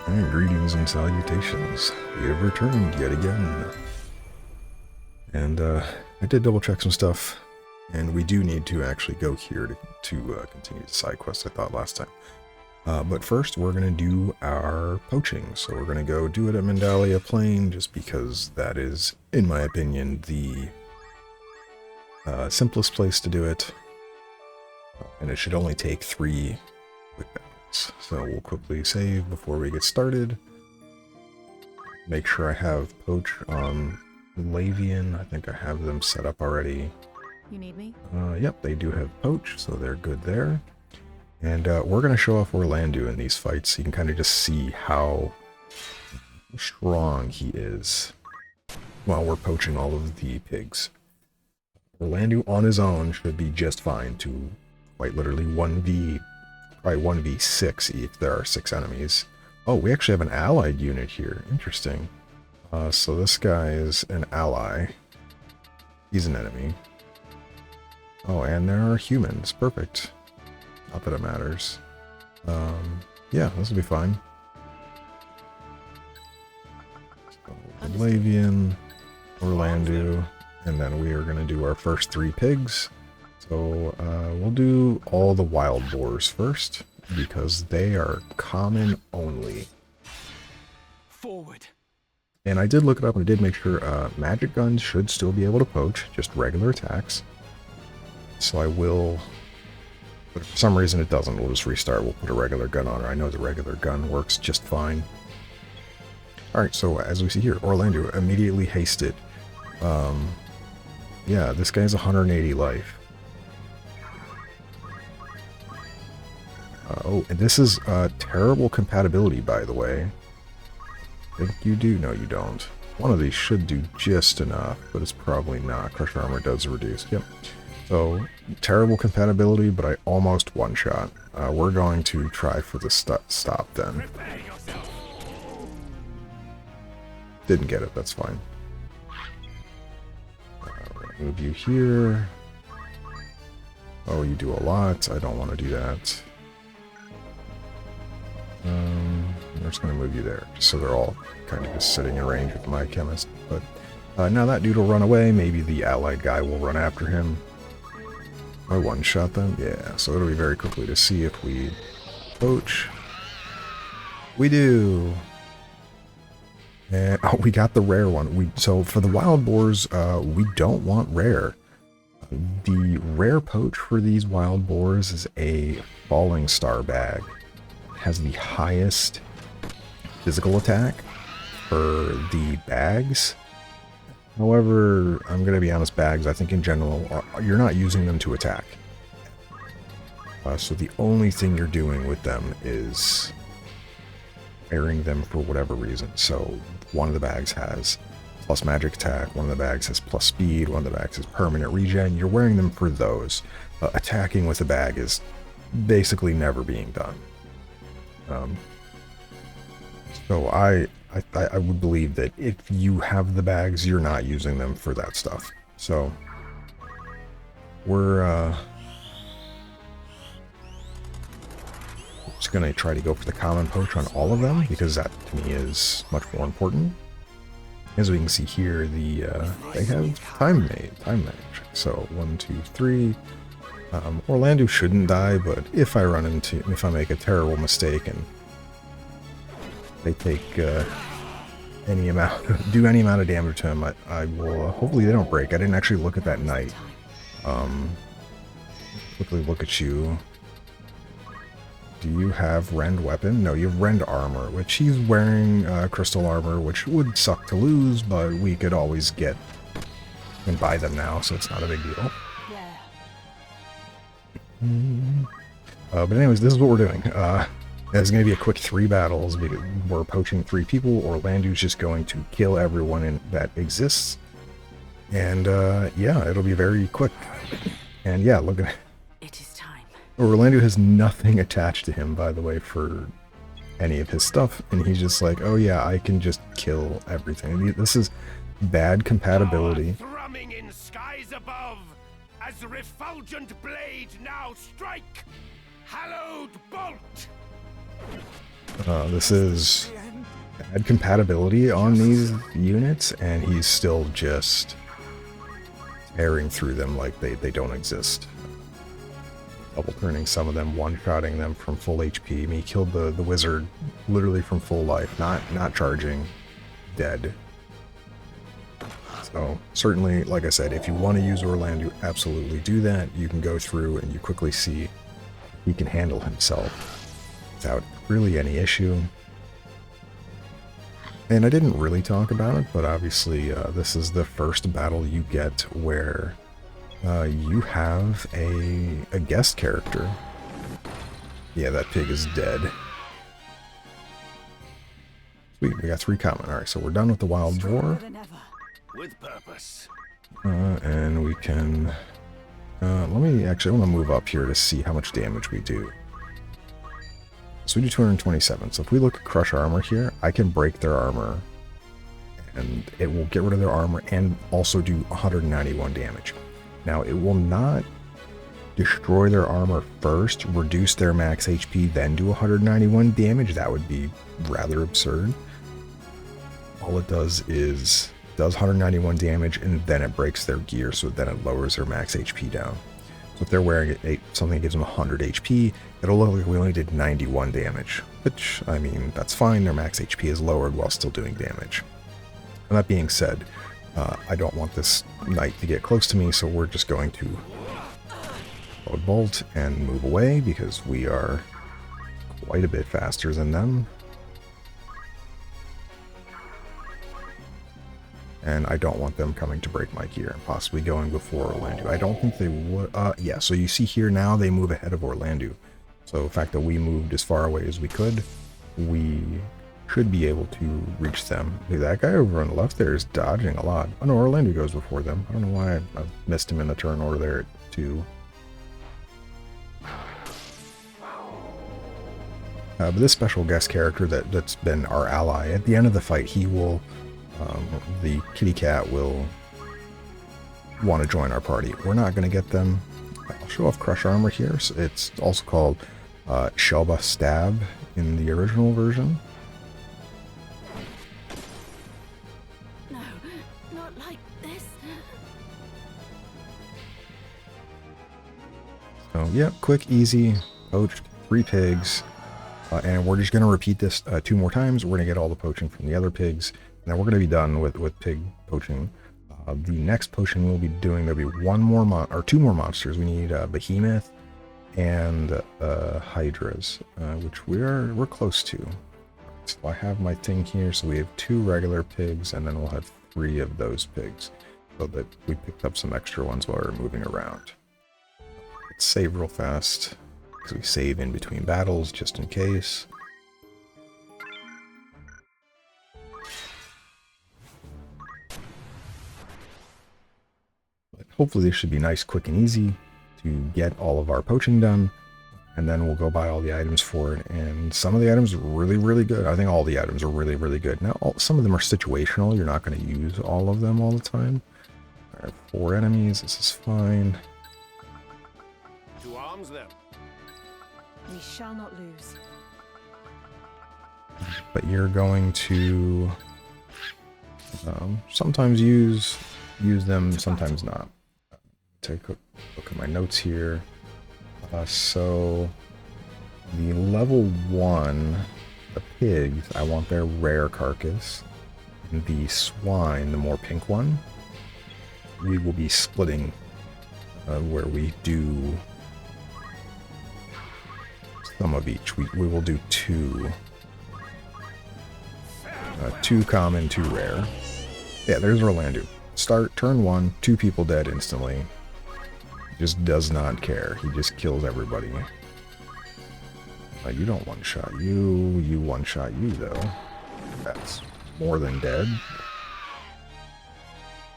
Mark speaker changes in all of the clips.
Speaker 1: And greetings and salutations. We have returned yet again. And I did double check some stuff, and we do need to actually go here to continue the side quest I thought last time. But first, we're going to do our poaching. So we're going to go do it at Mandalia Plain, just because that is, in my opinion, the simplest place to do it. And it should only take 3 quick battles. So we'll quickly save before we get started. Make sure I have poach on Lavian. I think I have them set up already.
Speaker 2: You need me?
Speaker 1: Yep, they do have poach, so they're good there. And we're going to show off Orlando in these fights, so you can kind of just see how strong he is while we're poaching all of the pigs. Orlando on his own should be just fine to quite literally probably 1v6 if there are 6 enemies. Oh, we actually have an allied unit here. Interesting. So this guy is an ally. He's an enemy. Oh, and there are humans. Perfect. Not that it matters. Yeah, this will be fine. So, Lavian, Orlando, and then we are going to do our first 3 pigs. So we'll do all the wild boars first, because they are common only.
Speaker 3: Forward.
Speaker 1: And I did look it up and I did make sure magic guns should still be able to poach, just regular attacks. So I will, but if for some reason it doesn't, we'll just restart. We'll put a regular gun on it. I know the regular gun works just fine. Alright, so as we see here, Orlando immediately hasted. Yeah, this guy's 180 life. Oh, and this is terrible compatibility, by the way. I think you do. No, you don't. One of these should do just enough, but it's probably not. Crusher armor does reduce. Yep. So, terrible compatibility, but I almost one-shot. We're going to try for the stop then. Didn't get it. That's fine. Move you here. Oh, you do a lot. I don't want to do that. I'm just going to move you there, just so they're all kind of just sitting in range with my chemist. But now that dude will run away. Maybe the allied guy will run after him. I one-shot them? Yeah, so it'll be very quickly to see if we poach. We do! And, oh, we got the rare one. So for the wild boars, we don't want rare. The rare poach for these wild boars is a falling star bag. It has the highest physical attack for the bags. However, I'm going to be honest, bags, I think in general, you're not using them to attack. So the only thing you're doing with them is airing them for whatever reason. So one of the bags has plus magic attack, one of the bags has plus speed, one of the bags has permanent regen. You're wearing them for those. Attacking with a bag is basically never being done. So I would believe that if you have the bags, you're not using them for that stuff. So we're just going to try to go for the common poach on all of them, because that to me is much more important. As we can see here, they have time magic. So 1, 2, 3. Orlando shouldn't die, but if I make a terrible mistake and they take do any amount of damage to him, I will, hopefully they don't break. I didn't actually look at that knight. Quickly look at you. Do you have rend weapon? No, you have rend armor, which he's wearing crystal armor, which would suck to lose, but we could always get and buy them now, so it's not a big deal. But anyways, this is what we're doing. It's going to be a quick 3 battles, because we're poaching 3 people. Orlando's just going to kill everyone that exists. And yeah, it'll be very quick. And yeah, look at it.
Speaker 2: It is time.
Speaker 1: Orlando has nothing attached to him, by the way, for any of his stuff. And he's just like, oh yeah, I can just kill everything. This is bad compatibility.
Speaker 3: Thrumming in skies above, as the refulgent blade now strike, hallowed bolt.
Speaker 1: This is bad compatibility on these units, and he's still just tearing through them like they don't exist. Double turning some of them, one-shotting them from full HP. I mean, he killed the wizard literally from full life, not charging, dead. So certainly, like I said, if you want to use Orlando, absolutely do that. You can go through and you quickly see he can handle himself without really any issue. And I didn't really talk about it, but obviously this is the first battle you get where you have a guest character. Yeah, that pig is dead. Sweet, we got 3 common. Alright, so we're done with the wild boar.
Speaker 3: With purpose.
Speaker 1: And we can... I want to move up here to see how much damage we do. So we do 227. So if we look at Crush Armor here, I can break their armor. And it will get rid of their armor and also do 191 damage. Now, it will not destroy their armor first, reduce their max HP, then do 191 damage. That would be rather absurd. All it does is does 191 damage, and then it breaks their gear, so then it lowers their max HP down. So if they're wearing something that gives them 100 HP, it'll look like we only did 91 damage. Which, I mean, that's fine. Their max HP is lowered while still doing damage. And that being said, I don't want this knight to get close to me, so we're just going to load bolt and move away because we are quite a bit faster than them. And I don't want them coming to break my gear and possibly going before Orlando. I don't think they would. Yeah, so you see here now they move ahead of Orlando. So the fact that we moved as far away as we could, we should be able to reach them. Dude, that guy over on the left there is dodging a lot. Oh no, Orlando goes before them. I don't know why I missed him in the turn order there too. But this special guest character that's been our ally, at the end of the fight, he will, the kitty cat will want to join our party. We're not going to get them. I'll show off Crush Armor here. So it's also called Shelba Stab in the original version.
Speaker 2: No, not like this.
Speaker 1: So yeah, quick, easy, poached, 3 pigs. And we're just going to repeat this 2 more times. We're going to get all the poaching from the other pigs. And then we're going to be done with pig poaching. The next potion we'll be doing, there'll be 2 more monsters. We need Behemoth and Hydras, which we're close to. So I have my thing here. So we have 2 regular pigs, and then we'll have 3 of those pigs. So that we picked up some extra ones while we're moving around. Let's save real fast. So we save in between battles just in case. But hopefully this should be nice, quick, and easy to get all of our poaching done. And then we'll go buy all the items for it. And some of the items are really, really good. I think all the items are really, really good. Now, some of them are situational. You're not going to use all of them all the time. All right, 4 enemies. This is fine.
Speaker 3: To arms them.
Speaker 2: We shall not lose.
Speaker 1: But you're going to sometimes use them, sometimes not. Take a look at my notes here. So the level 1, the pigs, I want their rare carcass. And the swine, the more pink one, we will be splitting where we do some of each. We will do 2. 2 common, 2 rare. Yeah, there's Orlando. Start turn 1, 2 people dead instantly. Just does not care. He just kills everybody. You don't one-shot you. You one-shot you, though. That's more than dead.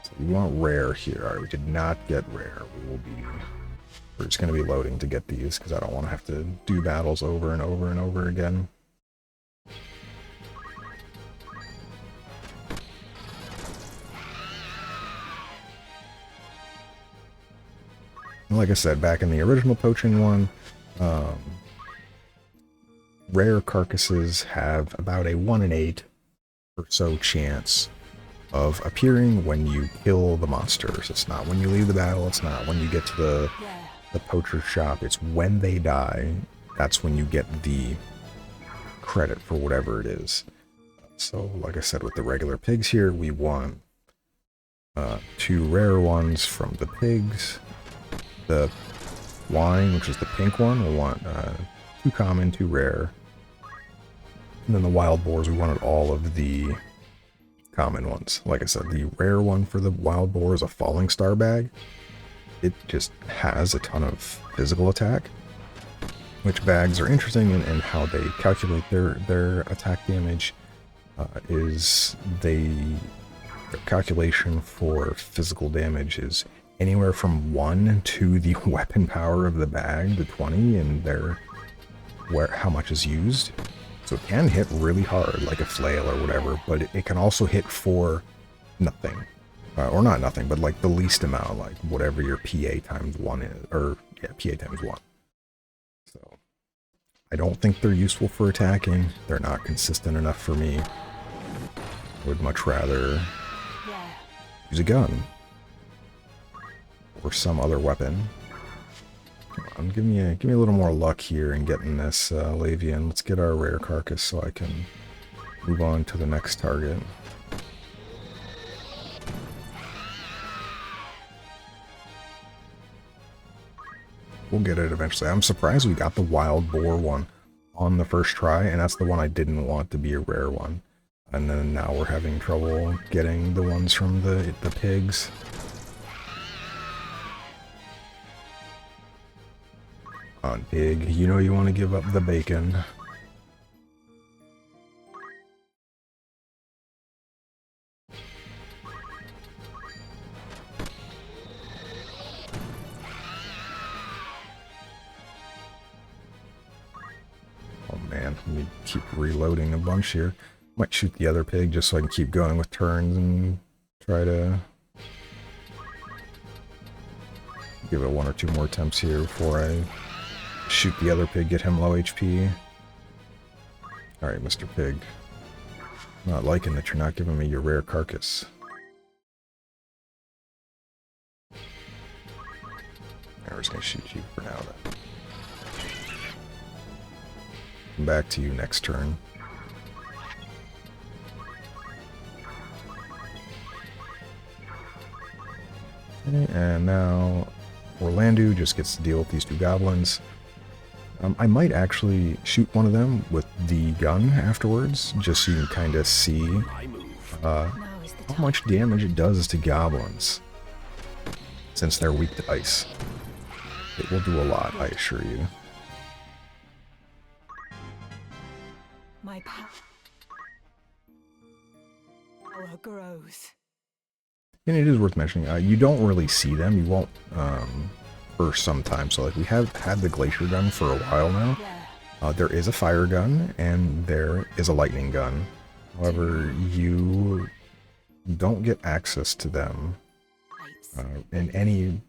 Speaker 1: So we want rare here. Alright, we did not get rare. We're just going to be loading to get these, because I don't want to have to do battles over and over and over again. Like I said, back in the original poaching one, rare carcasses have about a 1 in 8 or so chance of appearing when you kill the monsters. It's not when you leave the battle, it's not when you get to the poacher shop, it's when they die. That's when you get the credit for whatever it is. So, like I said, with the regular pigs here, we want 2 rare ones from the pigs. The wine, which is the pink one, we'll want 2 common, 2 rare. And then the wild boars, we wanted all of the common ones. Like I said, the rare one for the wild boar is a falling star bag. It just has a ton of physical attack, which bags are interesting in how they calculate their attack damage. Their calculation for physical damage is anywhere from 1 to the weapon power of the bag, the 20, and how much is used. So it can hit really hard, like a flail or whatever, but it can also hit for nothing. Or not nothing, but like the least amount, like whatever your PA times 1 is, or yeah, PA times 1. So I don't think they're useful for attacking. They're not consistent enough for me. I would much rather use a gun or some other weapon. Come on, give me a little more luck here in getting this Lavian. Let's get our rare carcass so I can move on to the next target. We'll get it eventually. I'm surprised we got the wild boar one on the first try, and that's the one I didn't want to be a rare one. And then now we're having trouble getting the ones from the pigs. On pig, you know you want to give up the bacon. Oh man, let me keep reloading a bunch here. Might shoot the other pig just so I can keep going with turns and try to give it 1 or 2 more attempts here before I shoot the other pig, get him low HP. Alright, Mr. Pig. Not liking that you're not giving me your rare carcass. I was gonna shoot you for now then. Come back to you next turn. Okay, and now Orlando just gets to deal with these 2 goblins. I might actually shoot one of them with the gun afterwards, just so you can kind of see how much damage it does to goblins, since they're weak to ice. It will do a lot, I assure you.
Speaker 2: My power grows.
Speaker 1: And it is worth mentioning, you don't really see them, you won't, for some time. So like we have had the glacier gun for a while now. There is a fire gun and there is a lightning gun. However, you don't get access to them in any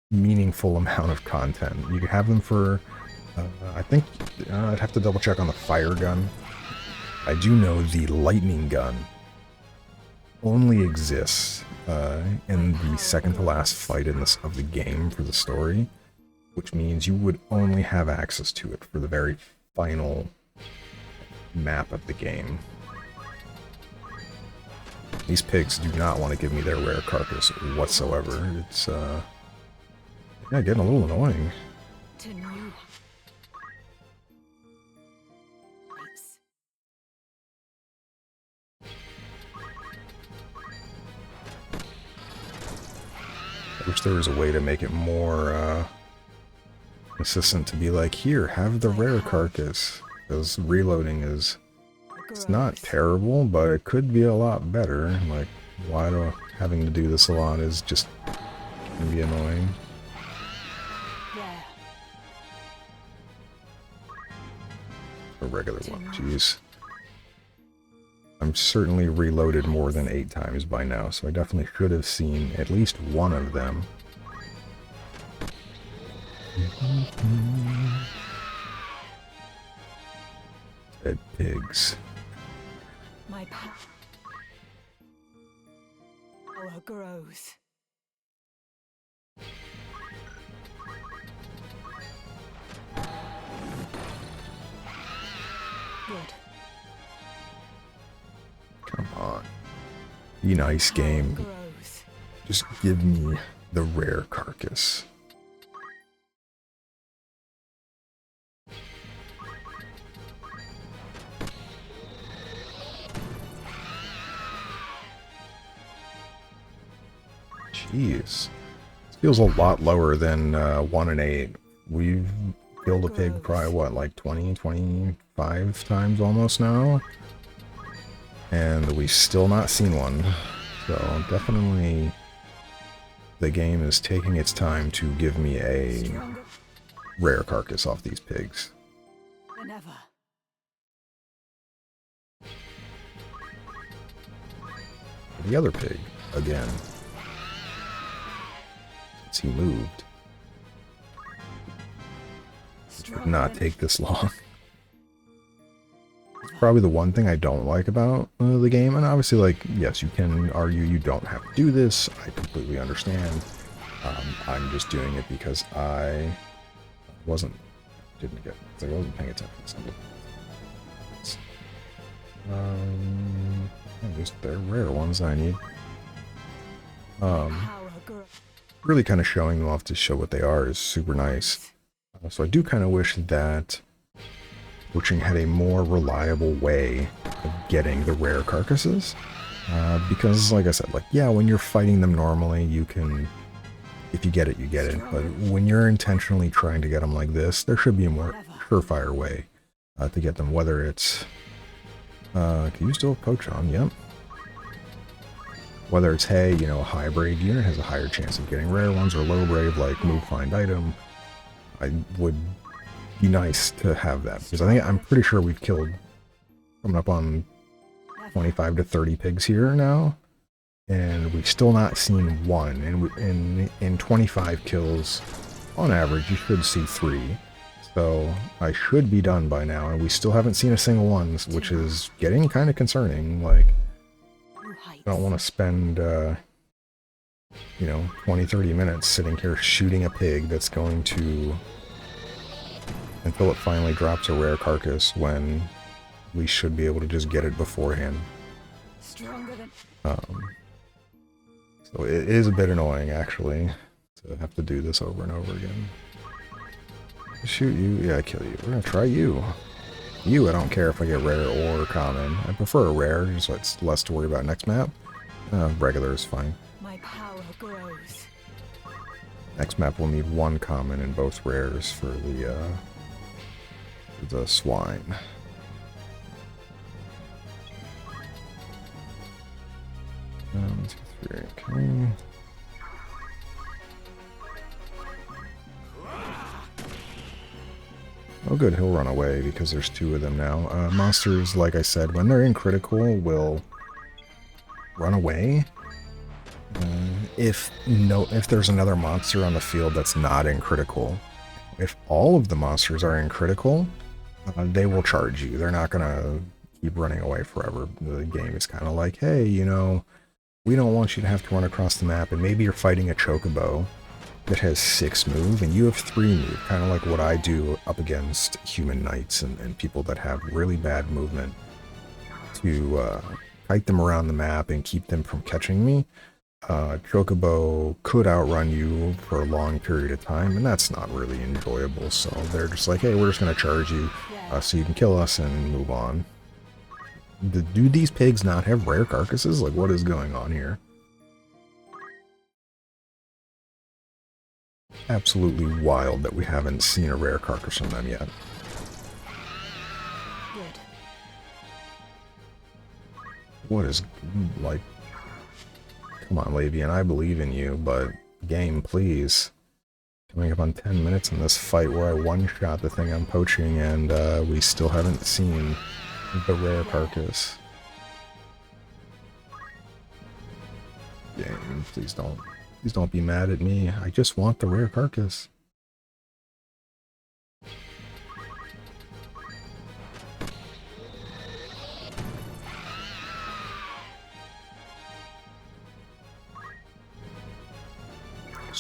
Speaker 1: meaningful amount of content. You can have them for, I think, I'd have to double check on the fire gun. I do know the lightning gun only exists in the second to last fight of the game for the story, which means you would only have access to it for the very final map of the game. These pigs do not want to give me their rare carcass whatsoever. It's yeah, getting a little annoying.
Speaker 2: To new heights.
Speaker 1: I wish there was a way to make it more consistent, to be like, here, have the rare carcass, because reloading is, it's not terrible, but it could be a lot better. Like, why do having to do this a lot is just gonna be annoying. A regular one, jeez. I'm certainly reloaded more than 8 times by now, so I definitely should have seen at least one of them. Dead pigs.
Speaker 2: My power grows. Good.
Speaker 1: Come on. Be nice, game.
Speaker 2: Grows.
Speaker 1: Just give me the rare carcass. Jeez. This feels a lot lower than 1 and 8. We've killed a pig probably, what, like 20, 25 times almost now? And we've still not seen one. So definitely the game is taking its time to give me a rare carcass off these pigs.
Speaker 2: Than ever.
Speaker 1: The other pig, again. Since he moved. It did not take this long. It's probably the one thing I don't like about the game, and obviously, like, yes, you can argue you don't have to do this. I completely understand. I'm just doing it because I wasn't paying attention. Just they're rare ones I need. Really kind of showing them off to show what they are is super nice. So I do kind of wish that poaching had a more reliable way of getting the rare carcasses. Because, like I said, like, yeah, when you're fighting them normally, you can, if you get it, you get it. But when you're intentionally trying to get them like this, there should be a more surefire way to get them, whether it's... can you still poach on? Yep. Whether it's, hey, you know, a high brave unit has a higher chance of getting rare ones, or low brave, like move find item. I would be nice to have that, because I'm pretty sure we've killed coming up on 25 to 30 pigs here now, and we've still not seen one. And in 25 kills on average, you should see 3. So I should be done by now, and we still haven't seen a single one, which is getting kind of concerning. Like, I don't want to spend, you know, 20-30 minutes sitting here shooting a pig that's going to, until it finally drops a rare carcass, when we should be able to just get it beforehand. So it is a bit annoying, actually, to have to do this over and over again. Shoot you? Yeah, I kill you. We're gonna try you. You, I don't care if I get rare or common. I prefer a rare, just so it's less to worry about next map. Regular is fine.
Speaker 2: My power grows.
Speaker 1: Next map will need 1 common and both rares for the swine. One, two, 3, okay. Oh good, he'll run away because there's 2 of them now. Monsters, like I said, when they're in critical, will run away. If there's another monster on the field that's not in critical. If all of the monsters are in critical, they will charge you. They're not gonna keep running away forever. The game is kind of like, hey, you know, we don't want you to have to run across the map, and maybe you're fighting a chocobo that has 6 move, and you have 3 move, kind of like what I do up against human knights and people that have really bad movement, to kite them around the map and keep them from catching me. Chocobo could outrun you for a long period of time, and that's not really enjoyable, so they're just like, hey, we're just going to charge you so you can kill us and move on. Do these pigs not have rare carcasses? Like, what is going on here? Absolutely wild that we haven't seen a rare carcass from them yet.
Speaker 2: Good.
Speaker 1: What is, like... Come on, Lavian, I believe in you, but game, please. Coming up on 10 minutes in this fight where I one-shot the thing I'm poaching, and we still haven't seen the rare carcass. Game, please don't be mad at me. I just want the rare carcass.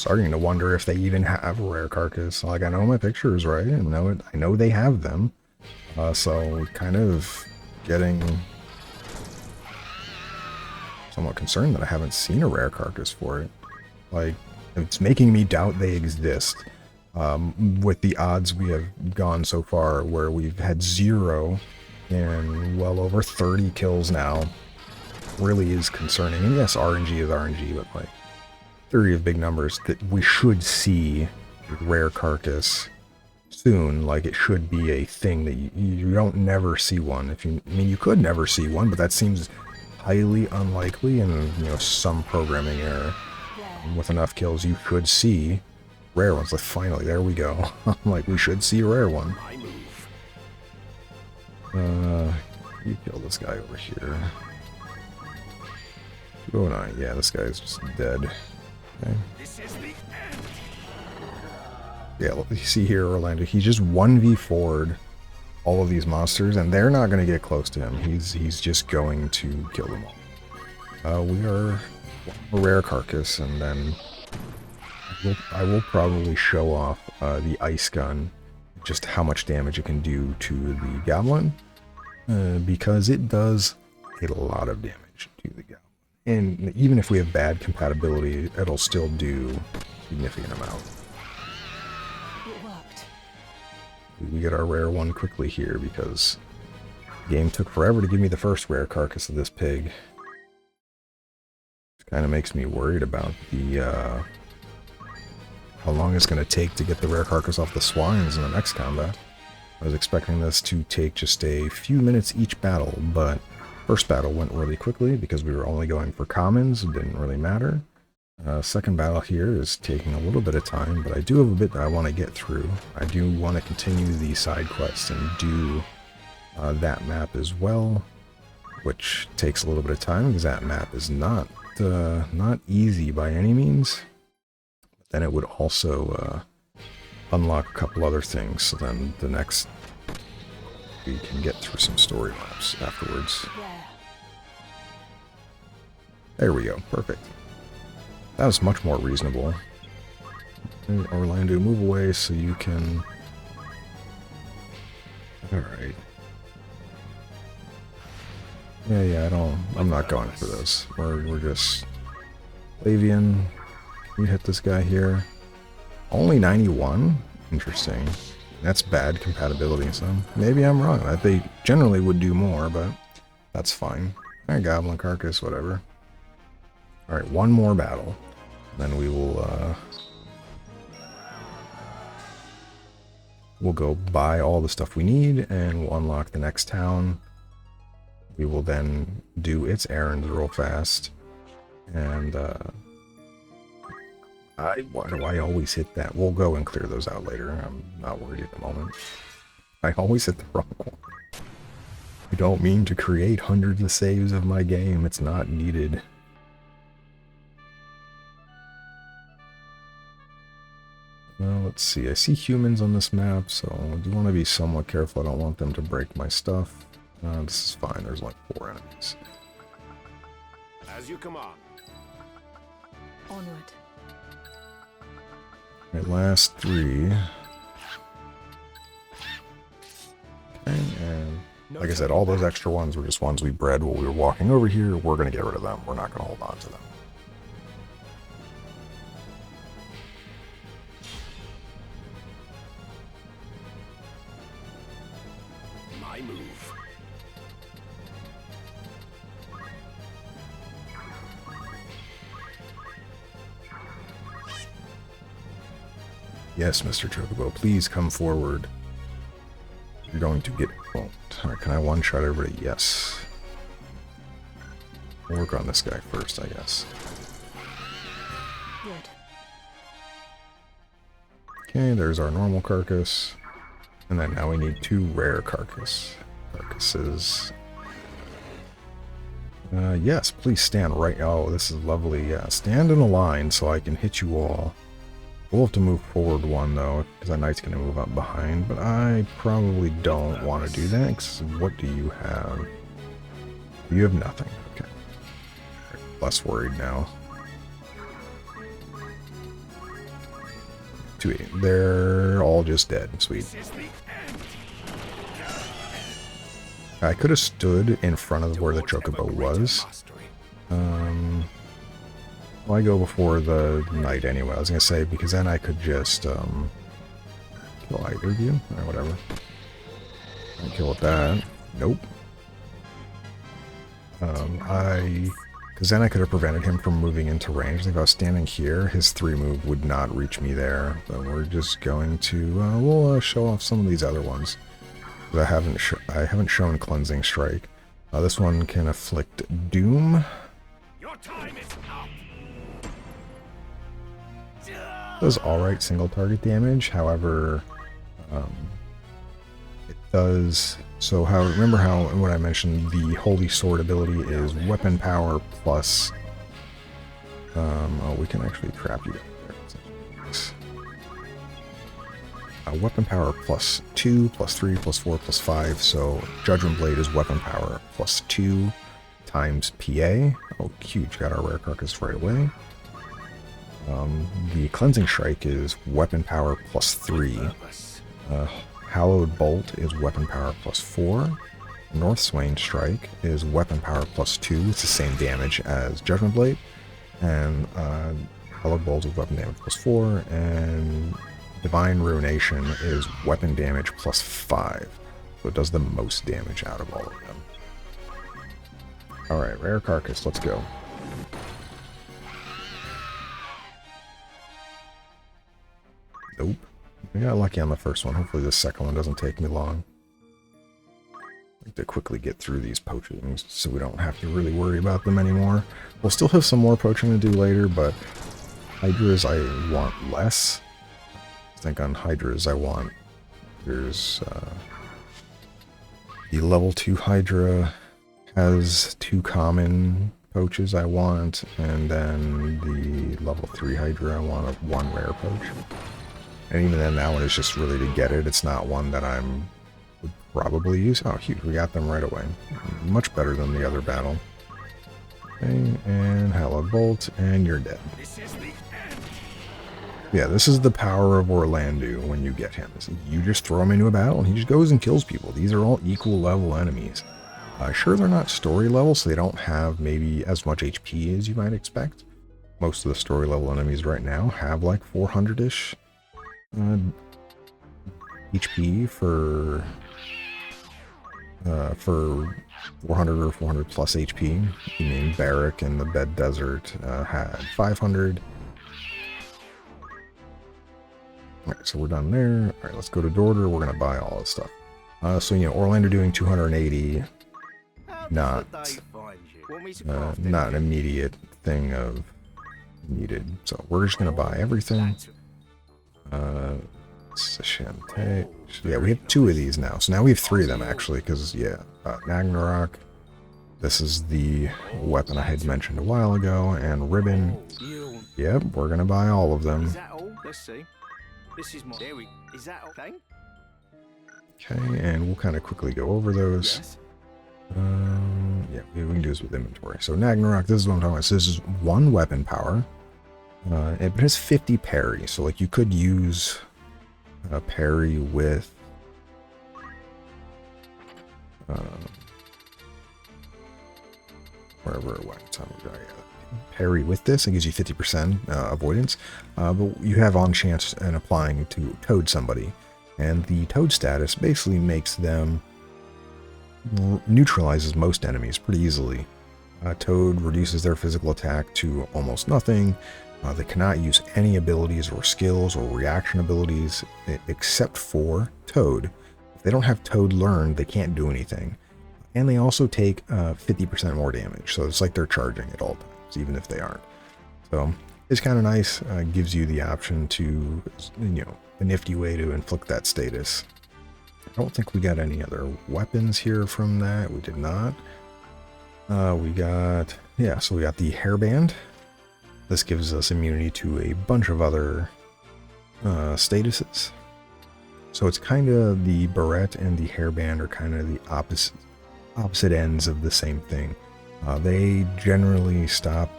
Speaker 1: starting to wonder if they even have a rare carcass. Like, I know my pictures, right? I know they have them. So kind of getting somewhat concerned that I haven't seen a rare carcass for it. Like, it's making me doubt they exist. With the odds we have gone so far, where we've had 0 and well over 30 kills now, really is concerning. And yes, RNG is RNG, but like 30 of big numbers, that we should see a rare carcass soon. Like, it should be a thing that you don't never see one. I mean, you could never see one, but that seems highly unlikely, and some programming error. With enough kills, you could see rare ones. Like, finally, there we go. Like, we should see a rare one. You kill this guy over here. 209. Yeah, this guy's just dead. Okay.
Speaker 3: This is the end.
Speaker 1: Yeah, you see here, Orlando. He just 1v4'd all of these monsters, and they're not going to get close to him. He's just going to kill them all. We are a rare carcass, and then I will probably show off the ice gun, just how much damage it can do to the goblin, because it does a lot of damage to the goblin. And even if we have bad compatibility, it'll still do a significant amount.
Speaker 2: It worked.
Speaker 1: We get our rare one quickly here, because the game took forever to give me the first rare carcass of this pig. Kind of makes me worried about the how long it's going to take to get the rare carcass off the swines in the next combat. I was expecting this to take just a few minutes each battle, but first battle went really quickly because we were only going for commons. It didn't really matter. Second battle here is taking a little bit of time, but I do have a bit that I want to get through. I do want to continue the side quests and do that map as well, which takes a little bit of time because that map is not easy by any means. Then it would also unlock a couple other things, so then the next we can get through some story maps afterwards. There we go, perfect. That was much more reasonable. And Orlando, move away so you can... Alright. Yeah, I'm not going for this. We're just... Lavian, can you hit this guy here? Only 91? Interesting. That's bad compatibility, so maybe I'm wrong. They generally would do more, but that's fine. Alright, Goblin Carcass, whatever. Alright, one more battle. Then we will, we'll go buy all the stuff we need, and we'll unlock the next town. We will then do its errands real fast. And, why do I always hit that? We'll go and clear those out later. I'm not worried at the moment. I always hit the wrong one. I don't mean to create hundreds of saves of my game. It's not needed. Well, let's see. I see humans on this map, so I do want to be somewhat careful. I don't want them to break my stuff. This is fine. There's like 4 enemies.
Speaker 3: As you command.
Speaker 2: Onward.
Speaker 1: Alright, last 3. Okay, and like I said, all those extra ones were just ones we bred while we were walking over here. We're going to get rid of them. We're not going to hold on to them.
Speaker 3: My move.
Speaker 1: Yes, Mr. Chocobo, please come forward. You're going to get bumped. Alright, can I one-shot everybody? Yes. We'll work on this guy first, I guess.
Speaker 2: Good.
Speaker 1: Okay, there's our normal carcass. And then now we need 2 rare carcasses. Yes, please stand right. Oh, this is lovely. Yeah, stand in a line so I can hit you all. We'll have to move forward 1 though, because that knight's going to move up behind. But I probably don't want to do that. Because what do you have? You have nothing. Okay. Less worried now. Sweet. They're all just dead. Sweet.
Speaker 3: This is the end.
Speaker 1: I could have stood in front of where the chocobo was. Well, I go before the night anyway. I was gonna say, because then I could just kill either of you, or whatever. I kill with that. Nope. Because then I could have prevented him from moving into range. Like if I was standing here, his 3 move would not reach me there. But we're just going to we'll show off some of these other ones. I haven't shown Cleansing Strike. This one can afflict Doom.
Speaker 3: Your time is up.
Speaker 1: Does alright single target damage, however, it does. So remember how what I mentioned, the Holy Sword ability is weapon power plus. Oh, we can actually trap you down there. Weapon power plus 2, plus 3, plus 4, plus 5. So Judgment Blade is weapon power plus 2 times PA. Oh, huge! Got our rare carcass right away. The Cleansing Strike is weapon power plus 3. Hallowed Bolt is weapon power plus 4. North Swain Strike is weapon power plus 2. It's the same damage as Judgment Blade. And Hallowed Bolt is weapon damage plus 4. And Divine Ruination is weapon damage plus 5. So it does the most damage out of all of them. Alright, rare carcass, let's go. Nope. I got lucky on the first one. Hopefully the second one doesn't take me long. I like to quickly get through these poachings so we don't have to really worry about them anymore. We'll still have some more poaching to do later, but Hydras I want less. I think on Hydras I want... There's... the level 2 Hydra has 2 common poaches I want, and then the level 3 Hydra I want 1 rare poach. And even then, that one is just really to get it. It's not one that would probably use. Oh, huge. We got them right away. Much better than the other battle. Okay, and Hallowed Bolt, and you're dead.
Speaker 3: This is the end.
Speaker 1: Yeah, this is the power of Orlando when you get him. You just throw him into a battle, and he just goes and kills people. These are all equal level enemies. Sure, they're not story level, so they don't have maybe as much HP as you might expect. Most of the story level enemies right now have like 400-ish. HP for 400 or 400 plus HP. You mean Barrack and the Bed Desert had 500. Alright, so we're done there. Alright, let's go to Dorder. We're gonna buy all this stuff. So you know, Orlando doing 280, not an immediate thing of needed. So we're just gonna buy everything. Sashante. Yeah, we have 2 of these now. So now we have 3 of them, actually, because, yeah, Nagnarok. This is the weapon I had mentioned a while ago, and Ribbon. Yep, we're going to buy all of them.
Speaker 4: Is that all? Let's see. This is my... There we... Is that all? Thing?
Speaker 1: Okay, and we'll kind of quickly go over those.
Speaker 4: Yes.
Speaker 1: Yeah, we can do this with inventory. So Nagnarok, this is what I'm talking about. So this is 1 weapon power. It has 50 parry, so like you could use a parry with wherever it went. Parry with this, it gives you 50% avoidance, but you have on chance and applying to toad somebody, and the toad status basically makes them neutralizes most enemies pretty easily. Toad reduces their physical attack to almost nothing. They cannot use any abilities or skills or reaction abilities except for Toad. If they don't have Toad learned, they can't do anything. And they also take 50% more damage, so it's like they're charging at all times, even if they aren't. So it's kind of nice. Gives you the option to, you know, a nifty way to inflict that status. I don't think we got any other weapons here from that. We did not. We got, yeah, so we got the hairband. This gives us immunity to a bunch of other statuses. So it's kind of the barrette and the hairband are kind of the opposite ends of the same thing. They generally stop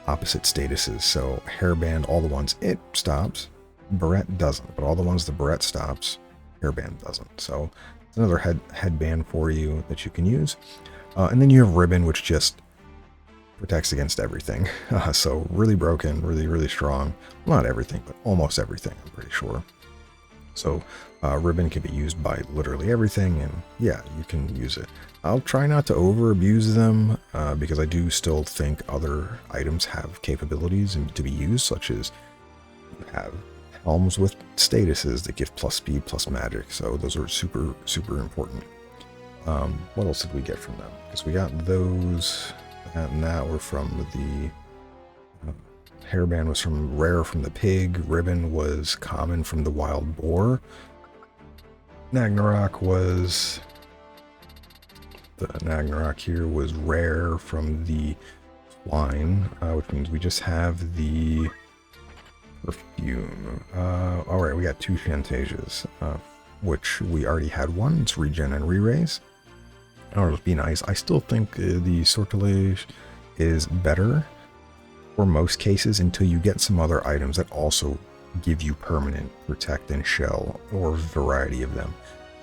Speaker 1: opposite statuses. So hairband, all the ones it stops. Barrette doesn't, but all the ones that Barrette stops, Hairband doesn't. So it's another headband for you that you can use. And then you have Ribbon, which just protects against everything. So really broken, really, really strong. Not everything, but almost everything, I'm pretty sure. So Ribbon can be used by literally everything, and yeah, you can use it. I'll try not to over abuse them, because I do still think other items have capabilities and to be used, such as you have helms with statuses that give plus speed, plus magic. So those are super, super important. What else did we get from them? Because we got those, that and that were from the Hairband was from rare from the pig. Ribbon was common from the wild boar. Nagnarok was... The Nagnarok here was rare from the swine, which means we just have the perfume. Alright, we got 2 Shantasias, which we already had one. It's regen and re-raise. Or it'll be nice. I still think the Sortilege is better for most cases until you get some other items that also give you permanent protect and shell, or a variety of them.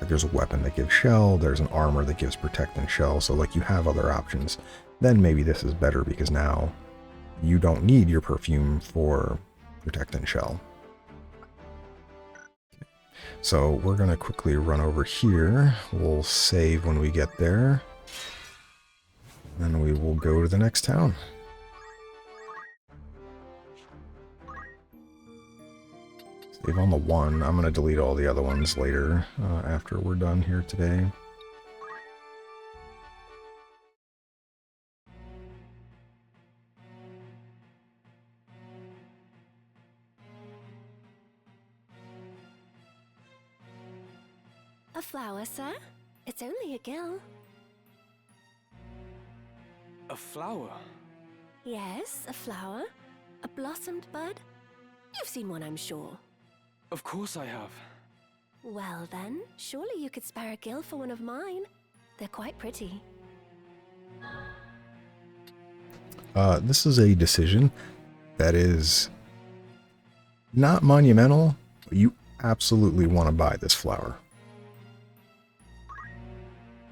Speaker 1: Like there's a weapon that gives shell, there's an armor that gives protect and shell, so like you have other options. Then maybe this is better because now you don't need your perfume for protect and shell. So we're going to quickly run over here. We'll save when we get there. Then we will go to the next town. Save on the one. I'm going to delete all the other ones later after we're done here today.
Speaker 5: A flower, sir? It's only a gill.
Speaker 4: A flower?
Speaker 5: Yes, a flower. A blossomed bud. You've seen one, I'm sure.
Speaker 4: Of course I have.
Speaker 5: Well then, surely you could spare a gill for one of mine. They're quite pretty.
Speaker 1: This is a decision that is not monumental, but you absolutely want to buy this flower.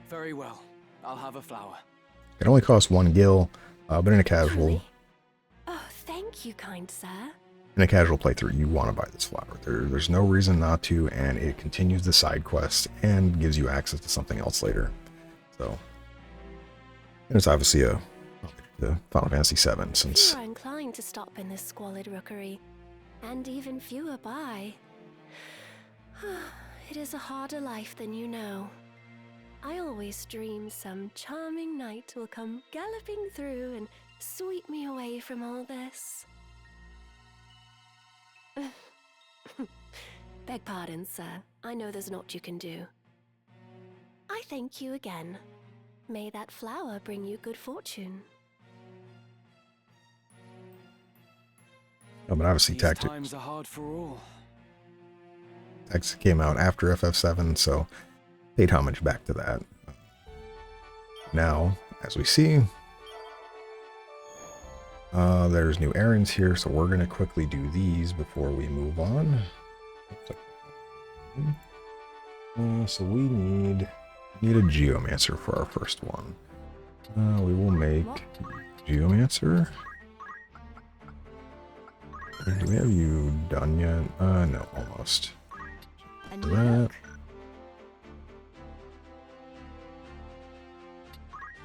Speaker 4: Very well. I'll have a flower.
Speaker 1: It only costs 1 gil, but in a casual...
Speaker 5: Really? Oh, thank you, kind sir.
Speaker 1: In a casual playthrough, you want to buy this flower. There's no reason not to, and it continues the side quest and gives you access to something else later. So, and it's obviously the Final Fantasy VII, since...
Speaker 5: Few are inclined to stop in this squalid rookery, and even fewer buy. It is a harder life than you know. I always dream some charming knight will come galloping through and sweep me away from all this. Beg pardon, sir. I know there's naught you can do. I thank you again. May that flower bring you good fortune.
Speaker 1: Oh, but obviously
Speaker 4: These
Speaker 1: Tactics
Speaker 4: times are hard for all.
Speaker 1: came out after FF7, so paid homage back to that. Now, as we see, there's new errands here, so we're going to quickly do these before we move on. So we need a Geomancer for our first one. We will make Geomancer. Do we have you done yet? No, almost.
Speaker 2: And
Speaker 1: Do that.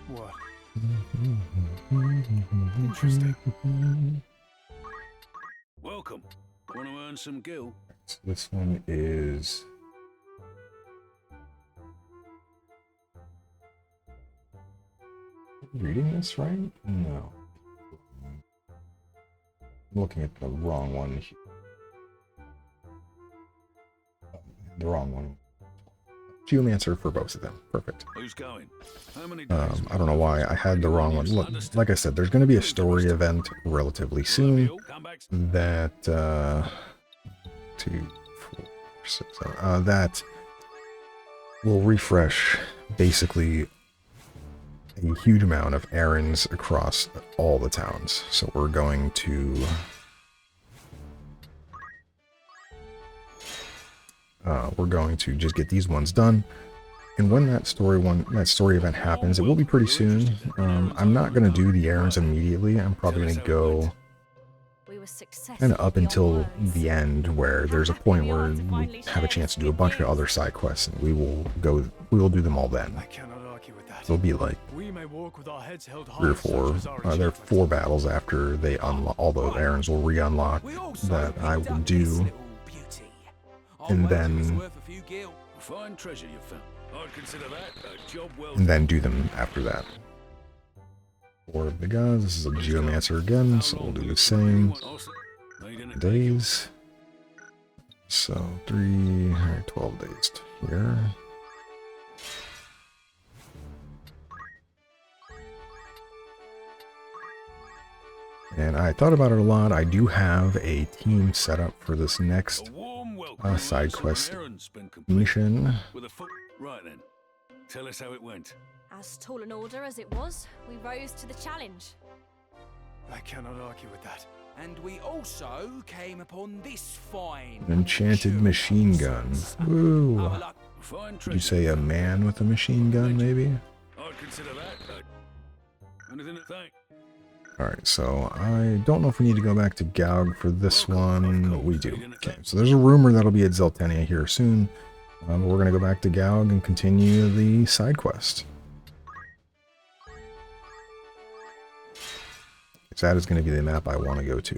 Speaker 3: What? Interesting. Welcome. Want to earn some gil?
Speaker 1: So this one is... reading this right? No. I'm looking at the wrong one. The wrong one. Geomancer for both of them. Perfect.
Speaker 3: Who's going? How many
Speaker 1: I don't know why I had the wrong one. Look, like I said, there's going to be a story event relatively soon that that will refresh basically a huge amount of errands across all the towns. So we're going to we're going to just get these ones done. And when that story event happens, it will be pretty soon. I'm not going to do the errands immediately. I'm probably going to go
Speaker 2: We were successful
Speaker 1: kind of up
Speaker 2: beyond
Speaker 1: until
Speaker 2: words.
Speaker 1: the end, where there's a point where we have a chance to do a bunch of other side quests, and we will do them all then.
Speaker 3: I cannot argue with that.
Speaker 1: It'll be like
Speaker 3: We may walk with our heads held high,
Speaker 1: 3 or 4.
Speaker 3: such as our
Speaker 1: There are
Speaker 3: achievement.
Speaker 1: 4 battles after they unlock all those errands will re-unlock that I will do, and then
Speaker 3: Fine treasure you found. I'd consider that a job well
Speaker 1: and then do them after that. 4 of the gods. This is a geomancer again, so we'll do the same days. So 3, 12 days here. And I thought about it a lot. I do have a team set up for this next side quest mission.
Speaker 3: with a foot. Right then. Tell us how it went.
Speaker 2: As tall an order as it was, we rose to the challenge.
Speaker 3: I cannot argue with that.
Speaker 6: And we also came upon this fine
Speaker 1: An enchanted machine gun. Ooh.
Speaker 6: Other luck.
Speaker 3: Fine
Speaker 1: Did
Speaker 3: treasure.
Speaker 1: you say a man with a machine gun, maybe?
Speaker 3: I'd consider that. Anything to thank.
Speaker 1: Alright, so I don't know if we need to go back to Gaug for this one. We do. Okay, so there's a rumor that'll be at Zeltenia here soon. We're going to go back to Gaug and continue the side quest. So that is going to be the map I want to go to.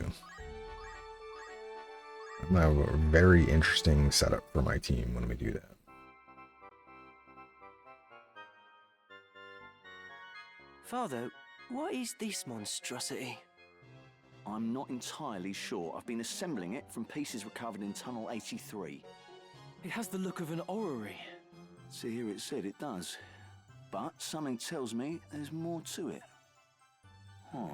Speaker 1: I'm going to have a very interesting setup for my team when we do that.
Speaker 4: Father, what is this monstrosity?
Speaker 7: I'm not entirely sure. I've been assembling it from pieces recovered in Tunnel 83.
Speaker 6: It has the look of an orrery.
Speaker 7: See, here it said it does. But something tells me there's more to it. Huh.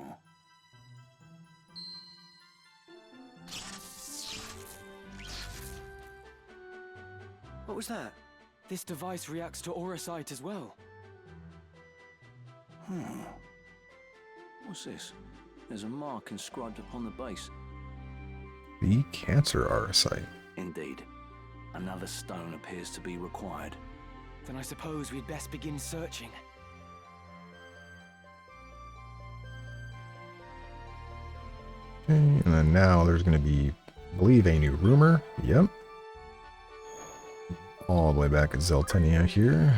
Speaker 4: What was that?
Speaker 6: This device reacts to auracite as well.
Speaker 7: What's this? There's a mark inscribed upon the base.
Speaker 1: The Cancer Arsite.
Speaker 7: Indeed. Another stone appears to be required.
Speaker 6: Then I suppose we'd best begin searching.
Speaker 1: Okay, and then now there's going to be, I believe, a new rumor. Yep. All the way back at Zeltenia here.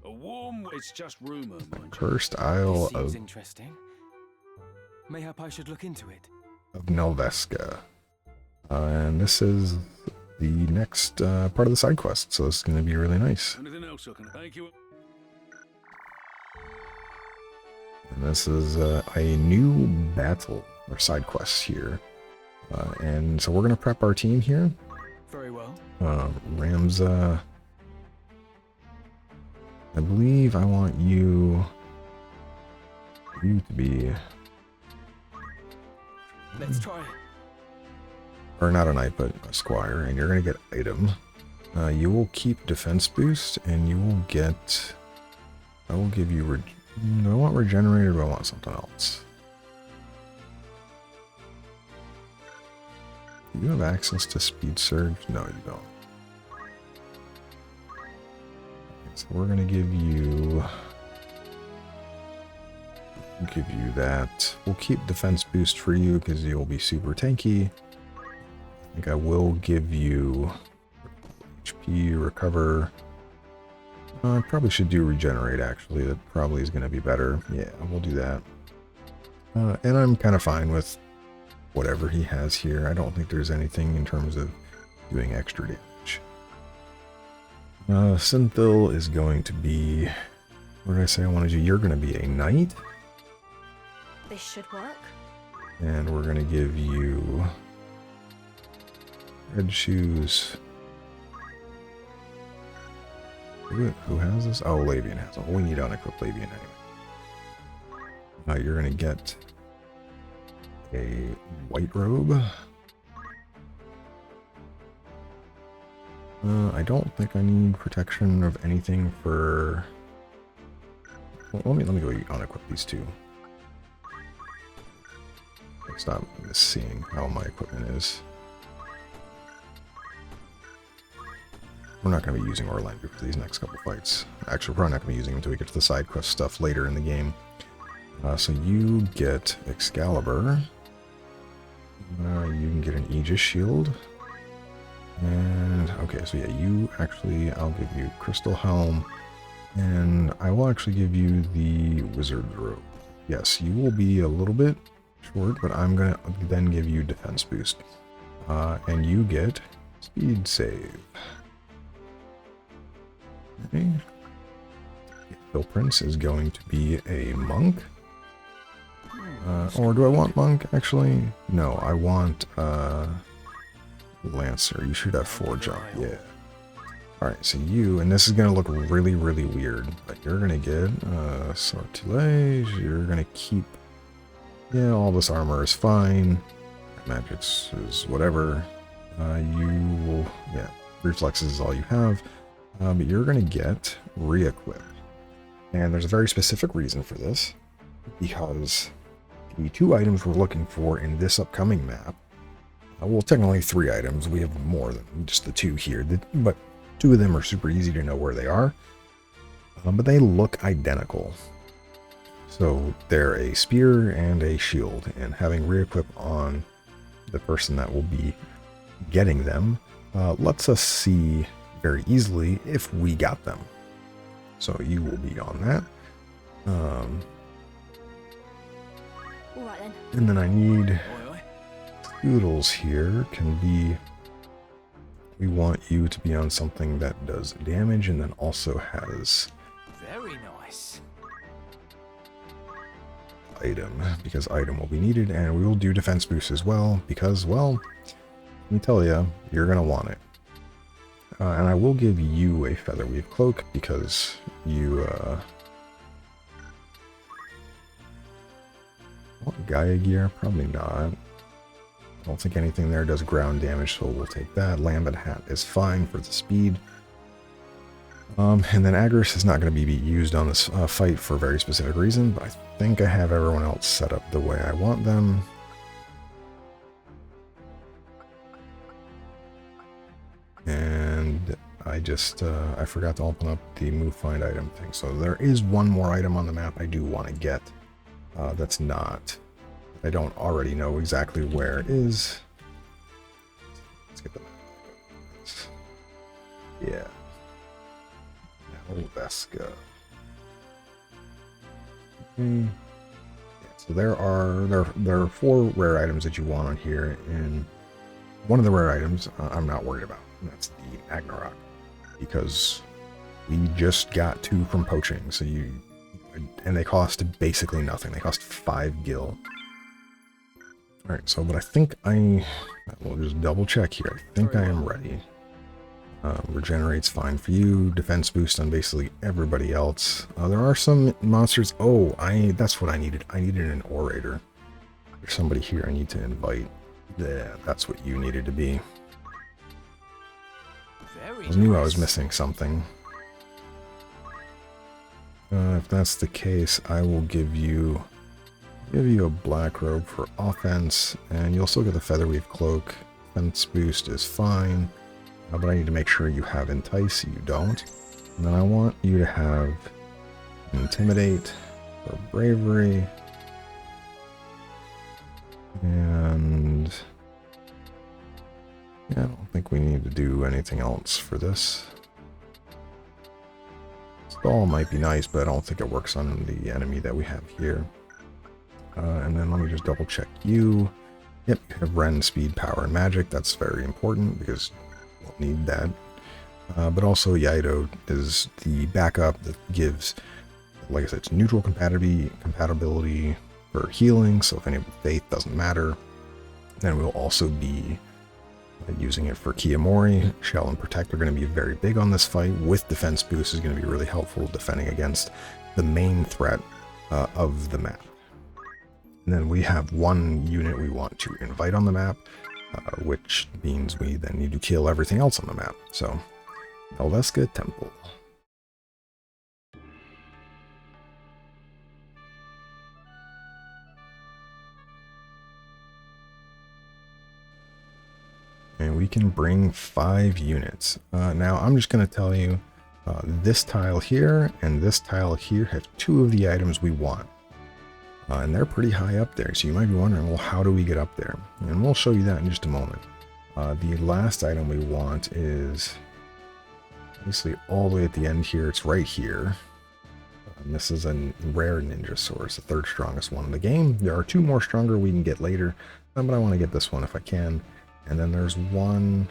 Speaker 3: A warm. It's just rumor, mind you.
Speaker 1: Cursed Isle
Speaker 6: This seems
Speaker 1: of
Speaker 6: interesting. Mayhap I should look into it.
Speaker 1: Nelveska. And this is the next part of the side quest, so this is going to be really nice.
Speaker 3: Anything else I can thank you?
Speaker 1: And this is a new battle or side quest here. And so we're going to prep our team here.
Speaker 6: Very well.
Speaker 1: Ramza, I believe I want you to be,
Speaker 6: Let's try it.
Speaker 1: or not a knight, but a squire, and you're going to get item. You will keep defense boost, and you will get, I will give you, do I want regenerator, or do I want something else? Do you have access to speed surge? No, you don't. So we're going to give you that. We'll keep defense boost for you because you'll be super tanky. I think I will give you HP, recover. I probably should do regenerate, actually. That probably is going to be better. Yeah, we'll do that. And I'm kind of fine with whatever he has here. I don't think there's anything in terms of doing extra damage. Synthil is going to be... What did I say I wanted you? You're going to be a knight.
Speaker 2: This should work.
Speaker 1: And we're going to give you red shoes. Who has this? Oh, Lavian has it. We need unequipped Lavian anyway. You're going to get a white robe. I don't think I need protection of anything for... Well, let me go unequip these two. Stop seeing how my equipment is. We're not going to be using Orlando for these next couple fights. Actually, we're probably not going to be using them until we get to the side quest stuff later in the game. So you get Excalibur. You can get an Aegis Shield. And, okay, so yeah, you actually, I'll give you Crystal Helm. And I will actually give you the Wizard's Robe. Yes, you will be a little bit short, but I'm going to then give you Defense Boost. And you get Speed Save. Okay. Phil Prince is going to be a monk. Or do I want monk, actually? No, I want Lancer. You should have 4 jump, yeah. Alright, so you, and this is going to look really, really weird, but you're going to get Sortilege, you're going to keep, yeah, all this armor is fine, magics is whatever, you will, yeah, reflexes is all you have, but you're going to get re-equip. And there's a very specific reason for this, because the 2 items we're looking for in this upcoming map, well, technically 3 items, we have more than just the 2 here, but 2 of them are super easy to know where they are, but they look identical. So they're a spear and a shield, and having re-equip on the person that will be getting them lets us see very easily if we got them. So you will be on that.
Speaker 2: All right then.
Speaker 1: And then I need
Speaker 3: Aye, aye.
Speaker 1: Doodles here can be, we want you to be on something that does damage and then also has
Speaker 6: Very nice.
Speaker 1: item, because item will be needed, and we will do defense boost as well, because, well, let me tell you, you're going to want it. And I will give you a Featherweave Cloak, because you, want Gaia Gear? Probably not. I don't think anything there does ground damage, so we'll take that. Lambent Hat is fine for the speed. And then Agris is not going to be used on this fight for a very specific reason, but I think I have everyone else set up the way I want them. And I just, I forgot to open up the move find item thing. So there is one more item on the map I do want to get that's not, I don't already know exactly where it is. Let's get the map. Yeah. Nelveska. Okay. Yeah, so there are 4 rare items that you want on here, and one of the rare items I'm not worried about, and that's the Agnarok, because we just got 2 from poaching, so and they cost basically nothing. They cost 5 gil. Alright, so but I think we'll just double check here. I think I am ready. Regenerate's fine for you. Defense boost on basically everybody else. There are some monsters. Oh, that's what I needed. I needed an orator. There's somebody here I need to invite. Yeah, that's what you needed to be.
Speaker 6: Very
Speaker 1: I knew I
Speaker 6: nice.
Speaker 1: was missing something. If that's the case, I will give you a black robe for offense, and you'll still get the Featherweave Cloak. Defense boost is fine, but I need to make sure you have Entice. You don't. And then I want you to have Intimidate for Bravery. And yeah, I don't think we need to do anything else for this. Stall might be nice, but I don't think it works on the enemy that we have here. And then let me just double check you. Yep, you have Ren, Speed, Power, and Magic. That's very important because we'll need that. But also Yaido is the backup that gives, like I said, it's neutral compatibility for healing, so if any faith doesn't matter. Then we'll also be using it for Kiyomori. Shell and Protect are going to be very big on this fight. With defense boost is going to be really helpful defending against the main threat of the map. And then we have 1 unit we want to invite on the map, which means we then need to kill everything else on the map. So Nelveska Temple. And we can bring 5 units. Now I'm just going to tell you, this tile here and this tile here have 2 of the items we want. And they're pretty high up there, so you might be wondering, well, how do we get up there? And we'll show you that in just a moment. The last item we want is basically all the way at the end here. It's right here. And this is a rare ninja sword. It's the 3rd strongest one in the game. There are 2 more stronger we can get later, but I want to get this one if I can. And then there's one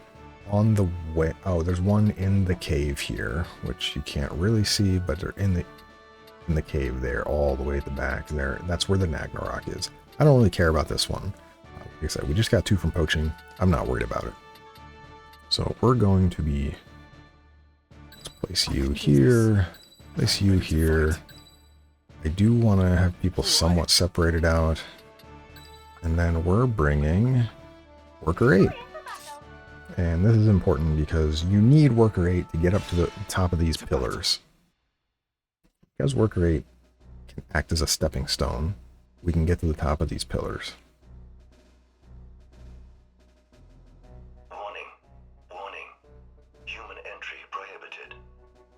Speaker 1: on the way. Oh, there's one in the cave here, which you can't really see, but they're in the cave there, all the way at the back there. That's where the Ragnarok is. I don't really care about this one. Like I said, we just got 2 from poaching. I'm not worried about it. So we're going to be, let's place you here, place you here. I do want to have people somewhat separated out. And then we're bringing Worker 8. And this is important because you need Worker 8 to get up to the top of these pillars. Because Worker 8 can act as a stepping stone, we can get to the top of these pillars.
Speaker 8: Warning. Warning. Human entry prohibited.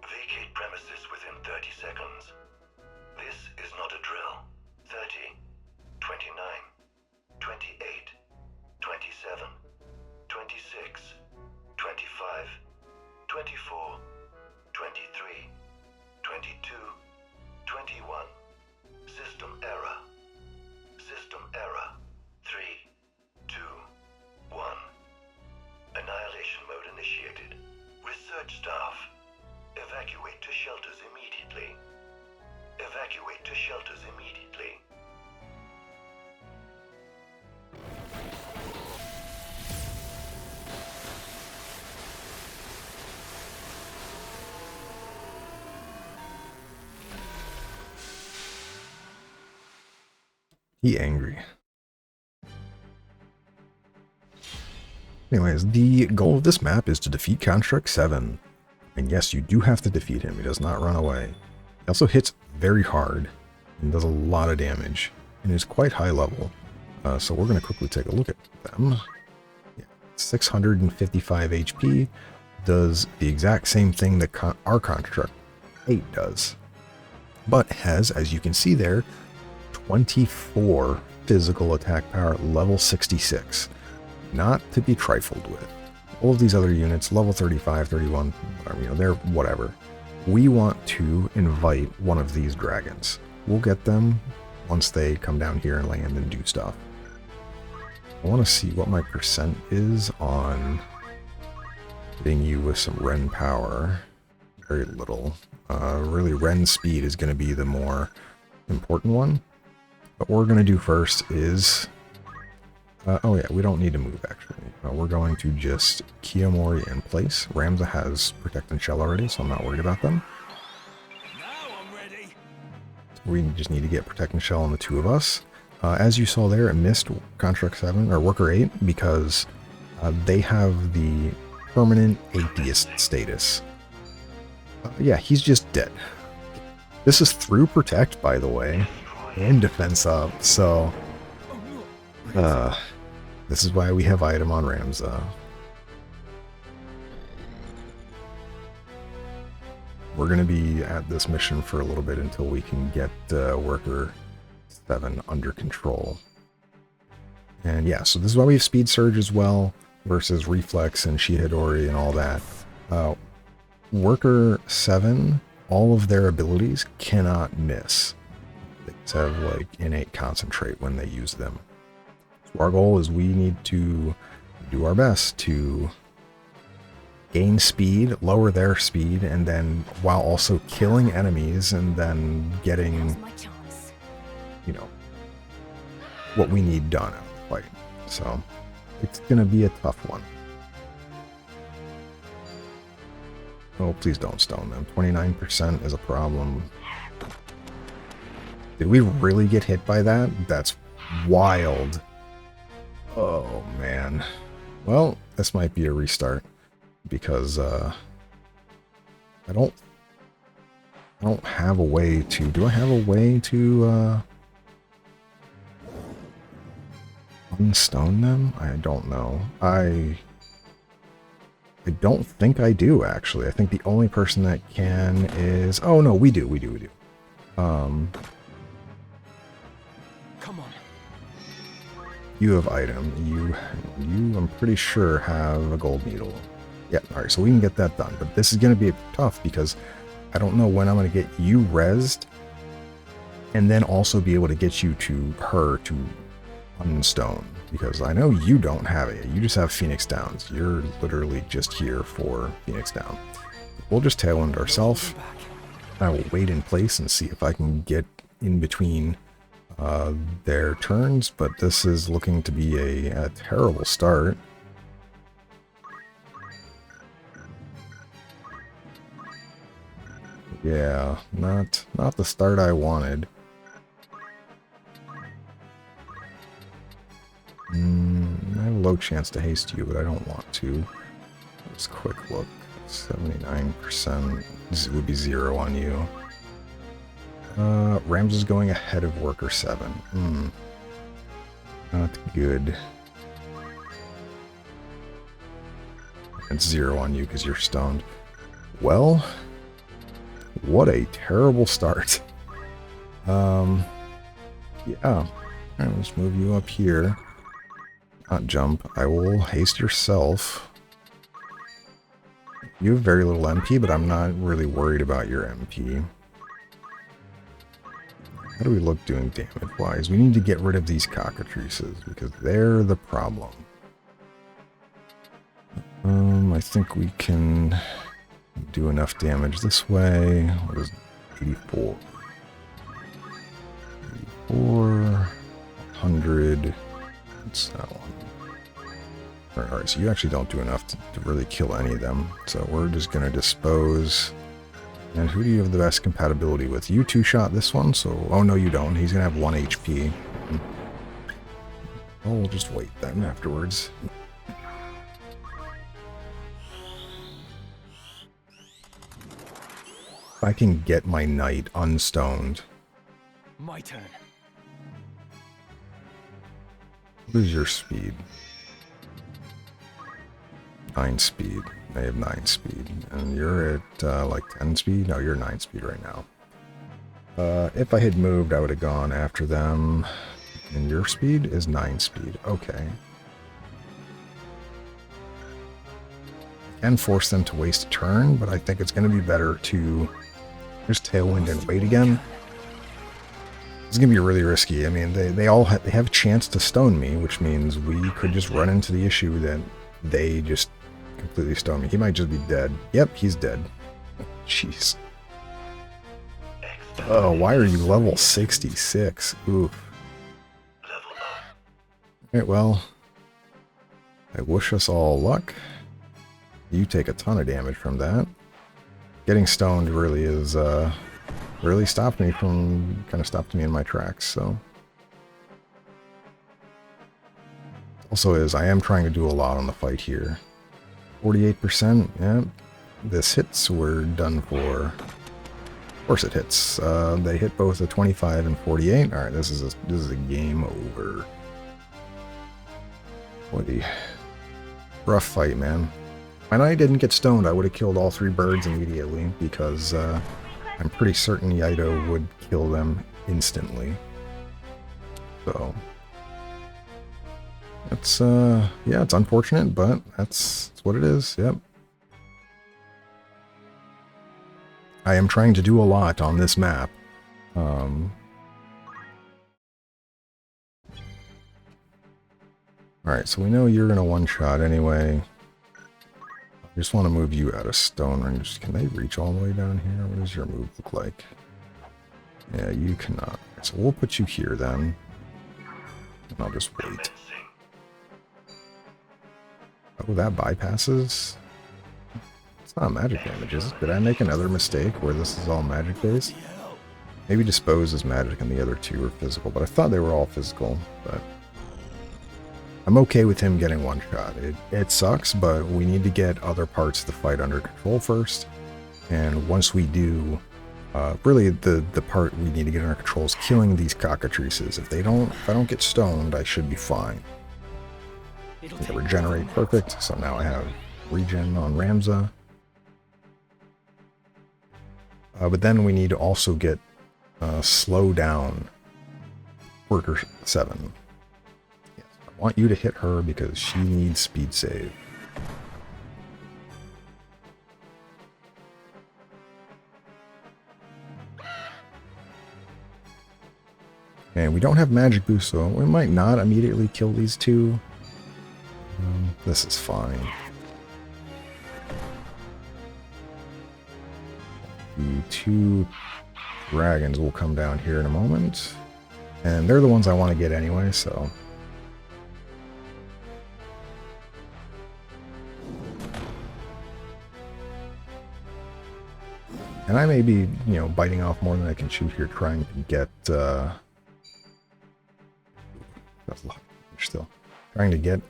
Speaker 8: Vacate premises within 30 seconds. This is not a drill. 30, 29, 28, 27, 26, 25, 24, 23, 22, 21. System error. System error. 3, 2, 1. Annihilation mode initiated. Research staff. Evacuate to shelters immediately. Evacuate to shelters immediately.
Speaker 1: He angry. Anyways, the goal of this map is to defeat Construct 7. And yes, you do have to defeat him. He does not run away. He also hits very hard and does a lot of damage and is quite high level. So we're going to quickly take a look at them. Yeah, 655 HP, does the exact same thing that our Construct 8 does. But has, as you can see there, 24 physical attack power, level 66. Not to be trifled with. All of these other units, level 35, 31, whatever, you know, they're whatever. We want to invite one of these dragons. We'll get them once they come down here and land and do stuff. I want to see what my percent is on hitting you with some Ren power. Very little. Really, Ren speed is going to be the more important one. What we're going to do first is... oh yeah, we don't need to move actually. We're going to just Kiyomori in place. Ramza has Protect and Shell already, so I'm not worried about them.
Speaker 3: Now I'm ready.
Speaker 1: We just need to get Protect and Shell on the 2 of us. As you saw there, it missed Contract 7, or Worker 8, because they have the permanent atheist status. Yeah, he's just dead. This is through Protect, by the way, and Defense up, so... this is why we have item on Ramza. We're going to be at this mission for a little bit until we can get Worker 7 under control. And yeah, so this is why we have Speed Surge as well, versus Reflex and Shihadori and all that. Worker 7, all of their abilities cannot miss. They just have like innate concentrate when they use them. Our goal is we need to do our best to gain speed, lower their speed, and then while also killing enemies and then getting,
Speaker 2: My chance.
Speaker 1: you know, what we need done out of the fight. So it's going to be a tough one. Oh, please don't stone them. 29% is a problem. Did we really get hit by that? That's wild. Oh, man. Well, this might be a restart, because I don't have a way to... Do I have a way to unstone them? I don't know. I don't think I do, actually. I think the only person that can is... Oh, no, we do.
Speaker 6: Come on.
Speaker 1: You have item. You, I'm pretty sure, have a gold needle. Yeah, alright, so we can get that done. But this is going to be tough because I don't know when I'm going to get you rezzed and then also be able to get you to her to unstone. Because I know you don't have it. You just have Phoenix Downs. You're literally just here for Phoenix Down. We'll just tailwind ourselves. I will wait in place and see if I can get in between their turns, but this is looking to be a terrible start. Yeah, not the start I wanted. I have a low chance to haste you, but I don't want to. Just a quick look. 79%. This would be 0 on you. Rams is going ahead of Worker 7. Not good. It's 0 on you because you're stoned. Well, what a terrible start. Yeah. Alright, let's move you up here. Not jump. I will haste yourself. You have very little MP, but I'm not really worried about your MP. How do we look doing damage-wise? We need to get rid of these cockatrices, because they're the problem. I think we can do enough damage this way. What is 84? 84, 100. What's that one? Alright, so you actually don't do enough to really kill any of them. So we're just going to dispose. And who do you have the best compatibility with? You two-shot this one, so... Oh, no, you don't. He's going to have 1 HP. Oh, we'll just wait then afterwards. If I can get my knight unstoned.
Speaker 6: My turn.
Speaker 1: What is your speed? 9 speed. I have 9 speed. And you're at like 10 speed? No, you're 9 speed right now. If I had moved, I would have gone after them. And your speed is 9 speed. Okay. I can force them to waste a turn, but I think it's going to be better to just tailwind and wait again. It's going to be really risky. I mean, they have a chance to stone me, which means we could just run into the issue that they just completely stone me. He might just be dead. Yep, he's dead. Jeez. Oh, why are you level 66? Oof. Alright, well, I wish us all luck. You take a ton of damage from that. Getting stoned really is, really stopped me in my tracks, so. Also I am trying to do a lot on the fight here. 48%, yeah. This hits, we're done for. Of course it hits. They hit both a 25 and 48. Alright, this is a game over. What a rough fight, man. When I didn't get stoned, I would have killed all 3 birds immediately, because I'm pretty certain Yaito would kill them instantly. So that's yeah, it's unfortunate, but that's what it is. Yep. I am trying to do a lot on this map. Alright, so we know you're gonna one-shot anyway. I just want to move you out of stone range. Can they reach all the way down here? What does your move look like? Yeah, you cannot. So we'll put you here then. And I'll just wait. Oh, that bypasses? It's not magic damage, is it? Did I make another mistake where this is all magic based? Maybe dispose is magic and the other 2 are physical, but I thought they were all physical, but I'm okay with him getting one shot. It sucks, but we need to get other parts of the fight under control first. And once we do, really the part we need to get under control is killing these cockatrices. If I don't get stoned, I should be fine. They regenerate perfect, so now I have regen on Ramza. But then we need to also get slow down Worker 7. Yes, I want you to hit her because she needs speed save. And we don't have magic boost, so we might not immediately kill these two. This is fine. The two dragons will come down here in a moment. And they're the ones I want to get anyway, so... And I may be, biting off more than I can chew here, trying to get, that's a lot still. Trying to get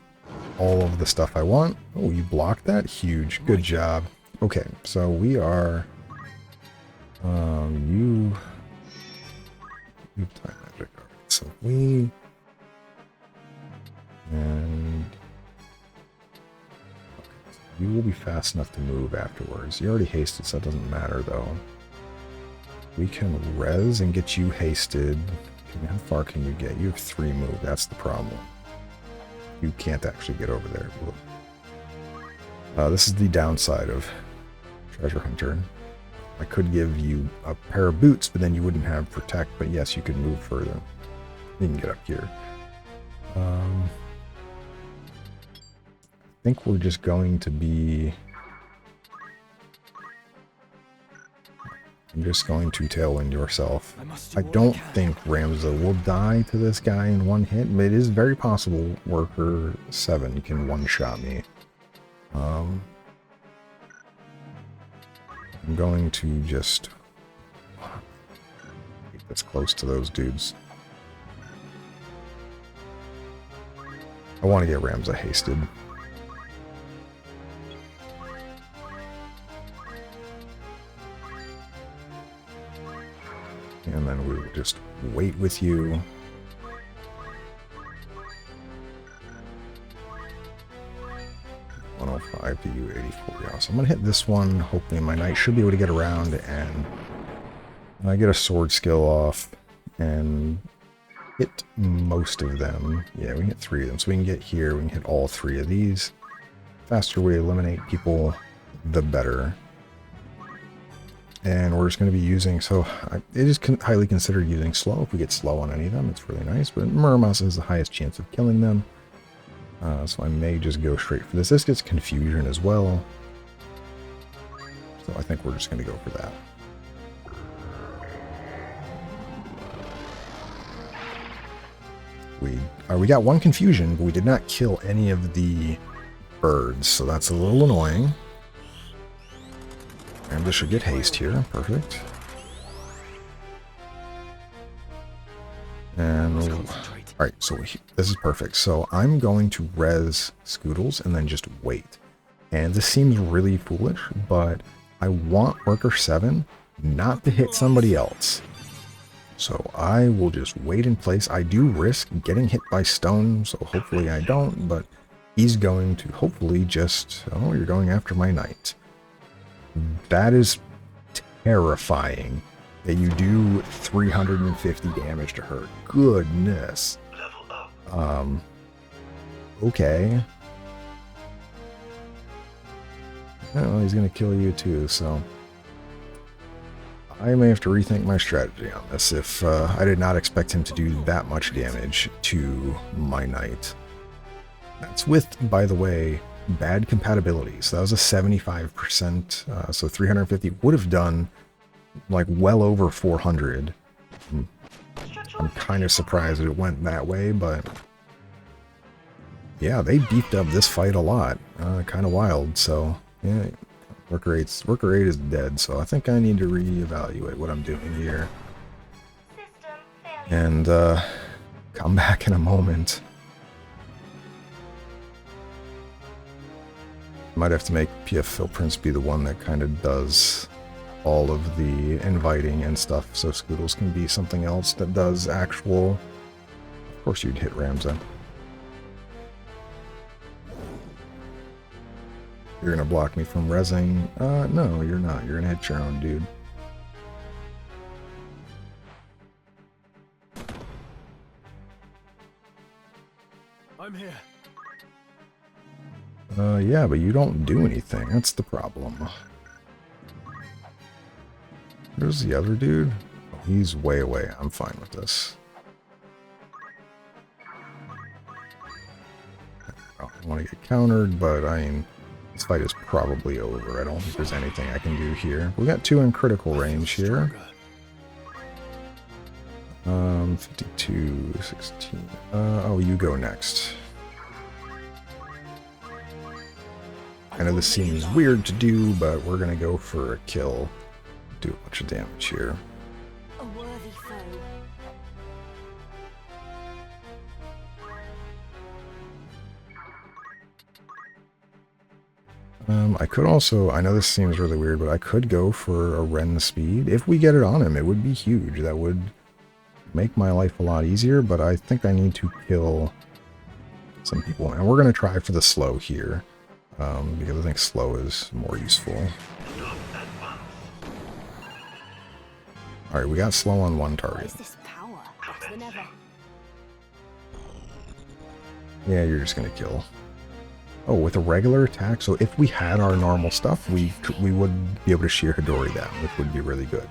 Speaker 1: all of the stuff I want. Oh, you blocked that? Huge. Good job. Okay, so we are... you have time magic. Alright, so we... And... Okay, so you will be fast enough to move afterwards. You already hasted, so that doesn't matter, though. We can res and get you hasted. How far can you get? You have 3 move. That's the problem. You can't actually get over there. This is the downside of Treasure Hunter. I could give you a pair of boots, but then you wouldn't have protect. But yes, you could move further. You can get up here. I think we're just going to be... I'm just going to Tailwind yourself. I don't think Ramza will die to this guy in one hit, but it is very possible Worker 7 can one-shot me. I'm going to just get this close to those dudes. I want to get Ramza hasted. And then we will just wait with you. $105 to you, 84. Yeah, so I'm going to hit this one. Hopefully my knight should be able to get around and I get a sword skill off and hit most of them. Yeah, we can hit 3 of them. So we can get here, we can hit all 3 of these. Faster we eliminate people, the better. And we're just going to be using, so it is highly considered using slow. If we get slow on any of them, it's really nice. But Murmas has the highest chance of killing them. So I may just go straight for this. This gets confusion as well. So I think we're just going to go for that. We got 1 confusion, but we did not kill any of the birds. So that's a little annoying. And this should get haste here. Perfect. And alright, so this is perfect. So I'm going to res Scoodles and then just wait. And this seems really foolish, but I want Worker 7 not to hit somebody else. So I will just wait in place. I do risk getting hit by stone, so hopefully I don't, but he's going to hopefully just... Oh, you're going after my knight. That is terrifying that you do 350 damage to her. Goodness. Okay. Oh, he's gonna kill you too, so I may have to rethink my strategy on this if I did not expect him to do that much damage to my knight. That's with, by the way, bad compatibility. So that was a 75%. So 350 would have done like well over 400. I'm kind of surprised that it went that way, but yeah, they beefed up this fight a lot. Kind of wild. So yeah, Worker 8 is dead. So I think I need to reevaluate what I'm doing here and come back in a moment. Might have to make PF Phil Prince be the one that kind of does all of the inviting and stuff, so Scoodles can be something else that does actual... Of course you'd hit Ramza. You're gonna block me from rezzing? No, you're not. You're gonna hit your own dude.
Speaker 3: I'm here.
Speaker 1: Yeah, but you don't do anything. That's the problem. There's the other dude. Oh, he's way away. I'm fine with this. I don't want to get countered, but I mean, this fight is probably over. I don't think there's anything I can do here. We got 2 in critical range here. 52, 16. Oh, you go next. I know this seems weird to do, but we're gonna go for a kill. Do a bunch of damage here.
Speaker 5: A worthy foe.
Speaker 1: I could also, I know this seems really weird, but I could go for a Ren speed. If we get it on him, it would be huge. That would make my life a lot easier, but I think I need to kill some people. And we're going to try for the slow here, because I think slow is more useful. Alright, we got slow on one target.
Speaker 5: This power better than ever.
Speaker 1: Yeah, you're just going to kill. Oh, with a regular attack? So if we had our normal stuff, we would be able to shear Hidori down, which would be really good.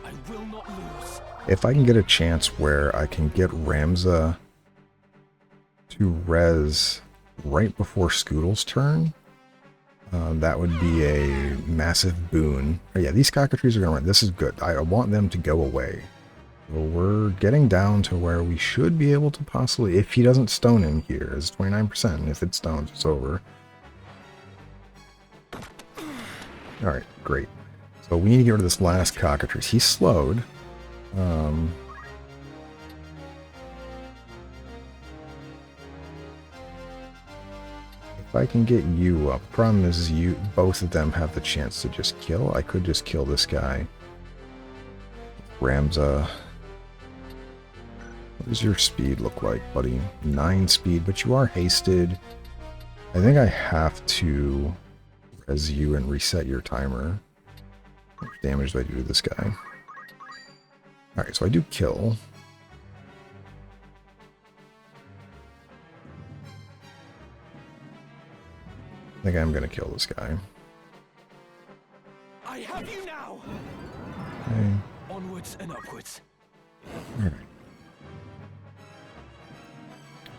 Speaker 3: I will not lose.
Speaker 1: If I can get a chance where I can get Ramza to res right before Scoodle's turn, that would be a massive boon. Oh, yeah, these cockatrices are going to run. This is good. I want them to go away. So we're getting down to where we should be able to possibly, if he doesn't stone him here, it's 29%. If it stones, it's over. Alright, great. So we need to get rid of this last cockatrice. He's slowed. If I can get you up. Problem is, both of them have the chance to just kill. I could just kill this guy. Ramza. What does your speed look like, buddy? 9 speed, but you are hasted. I think I have to res you and reset your timer. How much damage do I do to this guy? Alright, so I do kill. I think I'm gonna kill this guy.
Speaker 6: I have you now.
Speaker 1: Okay.
Speaker 6: Onwards and upwards.
Speaker 1: Alright.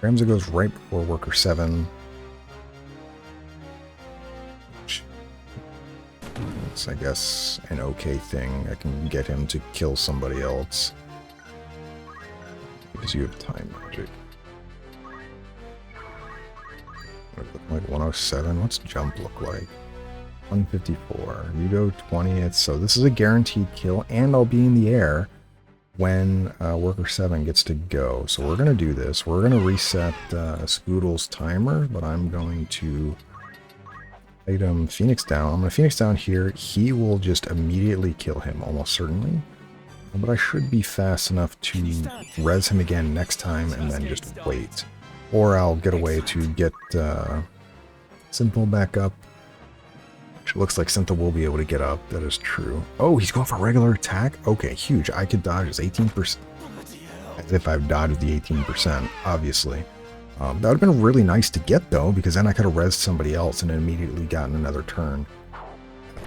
Speaker 1: Ramza goes right before Worker 7. Which is, I guess, an okay thing. I can get him to kill somebody else. Because you have time magic. Like 107. What's jump look like? 154. You go 20th. So this is a guaranteed kill, and I'll be in the air when Worker 7 gets to go. So we're going to do this. We're going to reset Scoodle's timer, but I'm going to item Phoenix down. I'm going to Phoenix down here. He will just immediately kill him, almost certainly. But I should be fast enough to res him again next time and then just wait. Or I'll get away to get Simple back up. Which looks like Syntha will be able to get up. That is true. Oh, he's going for a regular attack? Okay, huge. I could dodge his 18%. As if I've dodged the 18%, obviously. That would have been really nice to get, though, because then I could have rezzed somebody else and immediately gotten another turn.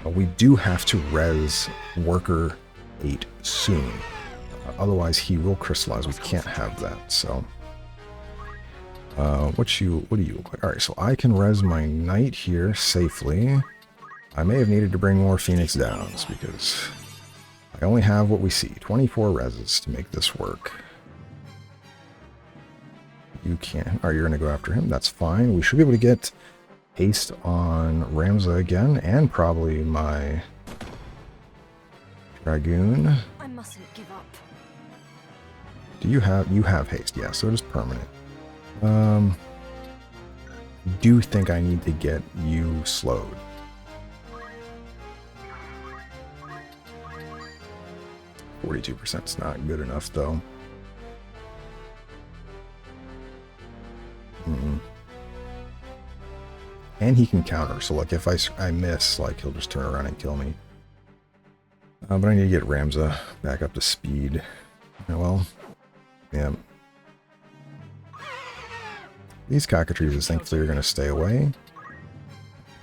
Speaker 1: We do have to res Worker 8 soon. Otherwise, he will crystallize. We can't have that, so... what do you look like? Alright, so I can res my knight here safely. I may have needed to bring more Phoenix Downs because I only have what we see. 24 reses to make this work. You can't. Alright, you're going to go after him. That's fine. We should be able to get haste on Ramza again, and probably my Dragoon.
Speaker 5: I mustn't give up.
Speaker 1: Do you have haste? Yeah, so it is permanent. Do think I need to get you slowed. %. It's not good enough though. And he can counter, so like if I miss, like he'll just turn around and kill me. But I need to get Ramza back up to speed. Yeah, well, yeah. These cockatrices thankfully are going to stay away.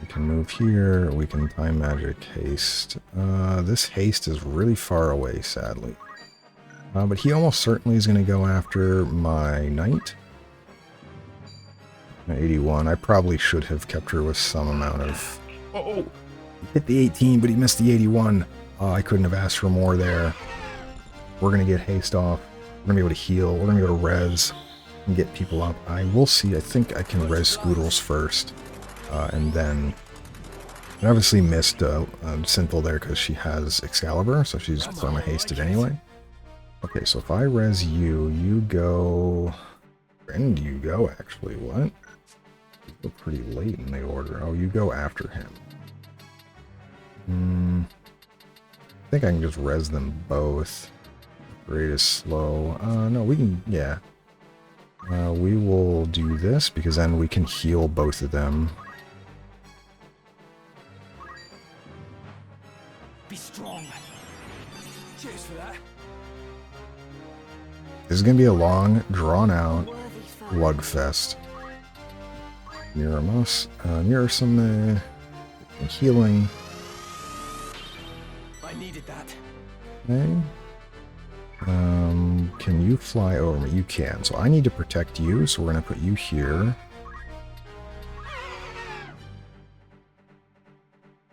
Speaker 1: We can move here, we can time magic haste. This haste is really far away, sadly. But he almost certainly is going to go after my knight. 81. I probably should have kept her with some amount of... Oh! He hit the 18, but he missed the 81. Oh, I couldn't have asked for more there. We're going to get haste off. We're going to be able to heal. We're going to go to res and get people up. I will see. I think I can res Scoodles first. And then... I obviously missed Synthel there because she has Excalibur, so she's perma-hasted anyway. Okay, so if I res you, you go... When do you go, actually? What? You go pretty late in the order. Oh, you go after him. I think I can just res them both. Rate is slow. No, we can... Yeah. We will do this, because then we can heal both of them.
Speaker 6: Be strong. Cheers for that.
Speaker 1: This is going to be a long, drawn-out lugfest. Mirror us. Mirror some healing.
Speaker 6: I needed that.
Speaker 1: Okay. Can you fly over me? You can. So I need to protect you, so we're going to put you here.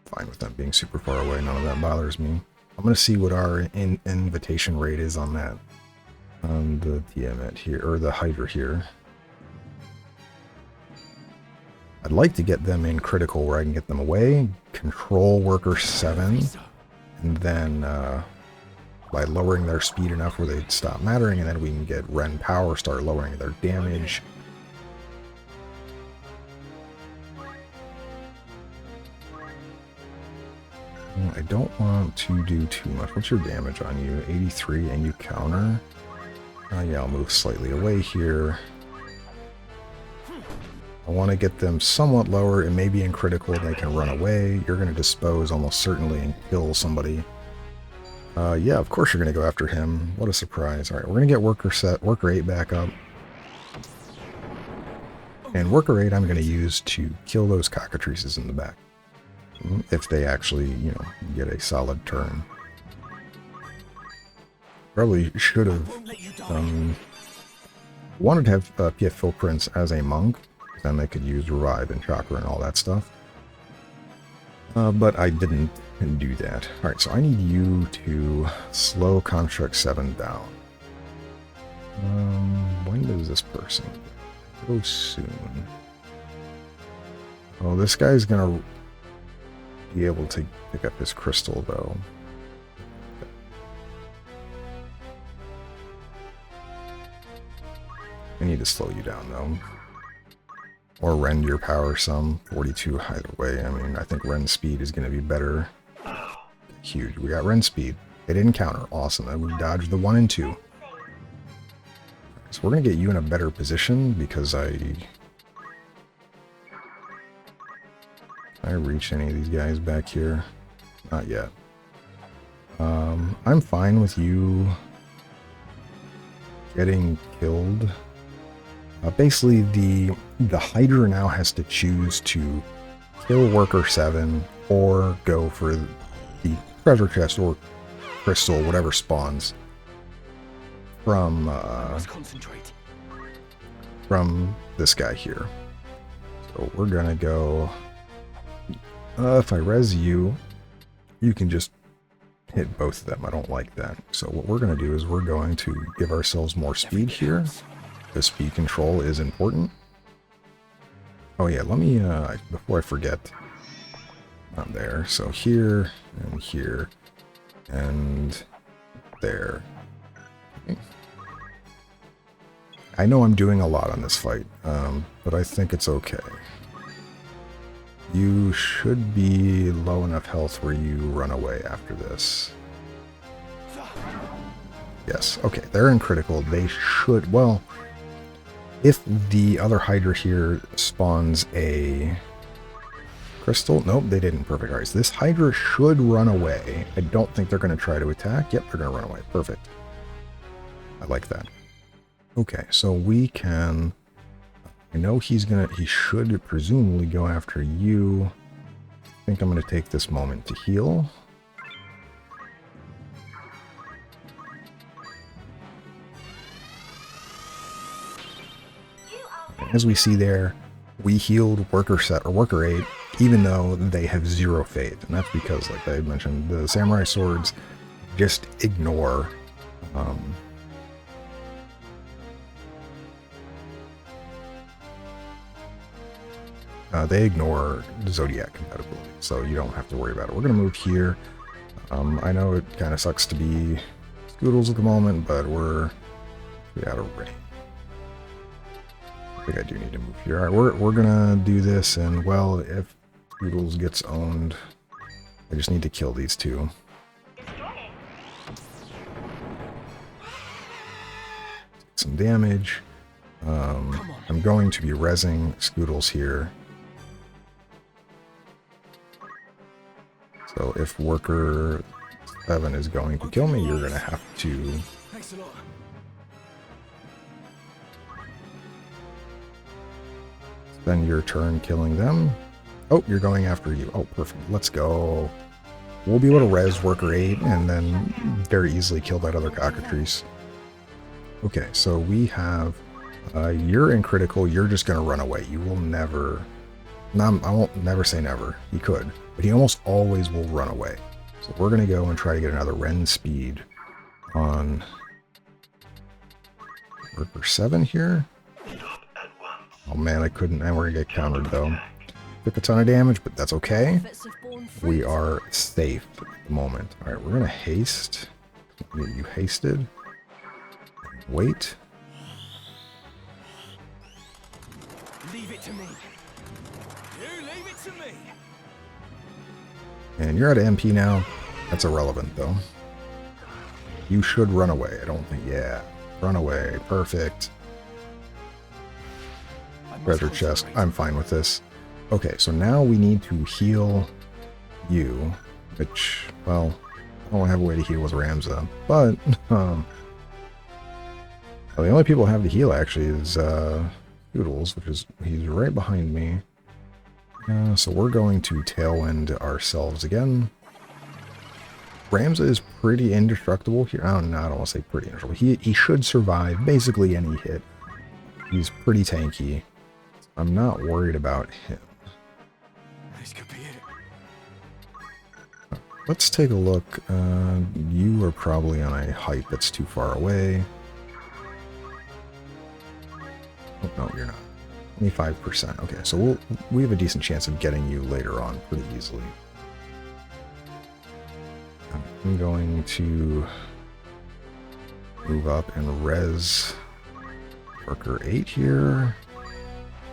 Speaker 1: Fine with them being super far away. None of that bothers me. I'm going to see what our invitation rate is on that. On the Tiamat here, or the Hydra here. I'd like to get them in critical where I can get them away, control worker 7, and then by lowering their speed enough where they'd stop mattering, and then we can get Ren power, start lowering their damage. I don't want to do too much. What's your damage on you? 83, and you counter? Yeah, I'll move slightly away here. I want to get them somewhat lower, and maybe in critical they can run away. You're going to dispose almost certainly and kill somebody. Yeah, of course you're going to go after him. What a surprise. Alright, we're going to get Worker 8 back up. And Worker 8 I'm going to use to kill those cockatrices in the back. If they actually, you know, get a solid turn. Probably should have wanted to have PF Footprints as a monk. Then they could use Revive and Chakra and all that stuff. But I didn't do that. Alright, so I need you to slow Construct 7 down. When does this person go soon? Oh, this guy's gonna be able to pick up his crystal, though. I need to slow you down, though. Or rend your power some. 42 either way. I mean, I think rend speed is going to be better. Huge. We got rend speed. They didn't counter. Awesome. And we dodged the 1 and 2. So we're going to get you in a better position because I reach any of these guys back here? Not yet. I'm fine with you getting killed. Basically, the Hydra now has to choose to kill Worker 7 or go for the treasure chest or crystal, whatever spawns from this guy here. So we're gonna go. If I res you, you can just hit both of them. I don't like that. So what we're gonna do is we're going to give ourselves more speed here. The speed control is important. Oh yeah, let me, before I forget, not there, so here, and there. Okay. I know I'm doing a lot on this fight, but I think it's okay. You should be low enough health where you run away after this. Yes, okay, they're in critical. They should, well, if the other Hydra here spawns a crystal, nope, they didn't. Perfect. All right, so this Hydra should run away. I don't think they're going to try to attack. Yep, they're going to run away. Perfect. I like that. Okay, so we can, I know he should presumably go after you. I think I'm going to take this moment to heal. As we see there, we healed Worker 8, even though they have 0 faith. And that's because, like I mentioned, the Samurai Swords just ignore they ignore the Zodiac compatibility, so you don't have to worry about it. We're going to move here. I know it kind of sucks to be Scoodles at the moment, but we're out of range. I think I do need to move here. All right, we're gonna do this, and well, if Scoodles gets owned, I just need to kill these two. Take some damage. I'm going to be rezzing Scoodles here. So if Worker 7 is going to kill me, you're gonna have to.
Speaker 6: Thanks a lot.
Speaker 1: Spend your turn killing them. Oh, you're going after you. Oh, perfect. Let's go. We'll be able to res Worker 8 and then very easily kill that other cockatrice. Okay, so we have... you're in critical. You're just going to run away. You will never... No, I won't never say never. He could. But he almost always will run away. So we're going to go and try to get another Ren speed on Worker 7 here. Oh man, I couldn't. And we're gonna get countered though. Took a ton of damage, but that's okay. We are safe at the moment. Alright, we're gonna haste. Get you hasted. Wait.
Speaker 6: Leave it to me. You leave it to me.
Speaker 1: And you're at MP now. That's irrelevant though. You should run away. I don't think. Yeah. Run away. Perfect. Treasure chest. I'm fine with this. Okay, so now we need to heal you, which, well, I don't have a way to heal with Ramza, but well, the only people who have to heal actually is Doodles, which is, he's right behind me. So we're going to Tailwind ourselves again. Ramza is pretty indestructible here. I don't want to say pretty indestructible. He should survive basically any hit. He's pretty tanky. I'm not worried about him.
Speaker 6: This could be it.
Speaker 1: Let's take a look. You are probably on a height that's too far away. Oh, no, you're not. 25%. Okay, so we have a decent chance of getting you later on pretty easily. I'm going to move up and res Worker 8 here.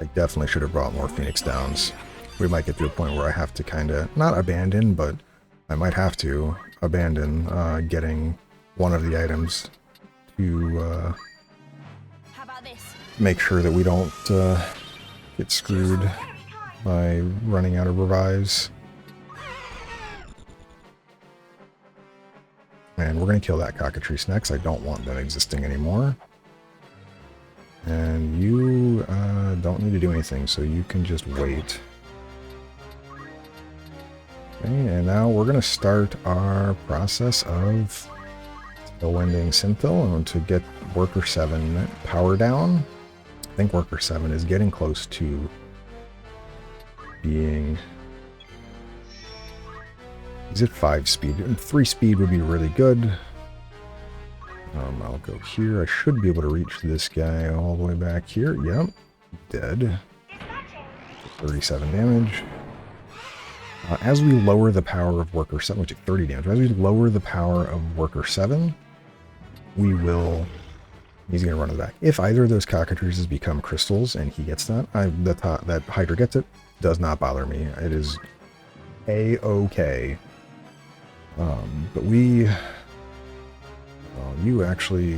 Speaker 1: I definitely should have brought more Phoenix Downs. We might get to a point where I have to kind of, not abandon, but I might have to abandon getting one of the items to
Speaker 2: How about this?
Speaker 1: make sure that we don't get screwed by running out of revives. And we're going to kill that cockatrice next. I don't want them existing anymore. And you don't need to do anything, so you can just wait. Okay, and now we're going to start our process of tailwinding Synthil and to get Worker 7 power down. I think Worker 7 is getting close to being... He's at 5 speed. 3 speed would be really good. I'll go here. I should be able to reach this guy all the way back here. Yep. Dead. 37 damage. As we lower the power of Worker 7, we took 30 damage. As we lower the power of Worker 7, we will He's going to run to the back. If either of those cockatrices become crystals and he gets that, that Hydra gets it, does not bother me. It is A-okay. But we... Well, you actually...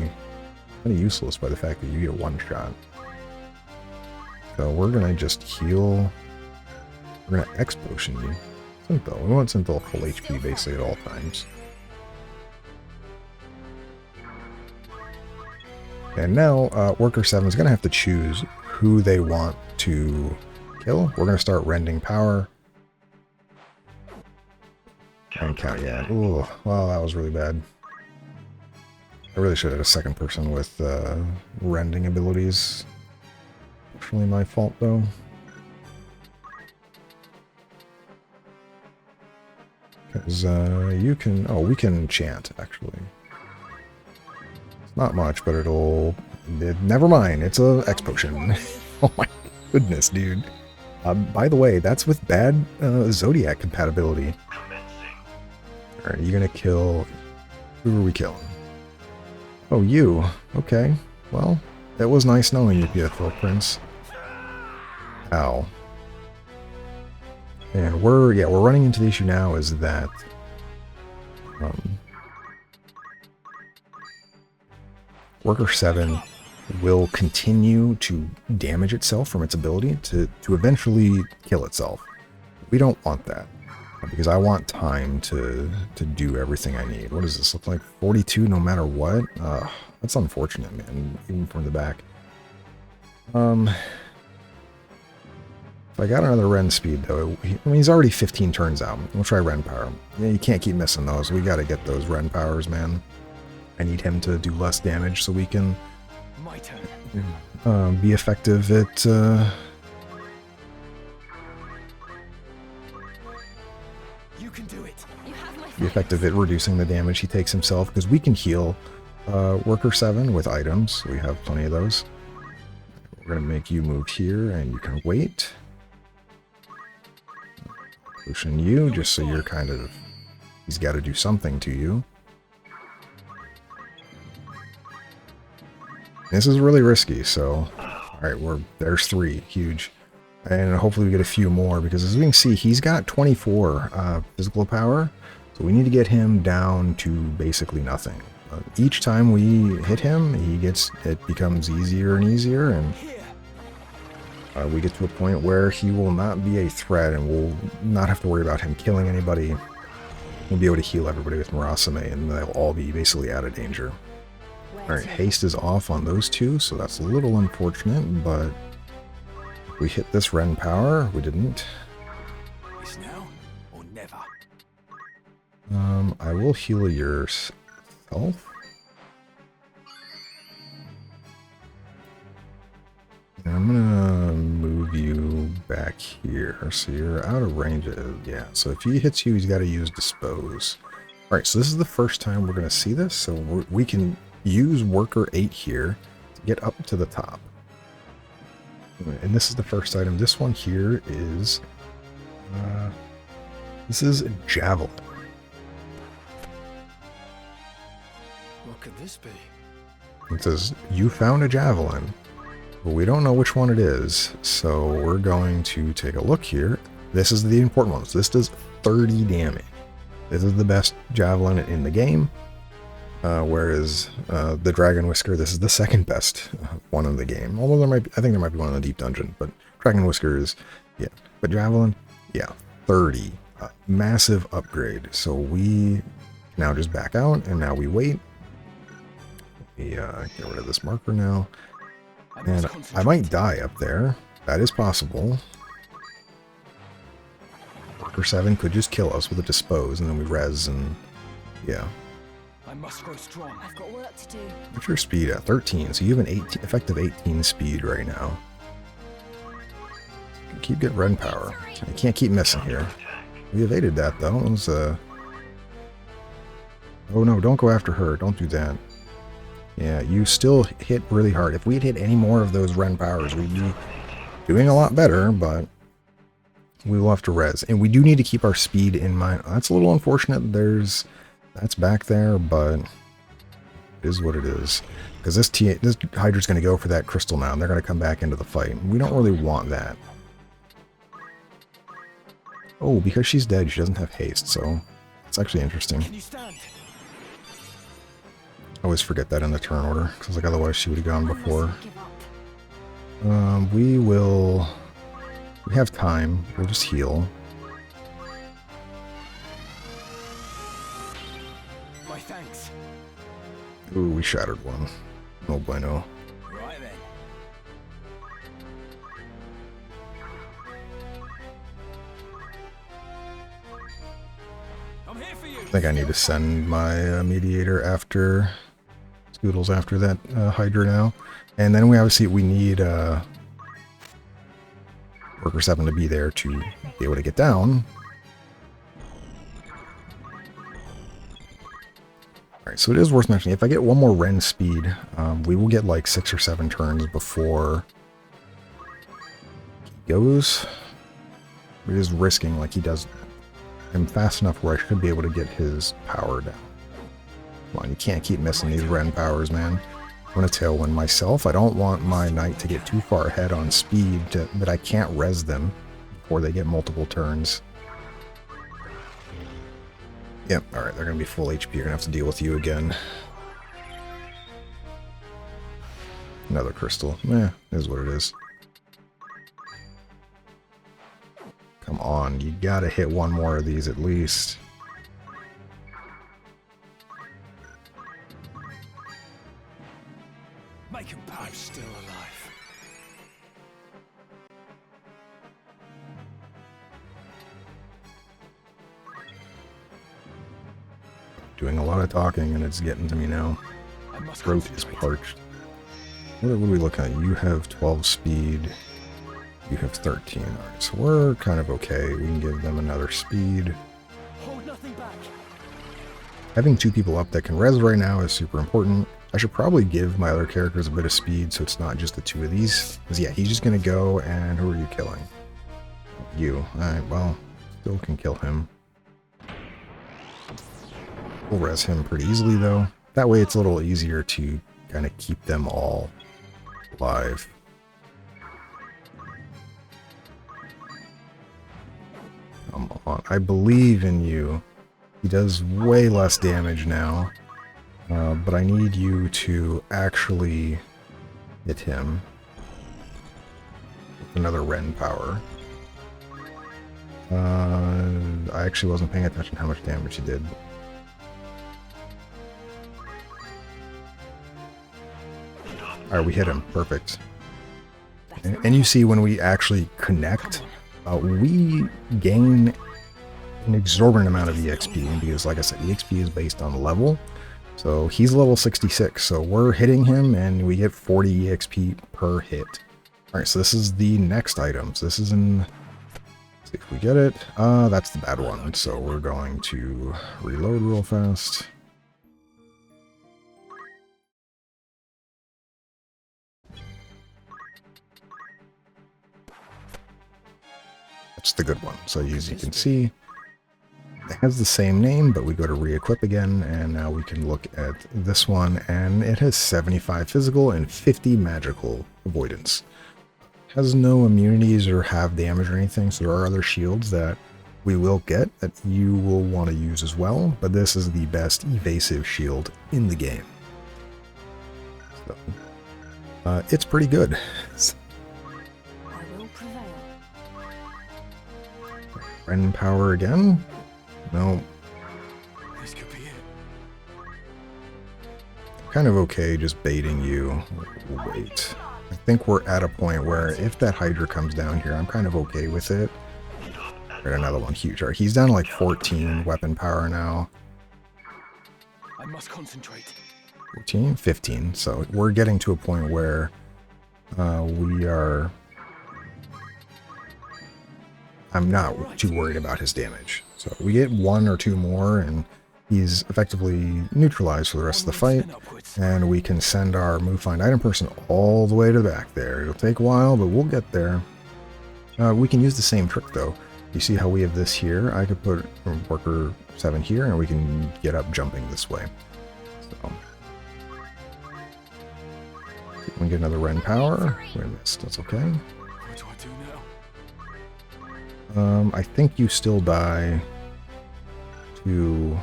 Speaker 1: kind of useless by the fact that you get one shot. So we're going to just heal... We're going to X-Potion you. Synthil. We want Synthil full HP basically at all times. And now, Worker 7 is going to have to choose who they want to kill. We're going to start rending power. And count, yeah. Ooh, wow, that was really bad. I really should have had a second person with rending abilities. Definitely my fault, though. Because you can... Oh, we can chant, actually. It's not much, but it'll... never mind, it's a X-Potion. Oh my goodness, dude. By the way, that's with bad Zodiac compatibility. Alright, you gonna kill... Who are we killing? Oh, you. Okay. Well, it was nice knowing you, beautiful prince. Ow. And we're running into the issue now is that Worker 7 will continue to damage itself from its ability to eventually kill itself. We don't want that, because I want time to do everything I need. What does this look like? 42 no matter what? That's unfortunate, man, even from the back. If I got another Ren speed, though, I mean, he's already 15 turns out. We'll try Ren power. Yeah, you can't keep missing those. We gotta get those Ren powers, man. I need him to do less damage so we can
Speaker 6: My turn.
Speaker 1: Be effective at...
Speaker 6: You can do it.
Speaker 2: You have my
Speaker 1: be effective at reducing the damage he takes himself, because we can heal Worker 7 with items. We have plenty of those. We're going to make you move here, and you can wait. Pushing you, just so you're kind of... He's got to do something to you. This is really risky, so... Alright, there's 3. Huge. And hopefully we get a few more, because as we can see, he's got 24 physical power. So we need to get him down to basically nothing. Each time we hit him, it becomes easier and easier, and we get to a point where he will not be a threat, and we'll not have to worry about him killing anybody. We'll be able to heal everybody with Murasame, and they'll all be basically out of danger. Alright, haste is off on those two, so that's a little unfortunate, but if we hit this Ren power, we didn't.
Speaker 6: It's now or never.
Speaker 1: I will heal yourself. And I'm gonna move you back here, so you're out of range. Yeah, so if he hits you, he's got to use Dispose. Alright, so this is the first time we're gonna see this, so we can use Worker 8 here to get up to the top. And this is the first item. This one here is... this is Javelin.
Speaker 6: What could this be?
Speaker 1: It says, you found a Javelin. But we don't know which one it is, so we're going to take a look here. This is the important one. This does 30 damage. This is the best Javelin in the game. Whereas the Dragon Whisker, this is the second best one in the game. Although I think there might be one in the Deep Dungeon, but Dragon Whisker is, yeah. But Javelin, yeah, 30. Massive upgrade. So we now just back out, and now we wait. We get rid of this marker now. And I might die up there. That is possible. Worker 7 could just kill us with a Dispose, and then we res, and yeah.
Speaker 6: I must grow strong.
Speaker 2: I've got work to do.
Speaker 1: What's your speed at? 13, so you have an effective 18 speed right now. You can keep getting Ren power. You can't keep missing here. We evaded that, though. It was, oh no, don't go after her. Don't do that. Yeah, you still hit really hard. If we had hit any more of those Ren powers, we'd be doing a lot better, but we will have to res. And we do need to keep our speed in mind. That's a little unfortunate. That's back there, but It is what it is. Because this Hydra's going to go for that crystal now, and they're going to come back into the fight. We don't really want that. Oh, because she's dead, she doesn't have haste, so it's actually interesting.
Speaker 6: Can you stand?
Speaker 1: I always forget that in the turn order, because like otherwise she would have gone
Speaker 2: I mustn't
Speaker 1: before.
Speaker 2: give up.
Speaker 1: We have time. We'll just heal.
Speaker 6: My thanks.
Speaker 1: Ooh, we shattered one. No bueno.
Speaker 6: Right then. I'm here for you.
Speaker 1: I think I need to send my mediator after Scoodles after that Hydra now. And then we obviously need Worker 7 to be there to be able to get down. Alright, so it is worth mentioning, if I get one more Ren speed, we will get like 6 or 7 turns before he goes. It is risking like he does. I'm fast enough where I should be able to get his power down. Come on, you can't keep missing these Ren powers, man. I'm going to Tailwind myself. I don't want my Knight to get too far ahead on speed that I can't res them before they get multiple turns. Yep, alright, they're going to be full HP. You're going to have to deal with you again. Another crystal. Is what it is. Come on, you gotta hit one more of these at least.
Speaker 6: Make him I'm still alive.
Speaker 1: Doing a lot of talking and it's getting to me now.
Speaker 6: I must
Speaker 1: Throat is
Speaker 6: concentrate.
Speaker 1: parched. What are we looking at? You have 12 speed. You have 13. Alright, so we're kind of okay. We can give them another speed.
Speaker 6: Hold nothing back.
Speaker 1: Having 2 people up that can res right now is super important. I should probably give my other characters a bit of speed so it's not just the 2 of these. Because yeah, he's just going to go, and who are you killing? You. Alright, well, still can kill him. We'll res him pretty easily though. That way it's a little easier to kind of keep them all alive. Come on, I believe in you. He does way less damage now, but I need you to actually hit him with another Ren power. I actually wasn't paying attention to how much damage he did. Alright, we hit him. Perfect. And you see when we actually connect, we gain an exorbitant amount of EXP, because like I said, EXP is based on level. So he's level 66, so we're hitting him and we get 40 EXP per hit. Alright, so this is the next item. So this is in... Let's see if we get it. That's the bad one, so we're going to reload real fast. That's the good one. So as you can see, it has the same name, but we go to re-equip again, and now we can look at this one, and it has 75 physical and 50 magical avoidance. Has no immunities or have damage or anything, so there are other shields that we will get that you will want to use as well, but this is the best evasive shield in the game. So, it's pretty good.
Speaker 2: I will prevail.
Speaker 1: Ren power again? No.
Speaker 6: This could be it.
Speaker 1: Kind of okay just baiting you. We'll wait. I think we're at a point where if that Hydra comes down here, I'm kind of okay with it. Right, another one huge. Alright, he's down to like 14 weapon power now.
Speaker 6: I must concentrate.
Speaker 1: 14? 15. So we're getting to a point where we are... I'm not too worried about his damage. So we get 1 or 2 more and he's effectively neutralized for the rest of the fight. And we can send our move find item person all the way to the back there. It'll take a while, but we'll get there. We can use the same trick though. You see how we have this here? I could put worker 7 here and we can get up jumping this way. So We get another Ren power. We missed. That's okay.
Speaker 6: What do I do now?
Speaker 1: I think you still die to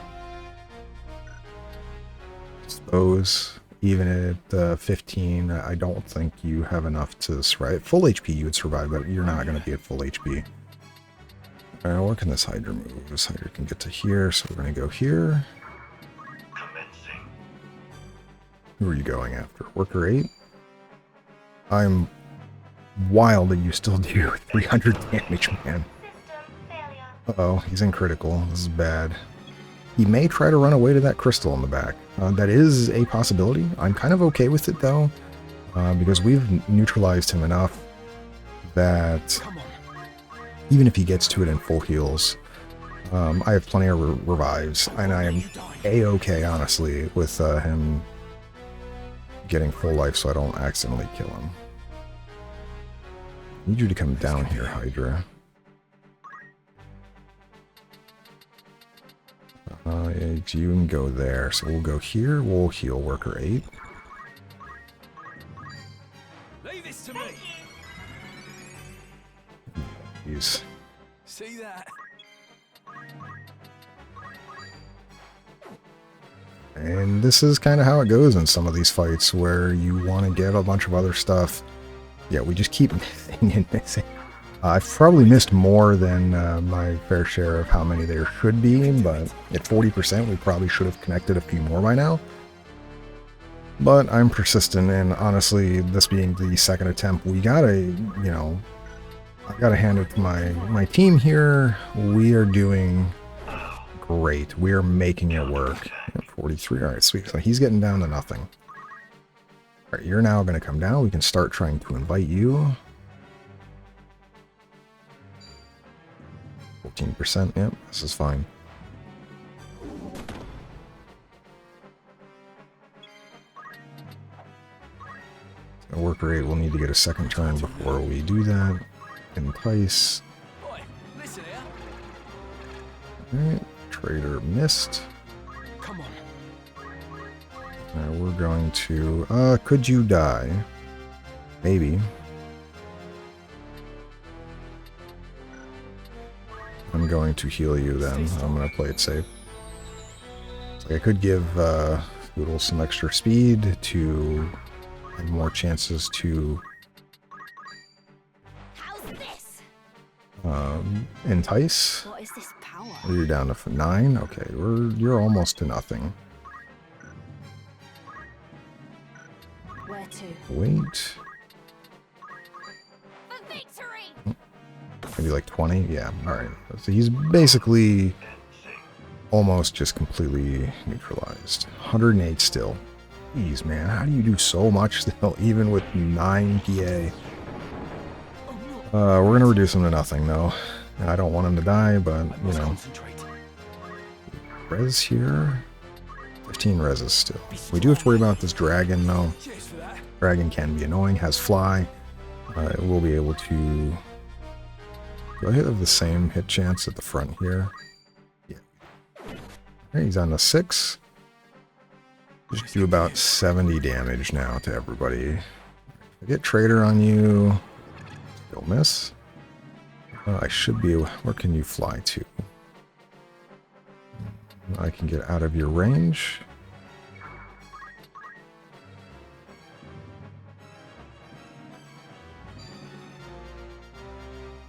Speaker 1: dispose. Even at 15, I don't think you have enough to survive. Full HP you would survive, but you're not going to be at full HP. Alright, where can this Hydra move? This Hydra can get to here, so we're going to go here.
Speaker 8: Commencing.
Speaker 1: Who are you going after? Worker 8? I'm wild that you still do 300 damage, man. Uh-oh, he's in critical. This is bad. He may try to run away to that crystal in the back. That is a possibility. I'm kind of okay with it, though, because we've neutralized him enough that even if he gets to it in full heals, I have plenty of revives, and I am A-okay, honestly, with him getting full life so I don't accidentally kill him. I need you to come down here, Hydra. You can go there, so we'll go here. We'll heal Worker 8.
Speaker 6: Leave this to me.
Speaker 1: Jeez.
Speaker 6: See that?
Speaker 1: And this is kind of how it goes in some of these fights, where you want to get a bunch of other stuff. Yeah, we just keep missing and missing. I've probably missed more than my fair share of how many there should be, but at 40% we probably should have connected a few more by now. But I'm persistent, and honestly, this being the second attempt, we gotta, you know, I gotta hand it to my team here. We are doing great. We are making it work. 43, alright, sweet. So he's getting down to nothing. Alright, you're now gonna come down. We can start trying to invite you. 14%, yep, this is fine. So Worker 8 will need to get a second turn before we do that. Entice.
Speaker 6: Boy, listen here.
Speaker 1: Alright, Trader missed.
Speaker 6: Come on.
Speaker 1: Alright, we're going to... could you die? Maybe. I'm going to heal you then. I'm going to play it safe. So I could give Doodle some extra speed to have more chances to
Speaker 2: How's this?
Speaker 1: entice.
Speaker 2: What is this power?
Speaker 1: You're down to 9. Okay, you're almost to nothing.
Speaker 2: Where to?
Speaker 1: Wait.
Speaker 2: For victory!
Speaker 1: Maybe like 20? Yeah, alright. So he's basically almost just completely neutralized. 108 still. Jeez, man, how do you do so much still, even with 9 PA? We're gonna reduce him to nothing, though. I don't want him to die, but, you know. Res here? 15 reses still. We do have to worry about this dragon, though. Dragon can be annoying, has fly. We'll be able to... Do I have the same hit chance at the front here? Yeah. Okay, he's on the 6. Just do about 70 damage now to everybody. I get Trader on you. Still miss. I should be... Where can you fly to? I can get out of your range.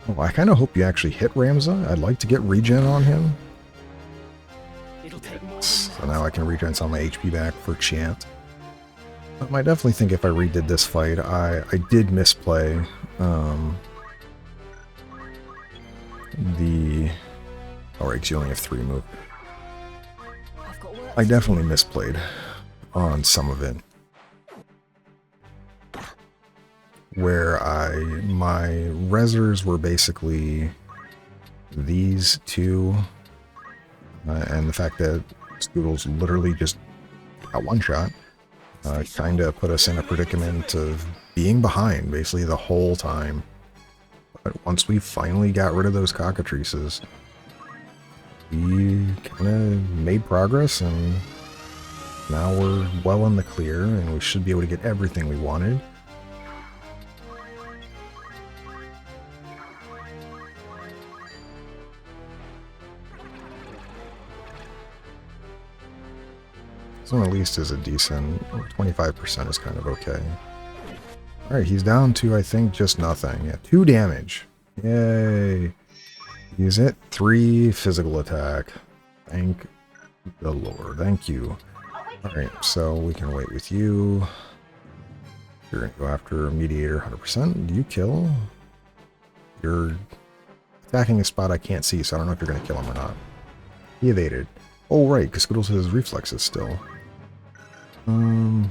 Speaker 1: Oh, I kind of hope you actually hit Ramza. I'd like to get regen on him. So now I can regen some of my HP back for Chant. I definitely think if I redid this fight, I did misplay the... Alright, you only have 3 move. I definitely misplayed on some of it. Where my resers were basically these two, and the fact that Scoodles literally just got one shot, kind of put us in a predicament of being behind basically the whole time. But once we finally got rid of those cockatrices, we kind of made progress, and now we're well in the clear, and we should be able to get everything we wanted. This one at least is a decent, 25% is kind of okay. Alright, he's down to, I think, just nothing. Yeah, 2 damage. Yay. Use it. 3 physical attack. Thank the Lord. Thank you. Alright, so we can wait with you. You're going to go after Mediator 100%. Do you kill? You're attacking a spot I can't see, so I don't know if you're going to kill him or not. He evaded. Oh, right, because Skittles has reflexes still. 2,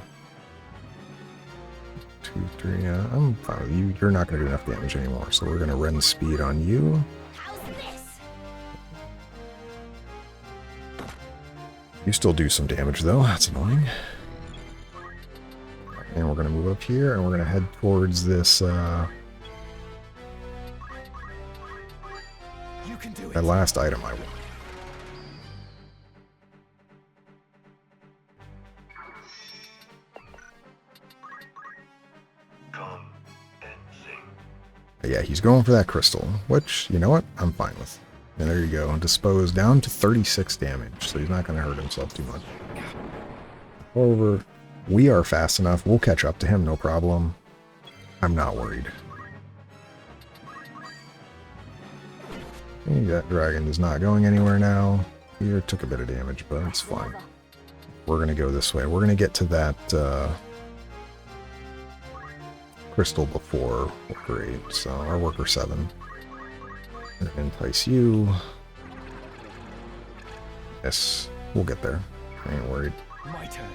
Speaker 1: 3, yeah, I'm fine with you. You're not going to do enough damage anymore, so we're going to run speed on you.
Speaker 2: How's this?
Speaker 1: You still do some damage, though. That's annoying. And we're going to move up here, and we're going to head towards this,
Speaker 6: You can do
Speaker 1: that
Speaker 6: it.
Speaker 1: last item I want.
Speaker 8: Come and sing.
Speaker 1: Yeah, he's going for that crystal, which, you know what? I'm fine with. And there you go. Dispose down to 36 damage, so he's not going to hurt himself too much. However, we are fast enough. We'll catch up to him, no problem. I'm not worried. Okay, that dragon is not going anywhere now. Here took a bit of damage, but it's fine. We're going to go this way. We're going to get to that crystal before Worker 8, so our Worker 7. And entice you. Yes, we'll get there. I ain't worried.
Speaker 6: My turn.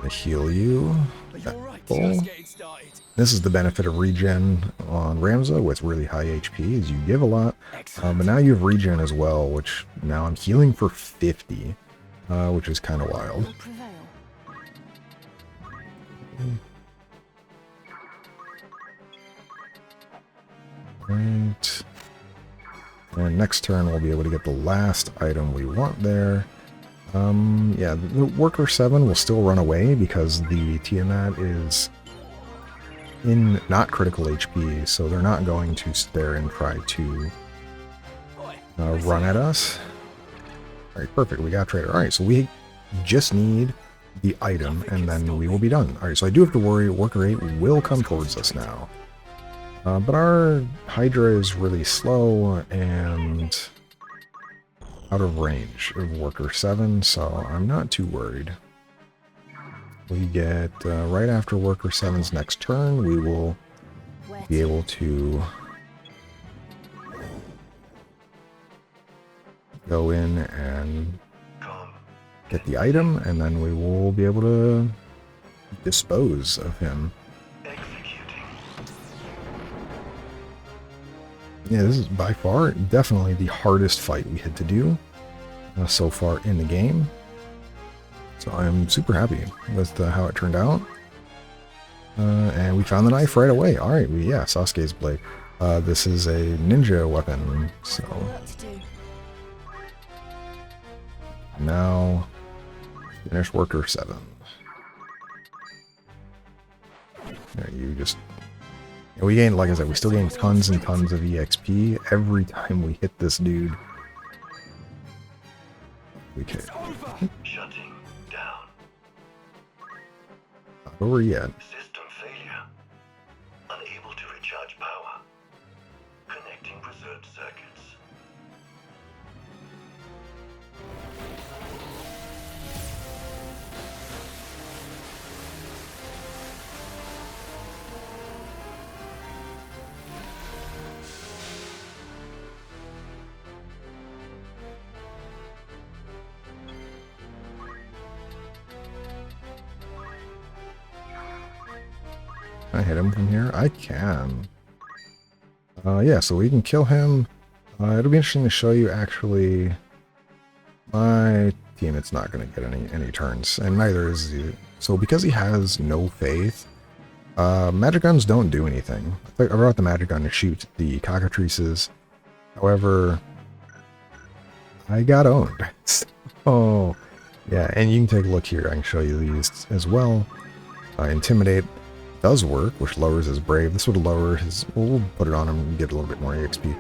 Speaker 1: I heal you.
Speaker 6: Are you alright?
Speaker 1: Full.
Speaker 6: Just getting started.
Speaker 1: This is the benefit of regen on Ramza with really high HP, is you give a lot.
Speaker 6: Excellent.
Speaker 1: But now you have regen as well, which now I'm healing for 50, which is kind of wild.
Speaker 2: Will prevail.
Speaker 1: Right. And next turn we'll be able to get the last item we want there. Yeah, the Worker 7 will still run away because the Tiamat is in not critical HP, so they're not going to sit there and try to run at us. Alright, perfect, we got Trader. Alright, so we just need the item and then we will be done. Alright, so I do have to worry, Worker 8 will come towards us now. But our Hydra is really slow and out of range of Worker 7, so I'm not too worried. We get, right after Worker 7's next turn, we will be able to go in and
Speaker 8: Come.
Speaker 1: get the item, and then we will be able to dispose of him.
Speaker 8: Executing.
Speaker 1: Yeah, this is by far definitely the hardest fight we had to do so far in the game. So I'm super happy with how it turned out. And we found the knife right away. Alright, yeah, Sasuke's blade. This is a ninja weapon, so
Speaker 2: Work to do.
Speaker 1: now finish Worker 7. There, you just... we gain, like I said, we still gain tons and tons of EXP every time we hit this dude. We can
Speaker 8: Shutting down.
Speaker 1: not over yet.
Speaker 8: System failure. Unable to recharge power. Connecting preserved circuits.
Speaker 1: Can I hit him from here? I can. Yeah, so we can kill him. It'll be interesting to show you, actually. My teammate's not going to get any turns, and neither is he. So because he has no faith, magic guns don't do anything. I brought the magic gun to shoot the cockatrices. However, I got owned. Oh, yeah, and you can take a look here. I can show you these as well. Intimidate does work, which lowers his brave. This would lower his... we'll put it on him and get a little bit more EXP.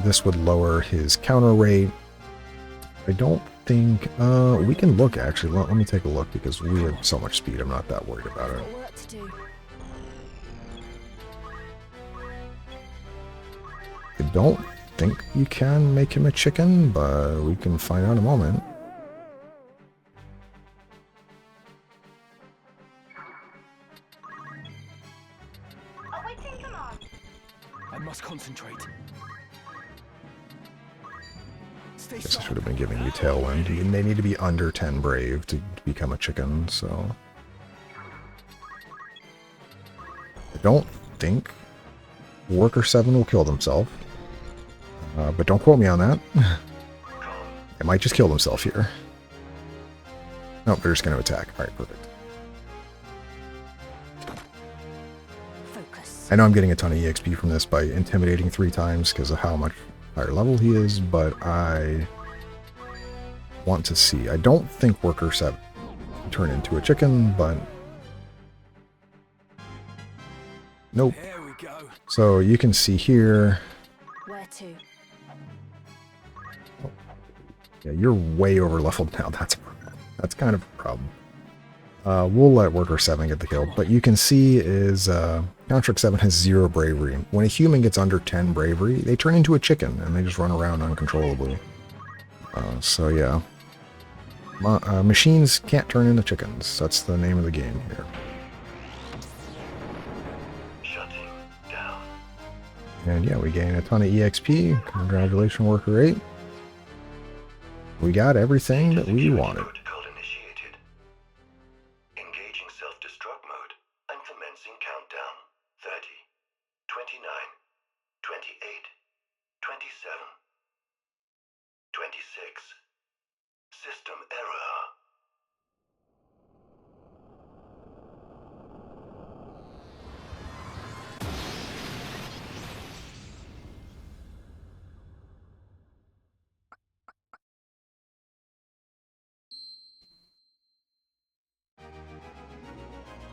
Speaker 1: This would lower his counter rate. I don't think, we can look actually. Let me take a look because we have so much speed. I'm not that worried about it.
Speaker 2: Got work to do.
Speaker 1: I don't think you can make him a chicken, but we can find out in a moment.
Speaker 6: I must concentrate. Stay
Speaker 1: Guess I
Speaker 6: sharp.
Speaker 1: should have been giving you Tailwind. They need to be under 10 brave to become a chicken, so... I don't think Worker 7 will kill himself. But don't quote me on that. It might just kill himself here. Nope, they're just going to attack. Alright, perfect.
Speaker 2: Focus.
Speaker 1: I know I'm getting a ton of EXP from this by intimidating 3 times because of how much higher level he is, but I want to see. I don't think Worker 7 can turn into a chicken, but... Nope.
Speaker 6: There we go.
Speaker 1: So you can see here...
Speaker 2: Where to?
Speaker 1: Yeah, you're way over leveled now. That's kind of a problem. We'll let Worker 7 get the kill, but you can see is Contract 7 has 0 bravery. When a human gets under 10 bravery, they turn into a chicken and they just run around uncontrollably. So yeah, machines can't turn into chickens. That's the name of the game here.
Speaker 8: Shutting down.
Speaker 1: And yeah, we gain a ton of EXP. Congratulations, Worker 8. We got everything that we wanted.
Speaker 8: Protocol initiated. Engaging self-destruct mode and commencing countdown. 30, 29, 28, 27, 26. System error.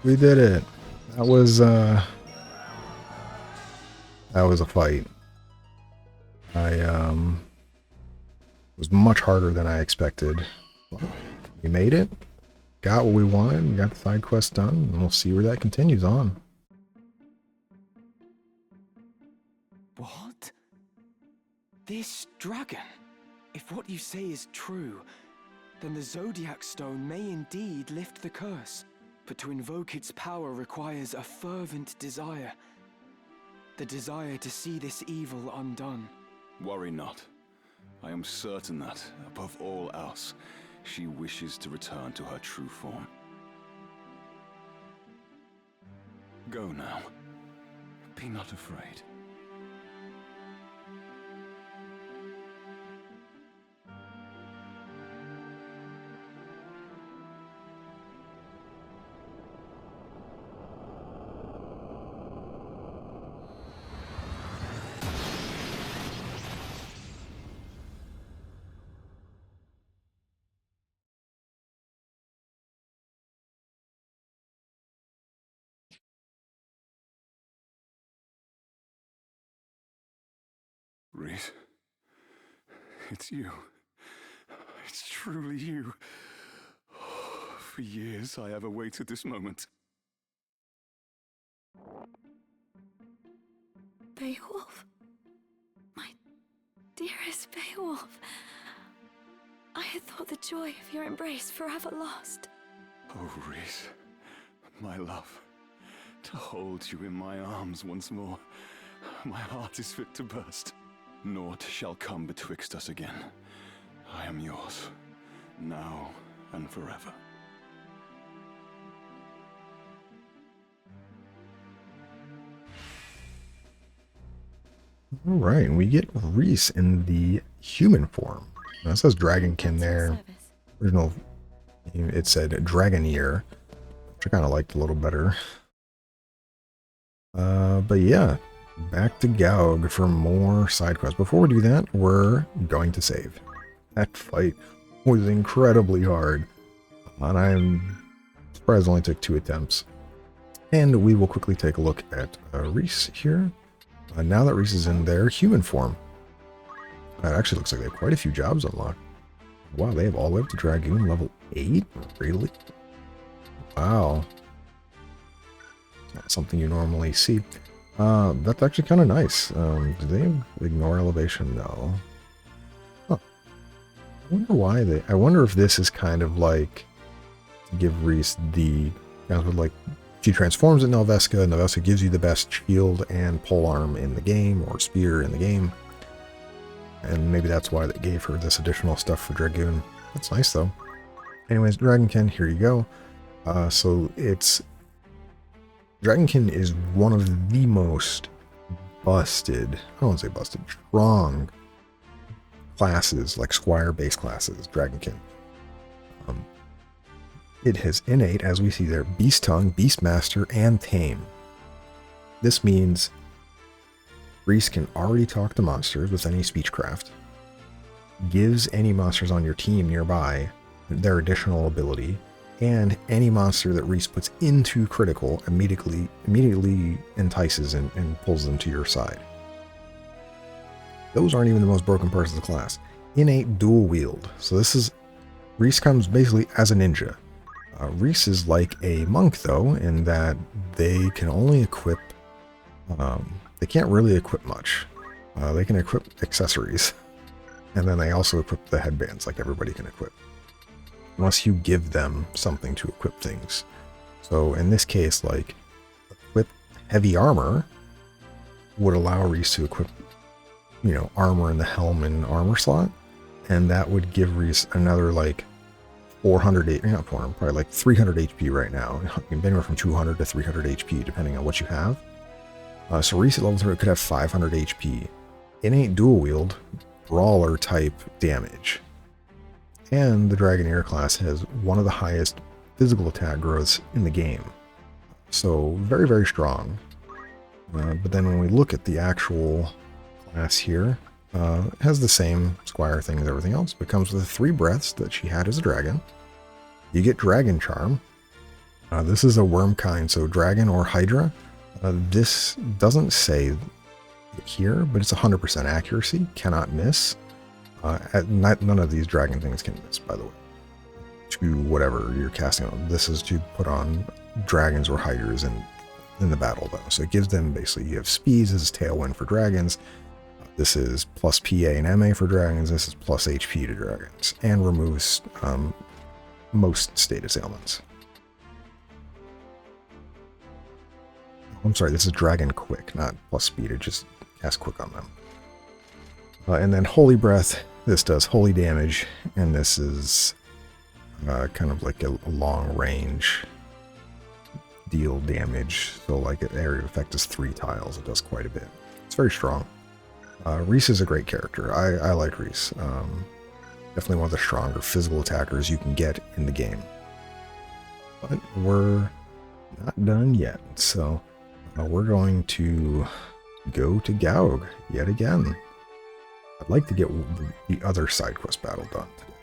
Speaker 1: We did it. That was a fight. Was much harder than I expected. We made it. Got what we wanted. We got the side quest done, and we'll see where that continues on.
Speaker 6: What? This dragon? If what you say is true, then the Zodiac Stone may indeed lift the curse. But to invoke its power requires a fervent desire. The desire to see this evil undone.
Speaker 3: Worry not. I am certain that, above all else, she wishes to return to her true form. Go now. Be not afraid. Reese, it's you. It's truly you. For years I have awaited this moment.
Speaker 5: Beowulf? My dearest Beowulf. I had thought the joy of your embrace forever lost.
Speaker 3: Oh, Reese, my love, to hold you in my arms once more, my heart is fit to burst. Naught shall come betwixt us again. I am yours, now and forever.
Speaker 1: Alright, we get Reese in the human form. Now, it says Dragonkin there. Original, it said Dragoneer, which I kind of liked a little better. But yeah, back to Gaug for more side quests. Before we do that, we're going to save. That fight was incredibly hard, and I'm surprised it only took 2 attempts. And we will quickly take a look at Reese here. Now that Reese is in their human form. It actually looks like they have quite a few jobs unlocked. Wow, they have all the way up to Dragoon level 8? Really? Wow. Not something you normally see. That's actually kind of nice. Do they ignore elevation? No. Huh. I wonder why they... I wonder if this is kind of like... to give Reese the... kind of like... She transforms in Nelveska, and Nelveska gives you the best shield and polearm in the game, or spear in the game. And maybe that's why they gave her this additional stuff for Dragoon. That's nice, though. Anyways, Dragonkin, here you go. So it's... Dragonkin is one of the most busted, I don't want to say busted, strong classes, like Squire-based classes, Dragonkin. It has innate, as we see there, Beast Tongue, Beastmaster, and Tame. This means Reese can already talk to monsters with any speechcraft, gives any monsters on your team nearby their additional ability, and any monster that Reese puts into critical immediately entices and pulls them to your side. Those aren't even the most broken parts of the class. Innate dual wield. So this is... Reese comes basically as a ninja. Reese is like a monk, though, in that they can only equip... they can't really equip much. They can equip accessories. And then they also equip the headbands like everybody can equip. Unless you give them something to equip things. So in this case, like, equip heavy armor would allow Reese to equip, you know, armor in the helm and armor slot. And that would give Reese another, like, 400, not 400, probably like 300 HP right now. Anywhere from 200 to 300 HP, depending on what you have. So Reese at level 3 could have 500 HP. Innate dual wield, brawler type damage. And the Dragonair class has one of the highest physical attack growths in the game. So very, very strong. But then when we look at the actual class here, it has the same Squire thing as everything else, but comes with 3 breaths that she had as a dragon. You get Dragon Charm. This is a worm kind, so dragon or hydra. This doesn't say it here, but it's 100% accuracy, cannot miss. None of these dragon things can miss, by the way. To whatever you're casting on. This is to put on dragons or hydras in the battle, though. So it gives them, basically, you have speeds. This is tailwind for dragons. This is plus PA and MA for dragons. This is plus HP to dragons. And removes most status ailments. I'm sorry, this is Dragon Quick, not plus speed. It just casts quick on them. And then Holy Breath. This does holy damage, and this is kind of like a long range deal damage. So like an area of effect is 3 tiles. It does quite a bit. It's very strong. Reese is a great character. I like Reese. Definitely one of the stronger physical attackers you can get in the game. But we're not done yet. So we're going to go to Gaug yet again. I'd like to get the other side quest battle done today.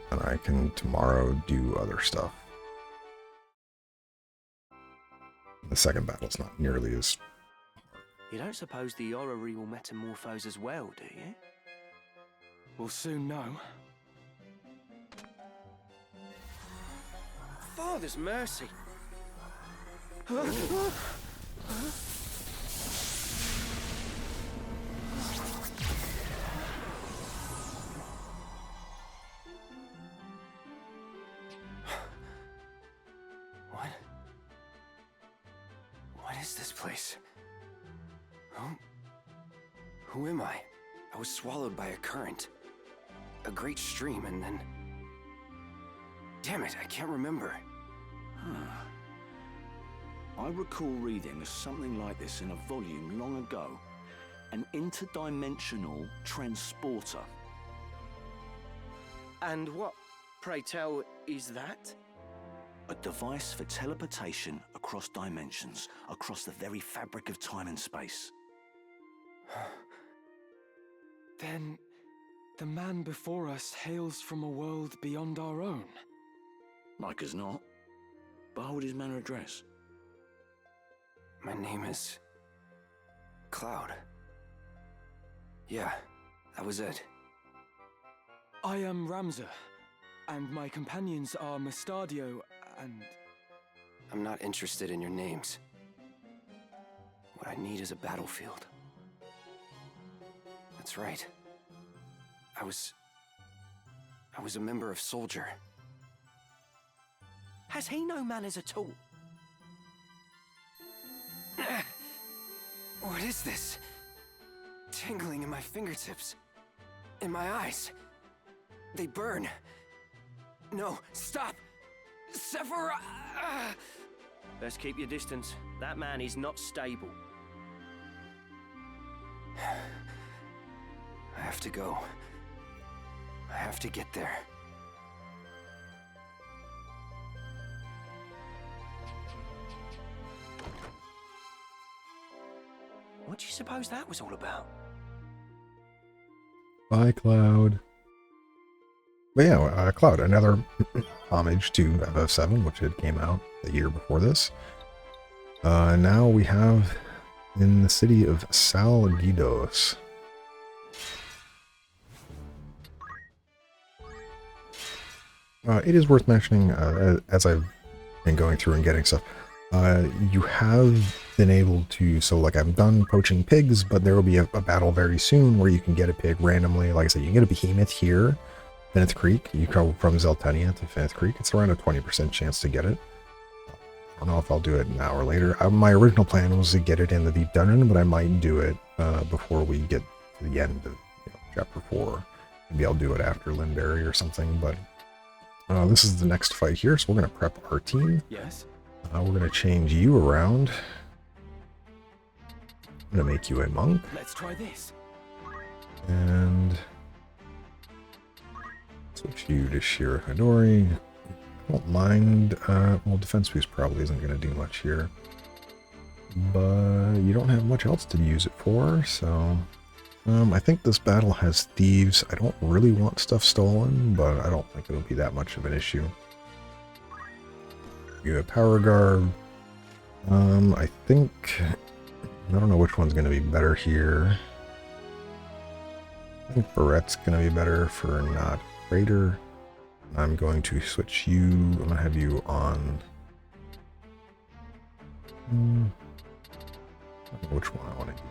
Speaker 1: And I can tomorrow do other stuff. The second battle's not nearly as...
Speaker 4: You don't suppose the orrery will metamorphose as well, do you?
Speaker 6: We'll soon know.
Speaker 4: Father's mercy! What is this place? Who am I? I was swallowed by a current. A great stream, and then... Damn it, I can't remember.
Speaker 7: I recall reading something like this in a volume long ago. An interdimensional transporter.
Speaker 4: And what, pray tell, is that?
Speaker 7: A device for teleportation across dimensions, across the very fabric of time and space.
Speaker 6: Then, the man before us hails from a world beyond our own.
Speaker 7: Like as not. But how would his manner address?
Speaker 4: My name is... Cloud. Yeah, that was it.
Speaker 6: I am Ramza, and my companions are Mustadio and...
Speaker 4: I'm not interested in your names. What I need is a battlefield. That's right. I was a member of Soldier.
Speaker 9: Has he no manners at all?
Speaker 4: What is this? Tingling in my fingertips. In my eyes. They burn. No, stop! Sephora!
Speaker 9: Best keep your distance. That man is not stable.
Speaker 4: I have to go. I have to get there.
Speaker 9: What do you suppose that was all about?
Speaker 1: Bye, Cloud. But yeah, Cloud, another homage to FF7, which had came out the year before this. Now we have in the city of Sal Ghidos. It is worth mentioning, as I've been going through and getting stuff, you have been able to, so like I'm done poaching pigs, but there will be a battle very soon where you can get a pig randomly. Like I said, you can get a behemoth here, Fenith Creek. You go from Zeltenia to Fenith Creek. It's around a 20% chance to get it. I don't know if I'll do it now or later. My original plan was to get it in the deep dungeon, but I might do it before we get to the end of chapter 4. Maybe I'll do it after Lindberry or something, but this is the next fight here, so we're going to prep our team.
Speaker 6: Yes?
Speaker 1: We're going to change you around. I'm going to make you a monk.
Speaker 6: Let's try this.
Speaker 1: And switch you to Shira Hidori. I don't mind. Well, defense boost probably isn't going to do much here. But you don't have much else to use it for, so... I think this battle has thieves. I don't really want stuff stolen, but I don't think it'll be that much of an issue. You have Power Guard. I think... I don't know which one's going to be better here. I think Barrette's going to be better for not Raider. I'm going to switch you. I'm going to have you on... I don't know which one I want to give.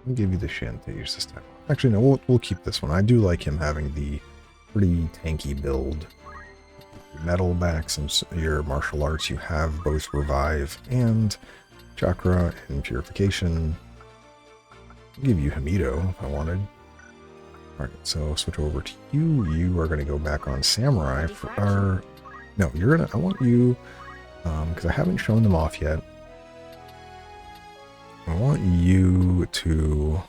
Speaker 1: I'll give you the Chantage this time. Actually, no, we'll keep this one. I do like him having the pretty tanky build. Metal backs and your martial arts, you have both Revive and Chakra and Purification. I'll give you Hamido if I wanted. Alright, so switch over to you. You are going to go back on Samurai for our... No, you're going to... I want you... because I haven't shown them off yet. I want you to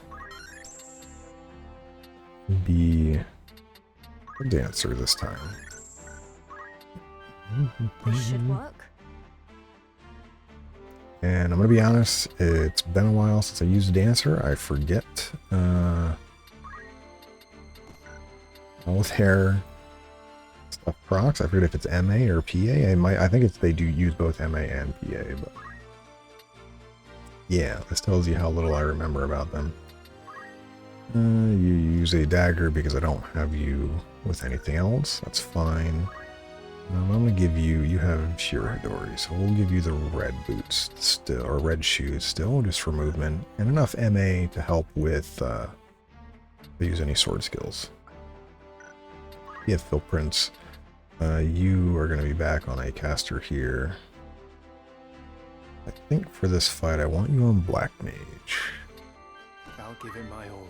Speaker 1: be a dancer this time.
Speaker 2: This should work.
Speaker 1: And I'm going to be honest, it's been a while since I used a dancer. I forget all their stuff procs. I forget if it's MA or PA. I think they do use both MA and PA, but yeah, this tells you how little I remember about them. You use a dagger because I don't have you with anything else. That's fine. I'm going to give you... You have Shirahidori, so we'll give you the red boots still, or red shoes still, just for movement, and enough MA to help with use any sword skills. You have Philprints. You are going to be back on a caster here. I think for this fight, I want you on Black Mage.
Speaker 6: I'll give it my all.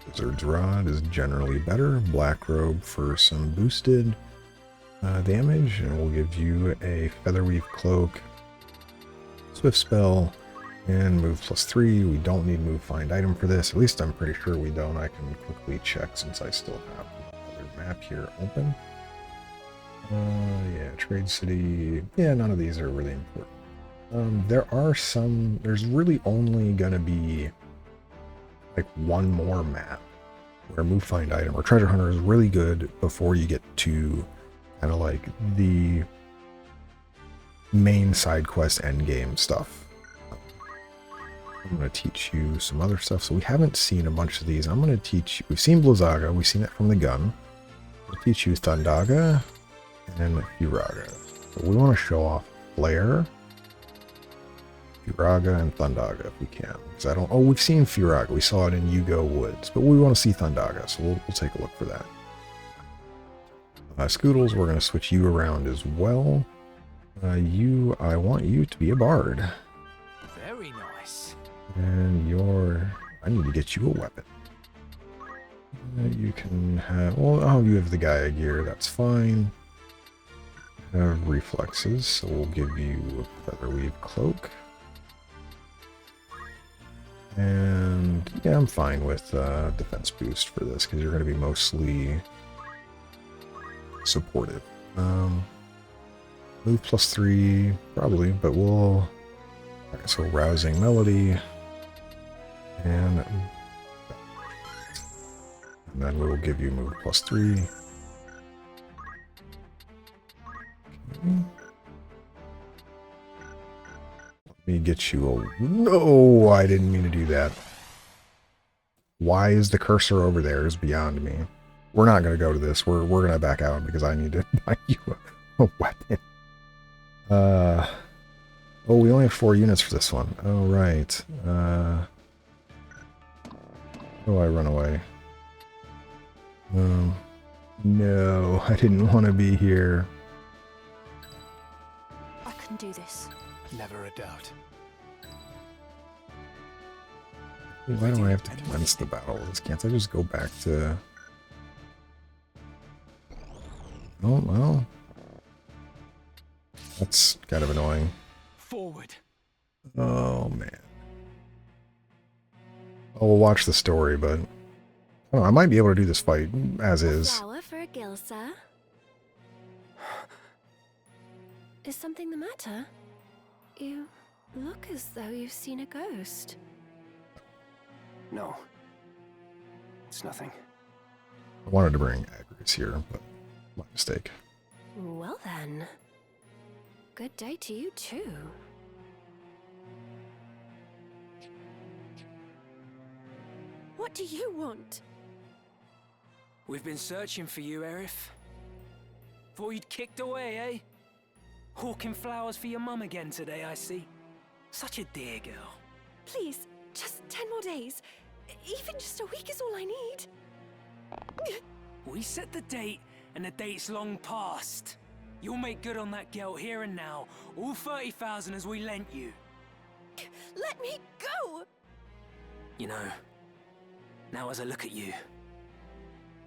Speaker 1: Wizard's Rod is generally better. Black Robe for some boosted damage, and we'll give you a Featherweave Cloak, Swift Spell, and move +3. We don't need move find item for this. At least I'm pretty sure we don't. I can quickly check since I still have the other map here open. Yeah, Trade City. Yeah, none of these are really important. There are some... There's really only gonna be like one more map where move find item or treasure hunter is really good before you get to kind of like the main side quest endgame stuff. I'm going to teach you some other stuff. So we haven't seen a bunch of these. I'm going to teach you. We've seen Blizzaga. We've seen it from the gun. I'll teach you Thundaga and Furaga. So we want to show off Flare, Furaga, and Thundaga if we can. Because I don't... Oh, we've seen Furaga. We saw it in Yugo Woods. But we want to see Thundaga, so we'll take a look for that. Scoodles, we're going to switch you around as well. I want you to be a bard.
Speaker 6: Very nice.
Speaker 1: And I need to get you a weapon. You can have... Well, oh, you have the Gaia gear. That's fine. Have reflexes, so we'll give you a Featherweave Cloak. And yeah, I'm fine with defense boost for this, because you're going to be mostly supportive. Move +3, probably, but we'll... Alright, so Rousing Melody. And then we'll give you move +3. Okay. Let me get you a... No, I didn't mean to do that. Why is the cursor over there is beyond me. We're not going to go to this. We're going to back out because I need to buy you a weapon. Oh, we only have 4 units for this one. Oh, right. Oh, I run away. No, I didn't want to be here.
Speaker 2: I can do this.
Speaker 6: Never a doubt.
Speaker 1: Why do I have to commence the battle? Can't I just go back to... Oh, well. That's kind of annoying.
Speaker 6: Forward.
Speaker 1: Oh, man. Oh, we'll watch the story, but... Oh, I might be able to do this fight as is.
Speaker 5: Flower for a Gilsa. Is something the matter? You look as though you've seen a ghost.
Speaker 4: No. It's nothing.
Speaker 1: I wanted to bring Agris here, but my mistake.
Speaker 5: Well then. Good day to you too. What do you want?
Speaker 6: We've been searching for you, Erif. Thought you'd kicked away, eh? Hawking flowers for your mum again today, I see. Such a dear girl.
Speaker 5: Please, just 10 more days. Even just a week is all I need.
Speaker 6: We set the date, and the date's long past. You'll make good on that guilt here and now. All 30,000 as we lent you.
Speaker 5: Let me go!
Speaker 6: You know, now as I look at you,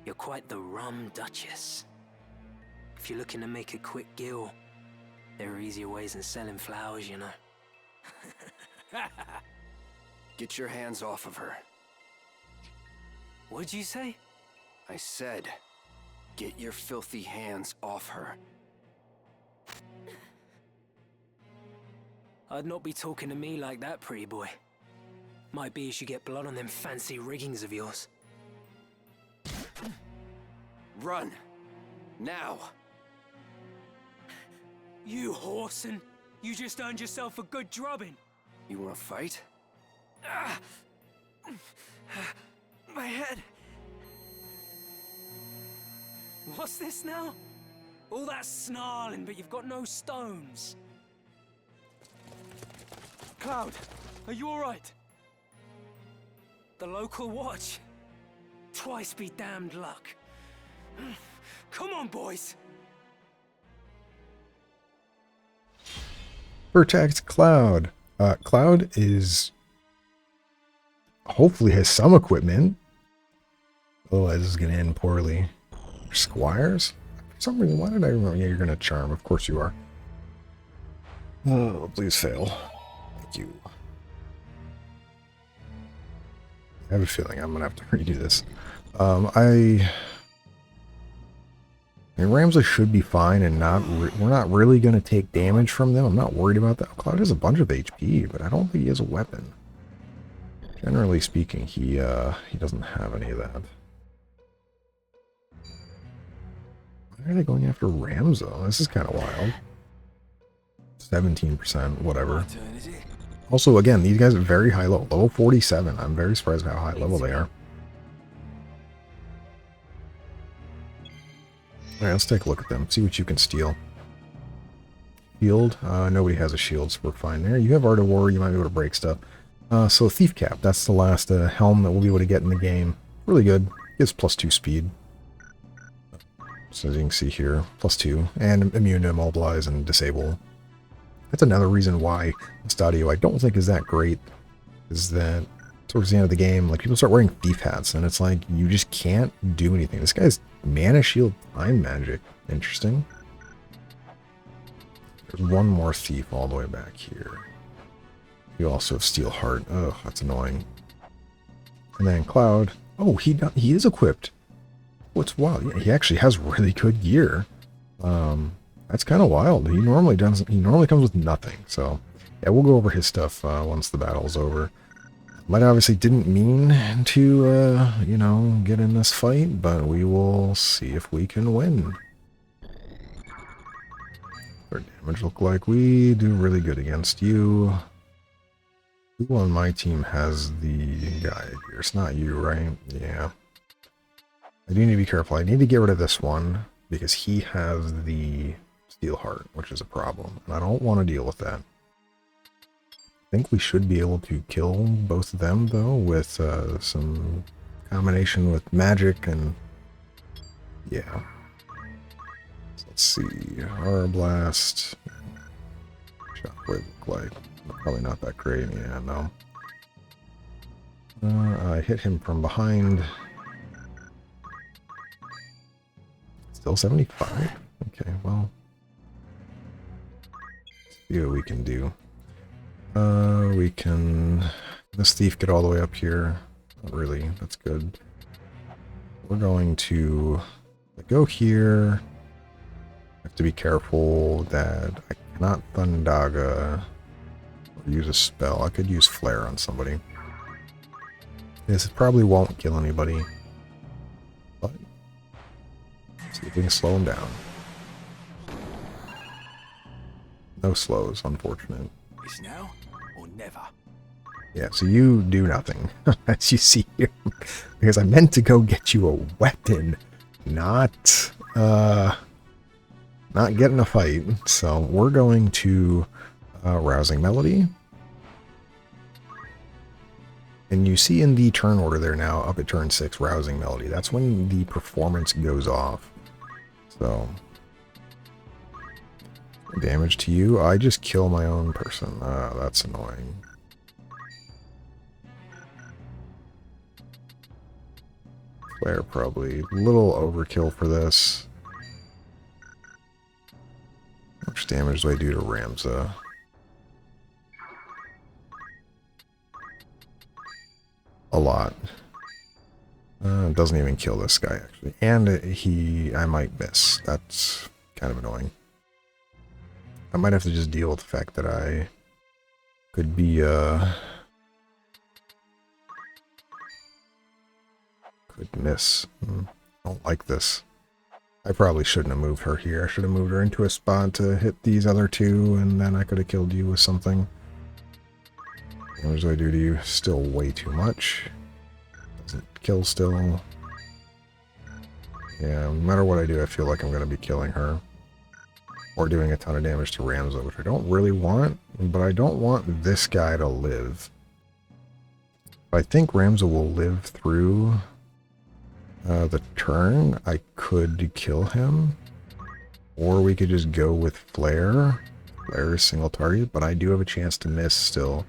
Speaker 6: you're quite the rum duchess. If you're looking to make a quick gill, there are easier ways than selling flowers, you know.
Speaker 4: Get your hands off of her.
Speaker 6: What'd you say?
Speaker 4: I said, get your filthy hands off her.
Speaker 6: I'd not be talking to me like that, pretty boy. Might be as you get blood on them fancy riggings of yours.
Speaker 4: Run! Now!
Speaker 6: You whoreson! You just earned yourself a good drubbing!
Speaker 4: You wanna fight? Ah! My head!
Speaker 6: What's this now? All that snarling, but you've got no stones. Cloud, are you alright? The local watch? Twice be damned luck. Come on, boys!
Speaker 1: Protect Cloud. Cloud is... hopefully has some equipment. Otherwise this is going to end poorly. Squires? For some reason, why did I remember? Yeah, you're going to charm. Of course you are. Oh, please fail. Thank you. I have a feeling I'm going to have to redo this. I mean, Ramsey should be fine and we're not really going to take damage from them. I'm not worried about that. Cloud has a bunch of HP, but I don't think he has a weapon. Generally speaking, he doesn't have any of that. Why are they going after Ramzo? This is kind of wild. 17%, whatever.
Speaker 6: My turn, is it?
Speaker 1: Also, again, these guys are very high level. Level 47. I'm very surprised at how high level they are. Alright, let's take a look at them. See what you can steal. Shield. Nobody has a shield, so we're fine there. You have Art of War. You might be able to break stuff. So Thief Cap. That's the last helm that we'll be able to get in the game. Really good. Gives +2 speed. So as you can see here, +2. And immune to immobilize and disable. That's another reason why this audio I don't think is that great. Is that towards the end of the game, like people start wearing thief hats, and it's like you just can't do anything. This guy's mana shield time magic. Interesting. There's one more thief all the way back here. You also have Steel Heart. Oh, that's annoying. And then Cloud. Oh, he is equipped. What's wild? Yeah, he actually has really good gear. That's kind of wild. He normally doesn't. He normally comes with nothing. So yeah, we'll go over his stuff once the battle's over. Might obviously didn't mean to, you know, get in this fight, but we will see if we can win. Our damage look like we do really good against you. Who on my team has the guy here? It's not you, right? Yeah. I do need to be careful. I need to get rid of this one because he has the Steel Heart, which is a problem. And I don't want to deal with that. I think we should be able to kill both of them, though, with some combination with magic and... yeah. So let's see. Aura Blast. Shockwave look like. Probably not that great. Yeah, no. I hit him from behind. Still 75? Okay, well. Let's see what we can do. We can... this thief get all the way up here? Not really, that's good. We're going to go here. Have to be careful that I cannot Thundaga or use a spell. I could use Flare on somebody. This probably won't kill anybody. But let's see if we can slow him down. No slows, unfortunate.
Speaker 4: It's now or never.
Speaker 1: Yeah, so you do nothing, as you see here. Because I meant to go get you a weapon, not get in a fight. So we're going to Rousing Melody. And you see in the turn order there now, up at turn 6, Rousing Melody. That's when the performance goes off. So... damage to you. I just kill my own person. That's annoying. Flare probably a little overkill for this. How much damage do I do to Ramza? A lot. It doesn't even kill this guy actually. And I might miss. That's kind of annoying. I might have to just deal with the fact that I could be, could miss. I don't like this. I probably shouldn't have moved her here. I should have moved her into a spot to hit these other two, and then I could have killed you with something. What do I do to you? Still way too much. Doesn't kill still. Yeah, no matter what I do, I feel like I'm going to be killing her. Or doing a ton of damage to Ramza, which I don't really want, but I don't want this guy to live. I think Ramza will live through the turn. I could kill him, or we could just go with Flare. Flare is single target, but I do have a chance to miss still.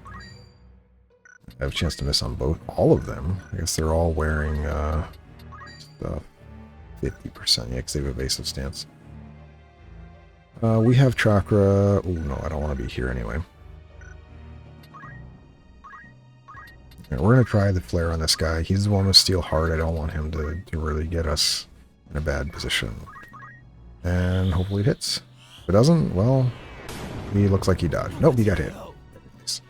Speaker 1: I have a chance to miss on all of them. I guess they're all wearing stuff. 50%, yeah, because they have evasive stance. We have Chakra. Oh no, I don't want to be here anyway. Okay, we're going to try the Flare on this guy. He's the one with Steel Heart. I don't want him to really get us in a bad position. And hopefully it hits. If it doesn't, well, he looks like he dodged. Nope, he got hit. Nice.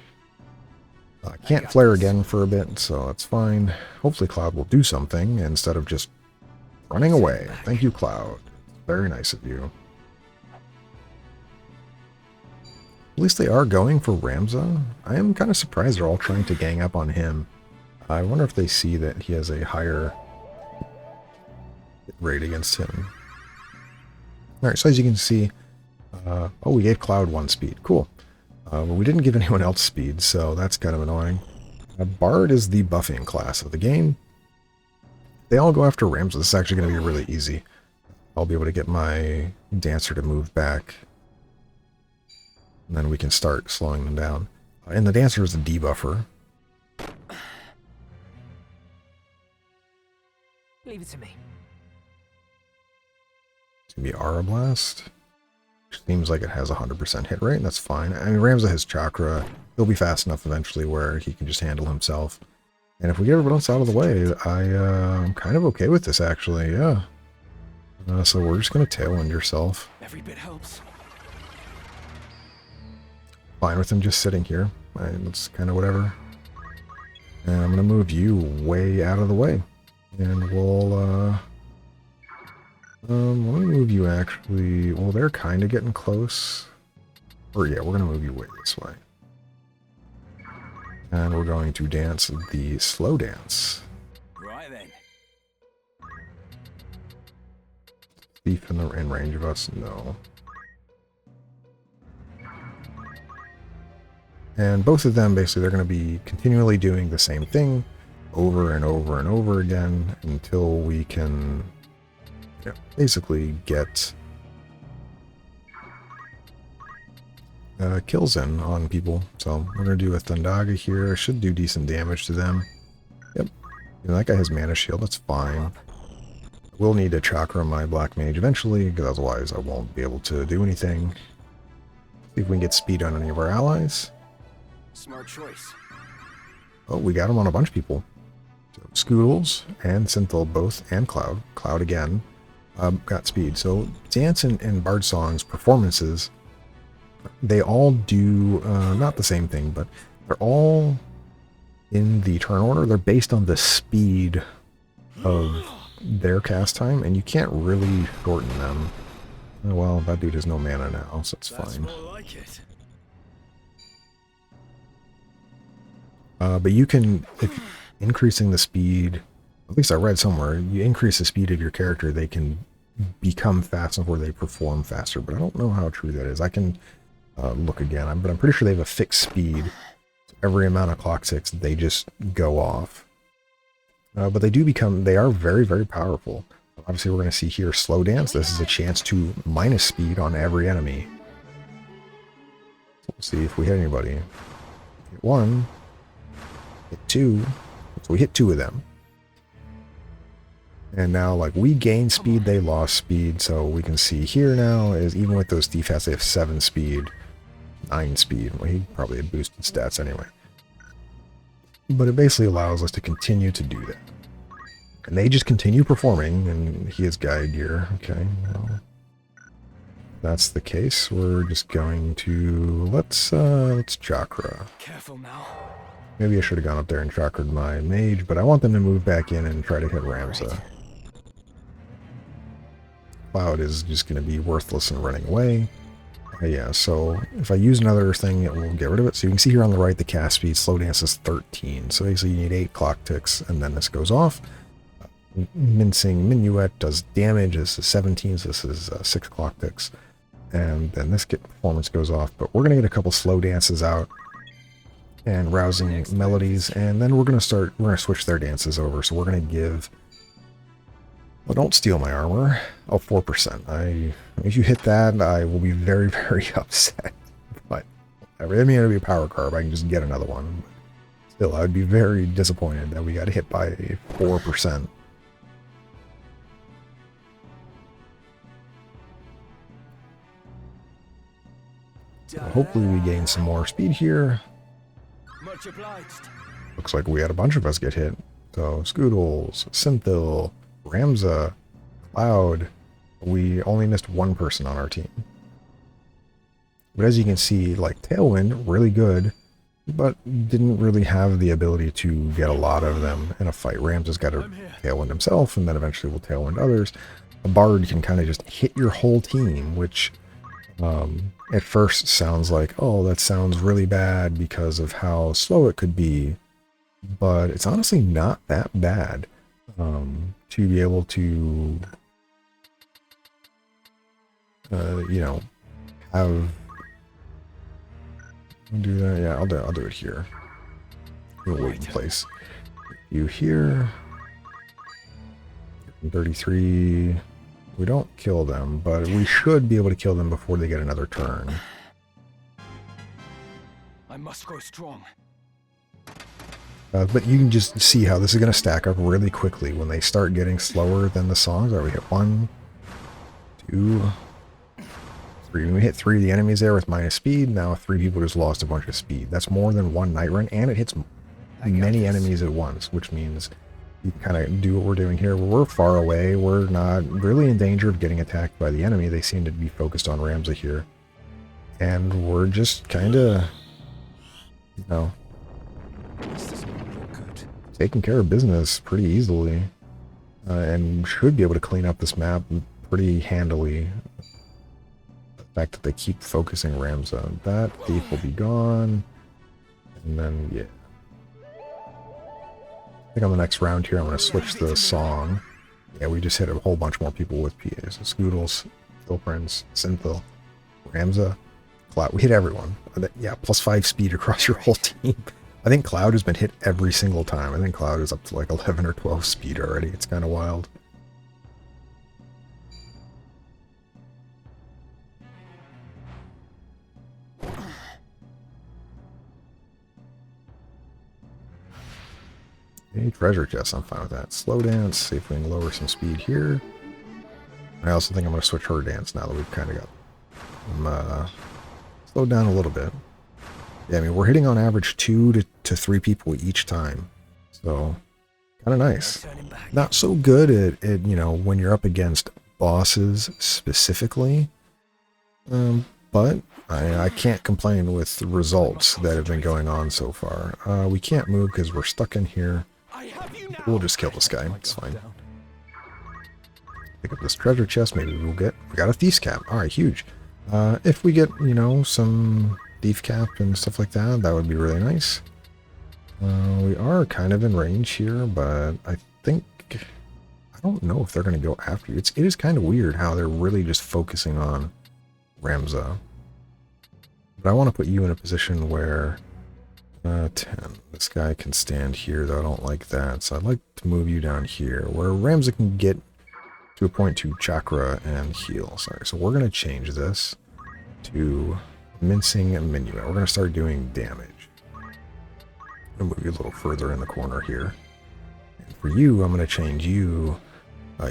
Speaker 1: I can't Flare again for a bit, so that's fine. Hopefully Cloud will do something instead of just running away. Thank you, Cloud. Very nice of you. At least they are going for Ramza. I am kind of surprised they're all trying to gang up on him. I wonder if they see that he has a higher hit rate against him. Alright, so as you can see, oh, we gave Cloud 1 speed. Cool. But we didn't give anyone else speed, so that's kind of annoying. Bard is the buffing class of the game. They all go after Ramza. This is actually going to be really easy. I'll be able to get my Dancer to move back. And then we can start slowing them down. And the Dancer is the debuffer.
Speaker 4: Leave it to me.
Speaker 1: It's going to be Aura Blast. Which seems like it has 100% hit rate, and that's fine. I mean, Ramza has Chakra. He'll be fast enough eventually where he can just handle himself. And if we get everyone else out of the way, I'm kind of okay with this, actually, yeah. So we're just going to Tailwind yourself.
Speaker 6: Every bit helps.
Speaker 1: Fine with him just sitting here. It's kind of whatever. And I'm going to move you way out of the way. And we'll, let me move you actually. Well, they're kind of getting close. Or yeah, we're going to move you way this way. And we're going to dance the slow dance.
Speaker 6: Right then.
Speaker 1: Thief in range of us? No. And both of them, basically, they're going to be continually doing the same thing over and over and over again until we can, you know, basically get kills in on people. So we're going to do a Thundaga here. Should do decent damage to them. Yep. You know, that guy has Mana Shield. That's fine. We'll need a Chakra my Black Mage eventually, because otherwise I won't be able to do anything. See if we can get speed on any of our allies.
Speaker 4: Smart choice.
Speaker 1: Oh, we got him on a bunch of people. So Scoodles and Synthil both, and Cloud. Cloud again. Got speed. So Dance and Bard Song's performances, they all do not the same thing, but they're all in the turn order. They're based on the speed of their cast time, and you can't really shorten them. Well, that dude has no mana now, so it's fine.
Speaker 6: More like it.
Speaker 1: But you can, if increasing the speed, at least I read somewhere, you increase the speed of your character, they can become fast enough where they perform faster, but I don't know how true that is. I can look again, but I'm pretty sure they have a fixed speed. So every amount of clock ticks, they just go off. But they do become, they are very, very powerful. Obviously, we're going to see here Slow Dance. This is a chance to minus speed on every enemy. So we'll see if we hit anybody. Hit one. Hit two. So we hit two of them. And now, like, we gained speed, they lost speed. So we can see here now is even with those thief hats, they have 7 speed, 9 speed. Well, he probably had boosted stats anyway. But it basically allows us to continue to do that. And they just continue performing, and he has Guide Gear. Okay, well, if that's the case, we're just going to let's Chakra.
Speaker 6: Careful now.
Speaker 1: Maybe I should have gone up there and Chakra'd my mage, but I want them to move back in and try to hit Ramza. Cloud is just going to be worthless and running away. Yeah, so if I use another thing, it will get rid of it. So you can see here on the right, the cast speed, Slow Dance is 13. So basically you need 8 clock ticks, and then this goes off. Mincing Minuet does damage. This is 17, so this is 6 clock ticks. And then this performance goes off. But we're going to get a couple slow dances out and rousing melodies, and then we're going to switch their dances over. So we're going to give, well, don't steal my armor. Oh, 4%. If you hit that, I will be very, very upset. But I mean, it'll be a power carb. I can just get another one. But still, I'd be very disappointed that we got hit by 4%. So hopefully we gain some more speed here.
Speaker 6: Much obliged.
Speaker 1: Looks like we had a bunch of us get hit. So Scoodles, Synthil, Ramza, Cloud. We only missed one person on our team. But as you can see, like Tailwind, really good, but didn't really have the ability to get a lot of them in a fight. Ramza's got to Tailwind himself, and then eventually will Tailwind others. A Bard can kind of just hit your whole team, which at first sounds like, oh, that sounds really bad because of how slow it could be, but it's honestly not that bad. To be able to, you know, have do that. Yeah, I'll do it here. We'll wait in place. You here. 33. We don't kill them, but we should be able to kill them before they get another turn.
Speaker 6: I must grow strong.
Speaker 1: But you can just see how this is going to stack up really quickly when they start getting slower than the songs. Alright, we hit 1, 2, 3. When we hit 3 of the enemies there with minus speed, now 3 people just lost a bunch of speed. That's more than one night run, and it hits many enemies at once, which means you can kind of do what we're doing here. We're far away. We're not really in danger of getting attacked by the enemy. They seem to be focused on Ramza here. And we're just kind of, you know, taking care of business pretty easily. And should be able to clean up this map pretty handily. The fact that they keep focusing Ramza. That thief will be gone. And then, yeah. I think on the next round here, I'm going to switch the song. Yeah, we just hit a whole bunch more people with PAs. Scoodles, Philprince, Synthil, Ramza, Cloud. We hit everyone. Yeah, plus 5 speed across your whole team. I think Cloud has been hit every single time. I think Cloud is up to like 11 or 12 speed already. It's kind of wild. Okay, treasure chest, I'm fine with that. Slow dance, see if we can lower some speed here. I also think I'm going to switch her dance now that we've kind of got slowed down a little bit. Yeah, I mean, we're hitting on average 2 to 3 people each time. So, kind of nice. Not so good at, you know, when you're up against bosses specifically. But I can't complain with the results that have been going on so far. We can't move because we're stuck in here. We'll just kill this guy. It's fine. Pick up this treasure chest. Maybe we got a thief's cap. Alright, huge. If we get, you know, some thief cap and stuff like that, that would be really nice. We are kind of in range here, but I think, I don't know if they're going to go after you. It is kind of weird how they're really just focusing on Ramza. But I want to put you in a position where 10. This guy can stand here, though I don't like that. So I'd like to move you down here, where Ramza can get to a point to chakra and heal. Sorry, so we're going to change this to mincing and minuet. We're going to start doing damage. I'm going to move you a little further in the corner here. And for you, I'm going to change you.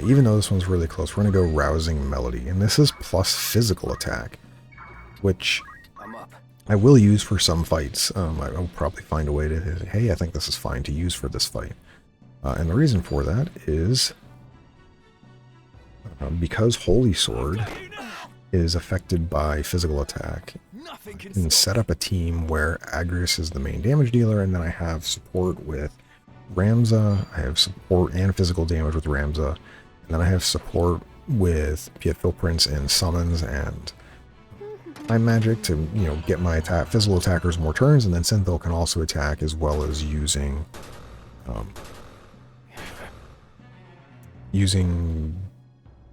Speaker 1: Even though this one's really close, we're going to go rousing melody. And this is plus physical attack, which I will use for some fights. I'll probably find a way to, hey, I think this is fine to use for this fight. And the reason for that is because Holy Sword is affected by physical attack. I can set up a team where Agrius is the main damage dealer, and then I have support with Ramza. I have support and physical damage with Ramza, and then I have support with Philprince and summons and time magic to, you know, get my physical attackers more turns, and then Synthil can also attack as well as using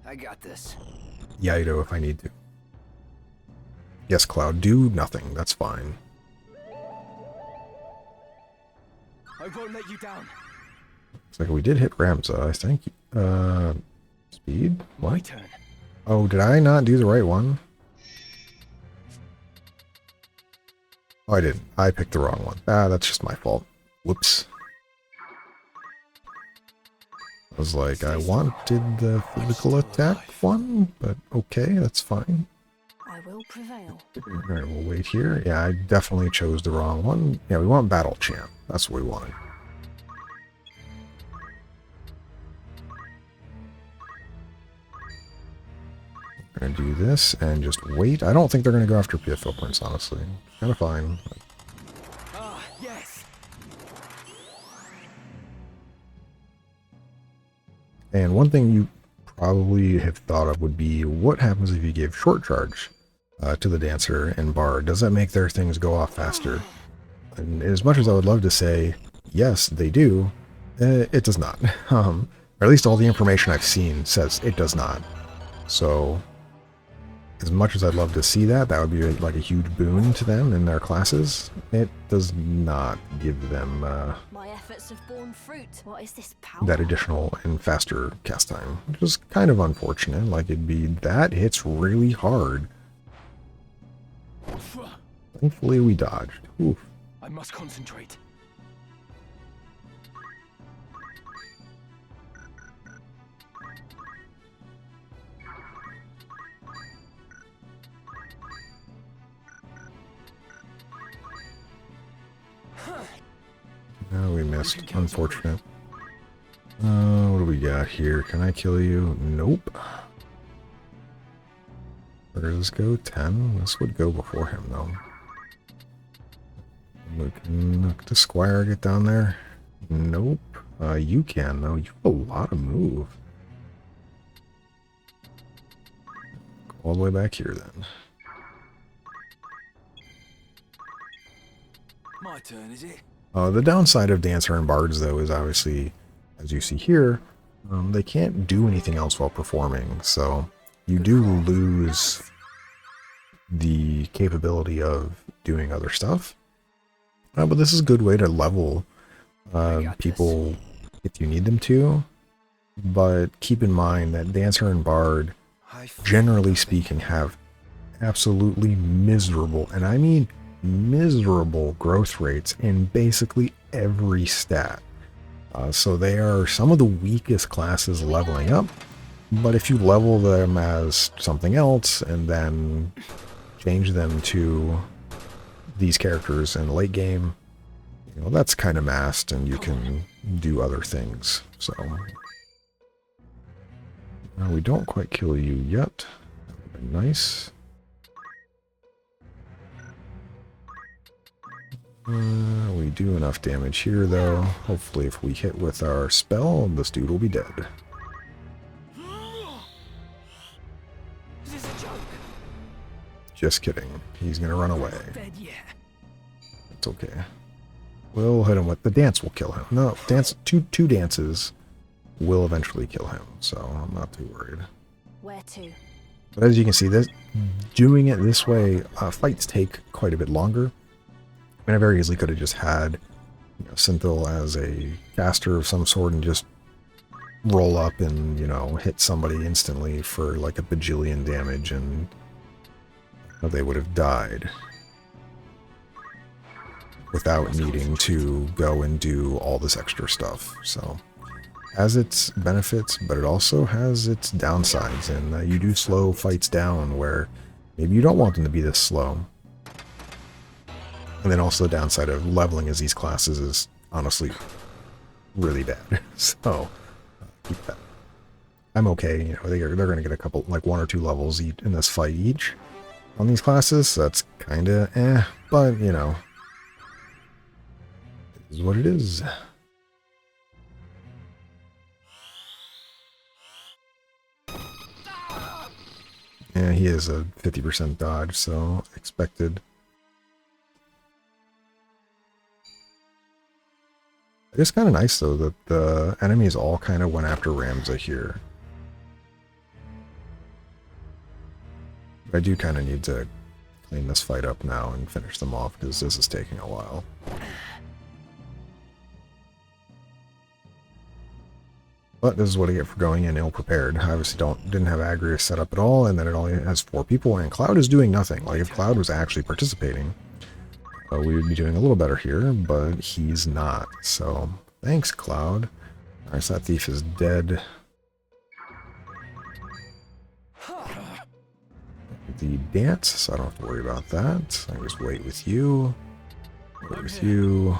Speaker 4: I got this.
Speaker 1: Yaido if I need to. Yes, Cloud, do nothing. That's fine.
Speaker 6: I won't let you down.
Speaker 1: Looks like we did hit Ramza, I think. Speed? What?
Speaker 6: My turn.
Speaker 1: Oh, did I not do the right one? Oh, I didn't. I picked the wrong one. That's just my fault. Whoops. I was like, I wanted the physical attack one, but okay, that's fine.
Speaker 2: I will prevail.
Speaker 1: Alright, we'll wait here. Yeah, I definitely chose the wrong one. Yeah, we want Battle Champ. That's what we wanted. We're gonna do this and just wait. I don't think they're gonna go after Philprince, honestly. Kind of fine.
Speaker 6: Ah, yes.
Speaker 1: And one thing you probably have thought of would be what happens if you give short charge to the dancer and bard? Does that make their things go off faster? And as much as I would love to say, yes, they do, it does not. Or at least all the information I've seen says it does not. So, as much as I'd love to see that, that would be like a huge boon to them in their classes. It does not give them
Speaker 2: My efforts have borne fruit. What is this power?
Speaker 1: that additional and faster cast time, which is kind of unfortunate. Like, it'd be that hits really hard. Thankfully, we dodged. Oof.
Speaker 6: I must concentrate.
Speaker 1: No, we missed. Unfortunate. What do we got here? Can I kill you? Nope. Where does this go? 10? This would go before him, though. Can the Squire get down there? Nope. You can, though. You have a lot of move. Go all the way back here, then.
Speaker 4: My turn, is it?
Speaker 1: The downside of Dancer and Bards, though, is obviously, as you see here, they can't do anything else while performing, so you do lose the capability of doing other stuff. But this is a good way to level people if you need them to. But keep in mind that Dancer and Bard, generally speaking, have absolutely miserable, and I mean miserable, growth rates in basically every stat. So they are some of the weakest classes leveling up, but if you level them as something else and then change them to these characters in the late game, you know, that's kind of masked and you can do other things. So we don't quite kill you yet. That would be nice. We do enough damage here, though. Hopefully, if we hit with our spell, this dude will be dead.
Speaker 4: Is this a joke?
Speaker 1: Just kidding. He's gonna run away.
Speaker 4: Dead yet?
Speaker 1: It's okay. We'll hit him with the dance. Will kill him. No, dance. Two dances will eventually kill him. So I'm not too worried.
Speaker 2: Where to?
Speaker 1: But as you can see, this doing it this way, fights take quite a bit longer. I mean, I very easily could have just had, you know, Synthil as a caster of some sort and just roll up and, you know, hit somebody instantly for like a bajillion damage and they would have died without needing to go and do all this extra stuff. So, has its benefits, but it also has its downsides, and you do slow fights down where maybe you don't want them to be this slow. And then also the downside of leveling as these classes is honestly really bad. So keep that. I'm okay. You know, they're going to get a couple, like 1 or 2 levels in this fight each on these classes. So that's kind of but you know, it is what it is. Yeah, he is a 50% dodge, so expected. It is kind of nice, though, that the enemies all kind of went after Ramza here. But I do kind of need to clean this fight up now and finish them off, because this is taking a while. But this is what I get for going in ill-prepared. I obviously didn't have Agrius set up at all, and then it only has 4 people, and Cloud is doing nothing. Like, if Cloud was actually participating, we would be doing a little better here, but he's not. So, thanks, Cloud. Alright, so that thief is dead. The dance, so I don't have to worry about that. I can just wait with you. Wait with you.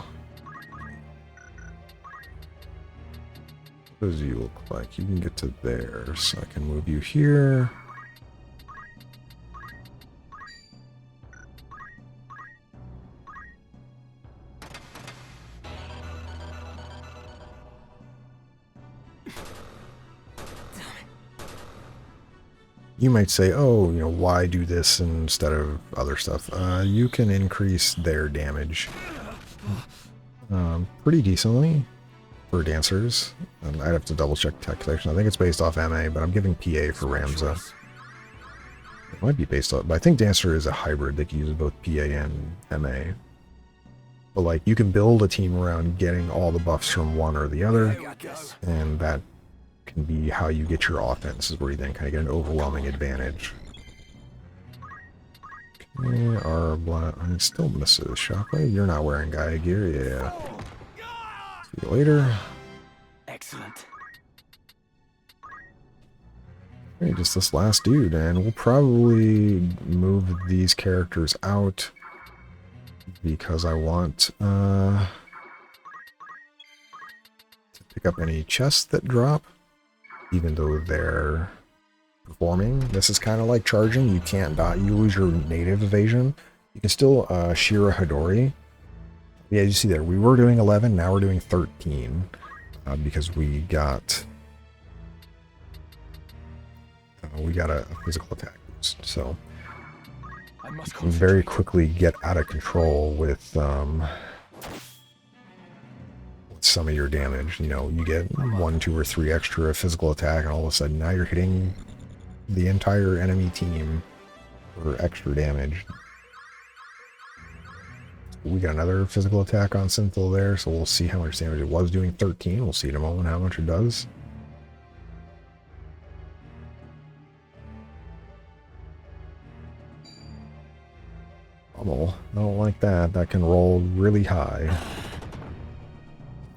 Speaker 1: What does you look like? You can get to there, so I can move you here. You might say, oh, you know, why do this instead of other stuff? You can increase their damage pretty decently for dancers. And I'd have to double check tech collection. I think it's based off MA, but I'm giving PA for Ramza. It might be based off, but I think dancer is a hybrid that can use both PA and MA. But like, you can build a team around getting all the buffs from one or the other, and that can be how you get your offense, is where you then kind of get an overwhelming advantage. Okay, our I still misses Shockwave. You're not wearing Gaia gear, yeah. See you later.
Speaker 6: Excellent.
Speaker 1: Okay, just this last dude, and we'll probably move these characters out because I want to pick up any chests that drop, even though they're performing. This is kind of like charging. You can't die. You lose your native evasion. You can still Shira Hidori. Yeah, you see there, we were doing 11, now we're doing 13 because we got a physical attack boost. So we very quickly get out of control with some of your damage. You know, you get 1, 2, or 3 extra physical attack, and all of a sudden now you're hitting the entire enemy team for extra damage. We got another physical attack on Synthil there, so we'll see how much damage it was doing. 13. We'll see in a moment how much it does. Bubble. I don't like that. That can roll really high.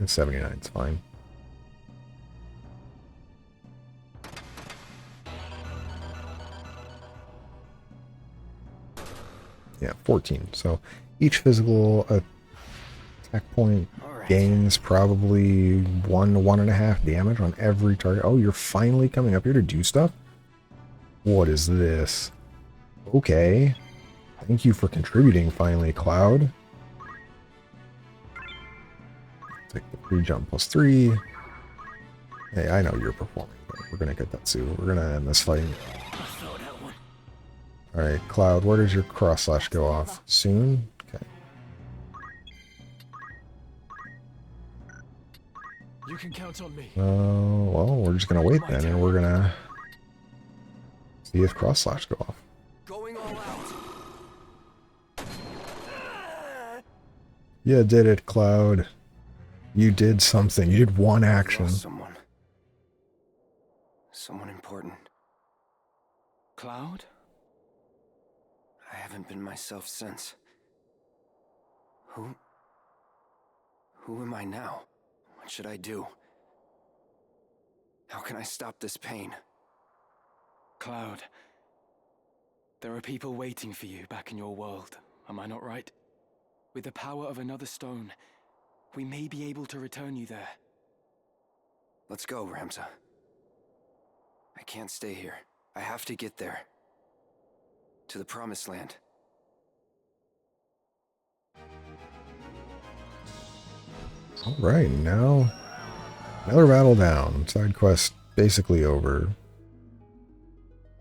Speaker 1: It's 79. It's fine. Yeah, 14. So each physical attack point gains probably 1 to 1.5 damage on every target. Oh, you're finally coming up here to do stuff? What is this? Okay. Thank you for contributing, finally, Cloud. Take the free jump +3. Hey, I know you're performing, but we're gonna get that soon. We're gonna end this fight. Alright, Cloud, where does your cross slash go off? Soon? Okay.
Speaker 6: You can count on me.
Speaker 1: Well, we're just gonna wait then, and we're gonna see if cross slash go off.
Speaker 4: Going all out.
Speaker 1: You did it, Cloud. You did something. You did one action.
Speaker 4: Someone important.
Speaker 6: Cloud?
Speaker 4: I haven't been myself since. Who am I now? What should I do? How can I stop this pain?
Speaker 6: Cloud, there are people waiting for you back in your world, am I not right? With the power of another stone, we may be able to return you there.
Speaker 4: Let's go, Ramza. I can't stay here. I have to get there. To the Promised Land.
Speaker 1: Alright, now another battle down. Side quest basically over.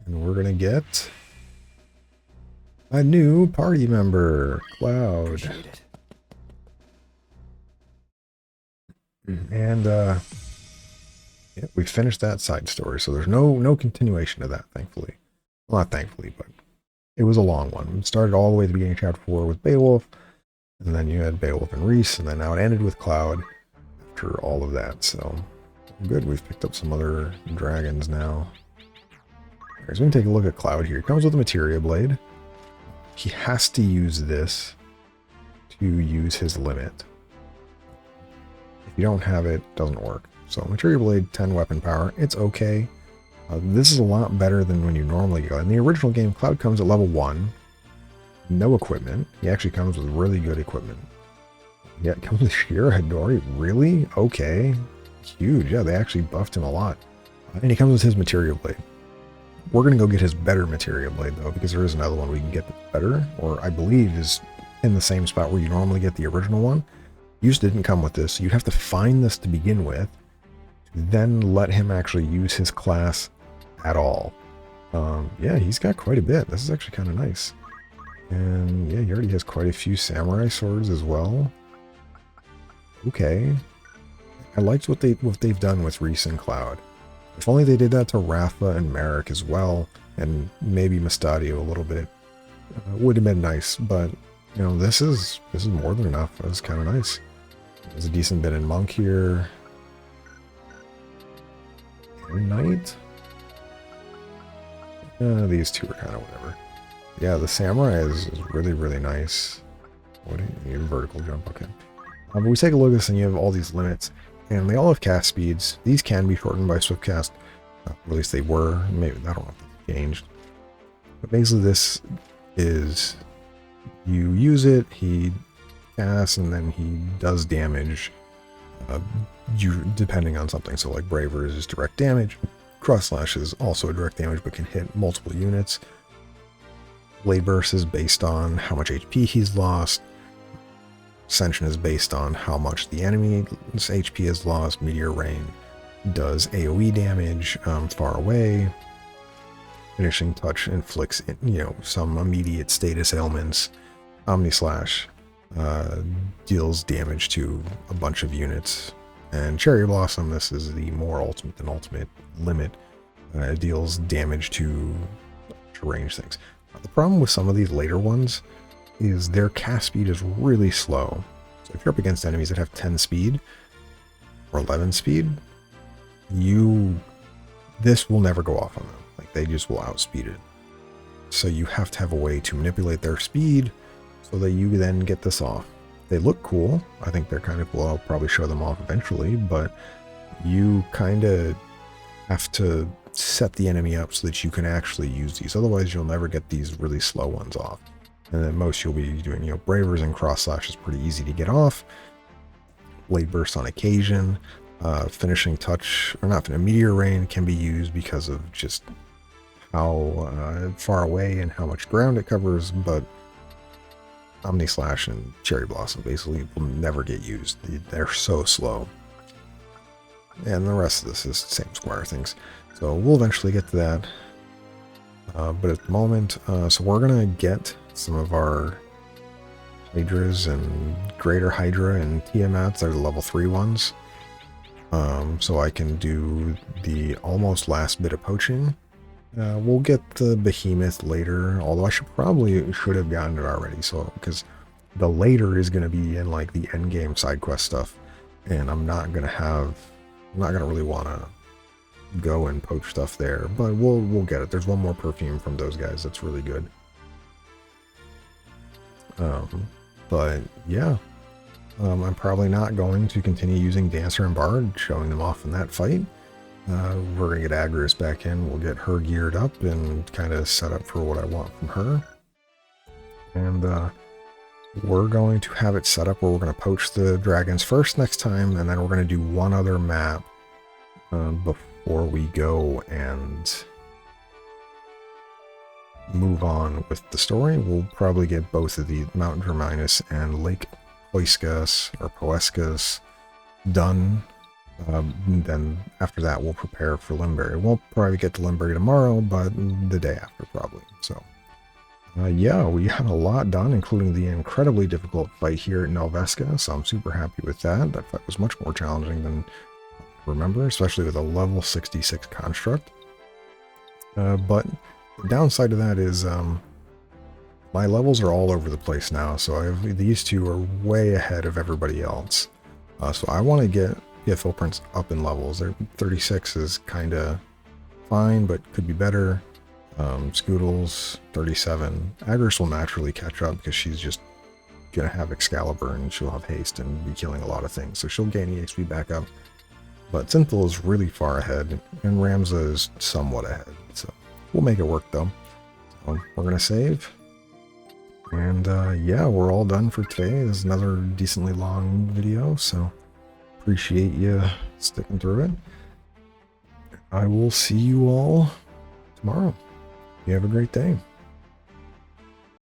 Speaker 1: And we're gonna get a new party member, Cloud.
Speaker 4: Appreciate it.
Speaker 1: And yeah, we finished that side story, so there's no continuation to that, thankfully. Well, not thankfully, but it was a long one. It started all the way at the beginning of chapter 4 with Beowulf, and then you had Beowulf and Reese, and then now it ended with Cloud after all of that. So good, we've picked up some other dragons now. Alright, so we can take a look at Cloud here. He comes with a Materia Blade. He has to use this to use his limit. If you don't have it, it doesn't work. So Materia Blade, 10 weapon power, it's okay. This is a lot better than when you normally go. In the original game, Cloud comes at level 1. No equipment. He actually comes with really good equipment. Yeah, it comes with Shira Hidori. Really? Okay. Huge. Yeah, they actually buffed him a lot. And he comes with his Materia Blade. We're going to go get his better Materia Blade, though, because there is another one we can get that's better, or I believe is in the same spot where you normally get the original one. Used didn't come with this, so you'd have to find this to begin with, then let him actually use his class at all. Yeah, he's got quite a bit. This is actually kind of nice. And yeah, he already has quite a few samurai swords as well. Okay. I liked what they've done with Reese and Cloud. If only they did that to Rafa and Merrick as well, and maybe Mustadio a little bit. Would have been nice, but you know, this is more than enough. That's kind of nice. There's a decent bit in Monk here. And Knight. These two are kind of whatever. Yeah, the Samurai is really, really nice. What do you need? Vertical jump, okay. But we take a look at this and you have all these limits, and they all have cast speeds. These can be shortened by swift cast. At least they were. Maybe, I don't know if they've changed. But basically this is, you use it, he casts, and then he does damage, depending on something. So like Braver is direct damage. Cross Slash is also a direct damage, but can hit multiple units. Blade Burst is based on how much HP he's lost. Ascension is based on how much the enemy's HP is lost. Meteor Rain does AoE damage far away. Finishing Touch inflicts, some immediate status ailments. Omni Slash deals damage to a bunch of units. And Cherry Blossom, this is the more ultimate than ultimate limit. It deals damage to range things. The problem with some of these later ones is their cast speed is really slow. So if you're up against enemies that have 10 speed or 11 speed, this will never go off on them. Like, they just will outspeed it. So you have to have a way to manipulate their speed so that you then get this off. They look cool. I think they're kind of cool. I'll probably show them off eventually, but you kind of have to set the enemy up so that you can actually use these. Otherwise, you'll never get these really slow ones off. And then most you'll be doing, Bravers and Cross Slash is pretty easy to get off. Blade Burst on occasion. Finishing Touch, or not, Meteor Rain can be used because of just how far away and how much ground it covers, but Omni Slash and Cherry Blossom basically will never get used. They're so slow. And the rest of this is same Squire things. So we'll eventually get to that. But at the moment, so we're going to get some of our Hydras and Greater Hydra and Tiamats. They're the level 3 ones. So I can do the almost last bit of poaching. We'll get the Behemoth later, although I should have gotten it already. So, because the later is going to be in like the end game side quest stuff, and I'm not going to really want to go and poach stuff there, but we'll get it. There's one more perfume from those guys that's really good. But yeah, I'm probably not going to continue using Dancer and Bard, showing them off in that fight. We're going to get Agrius back in. We'll get her geared up and kind of set up for what I want from her. And we're going to have it set up where we're going to poach the dragons first next time, and then we're going to do one other map before we go and move on with the story. We'll probably get both of the Mount Germinus and Lake Poescas done. Then after that, we'll prepare for Limberry. We'll probably get to Limberry tomorrow, but the day after probably. So, yeah, we got a lot done, including the incredibly difficult fight here at Nelveska. So I'm super happy with that. That fight was much more challenging than I remember, especially with a level 66 construct. But the downside of that is my levels are all over the place now. So these two are way ahead of everybody else. So I want to get footprints up in levels. Their 36 is kind of fine, but could be better. Scoodles 37. Agrius will naturally catch up because she's just gonna have Excalibur and she'll have haste and be killing a lot of things, so she'll gain EXP back up. But Synthil is really far ahead, and Ramza is somewhat ahead, so we'll make it work though. So we're gonna save, and yeah, we're all done for today. This is another decently long video, so appreciate you sticking through it. I will see you all tomorrow. You have a great day.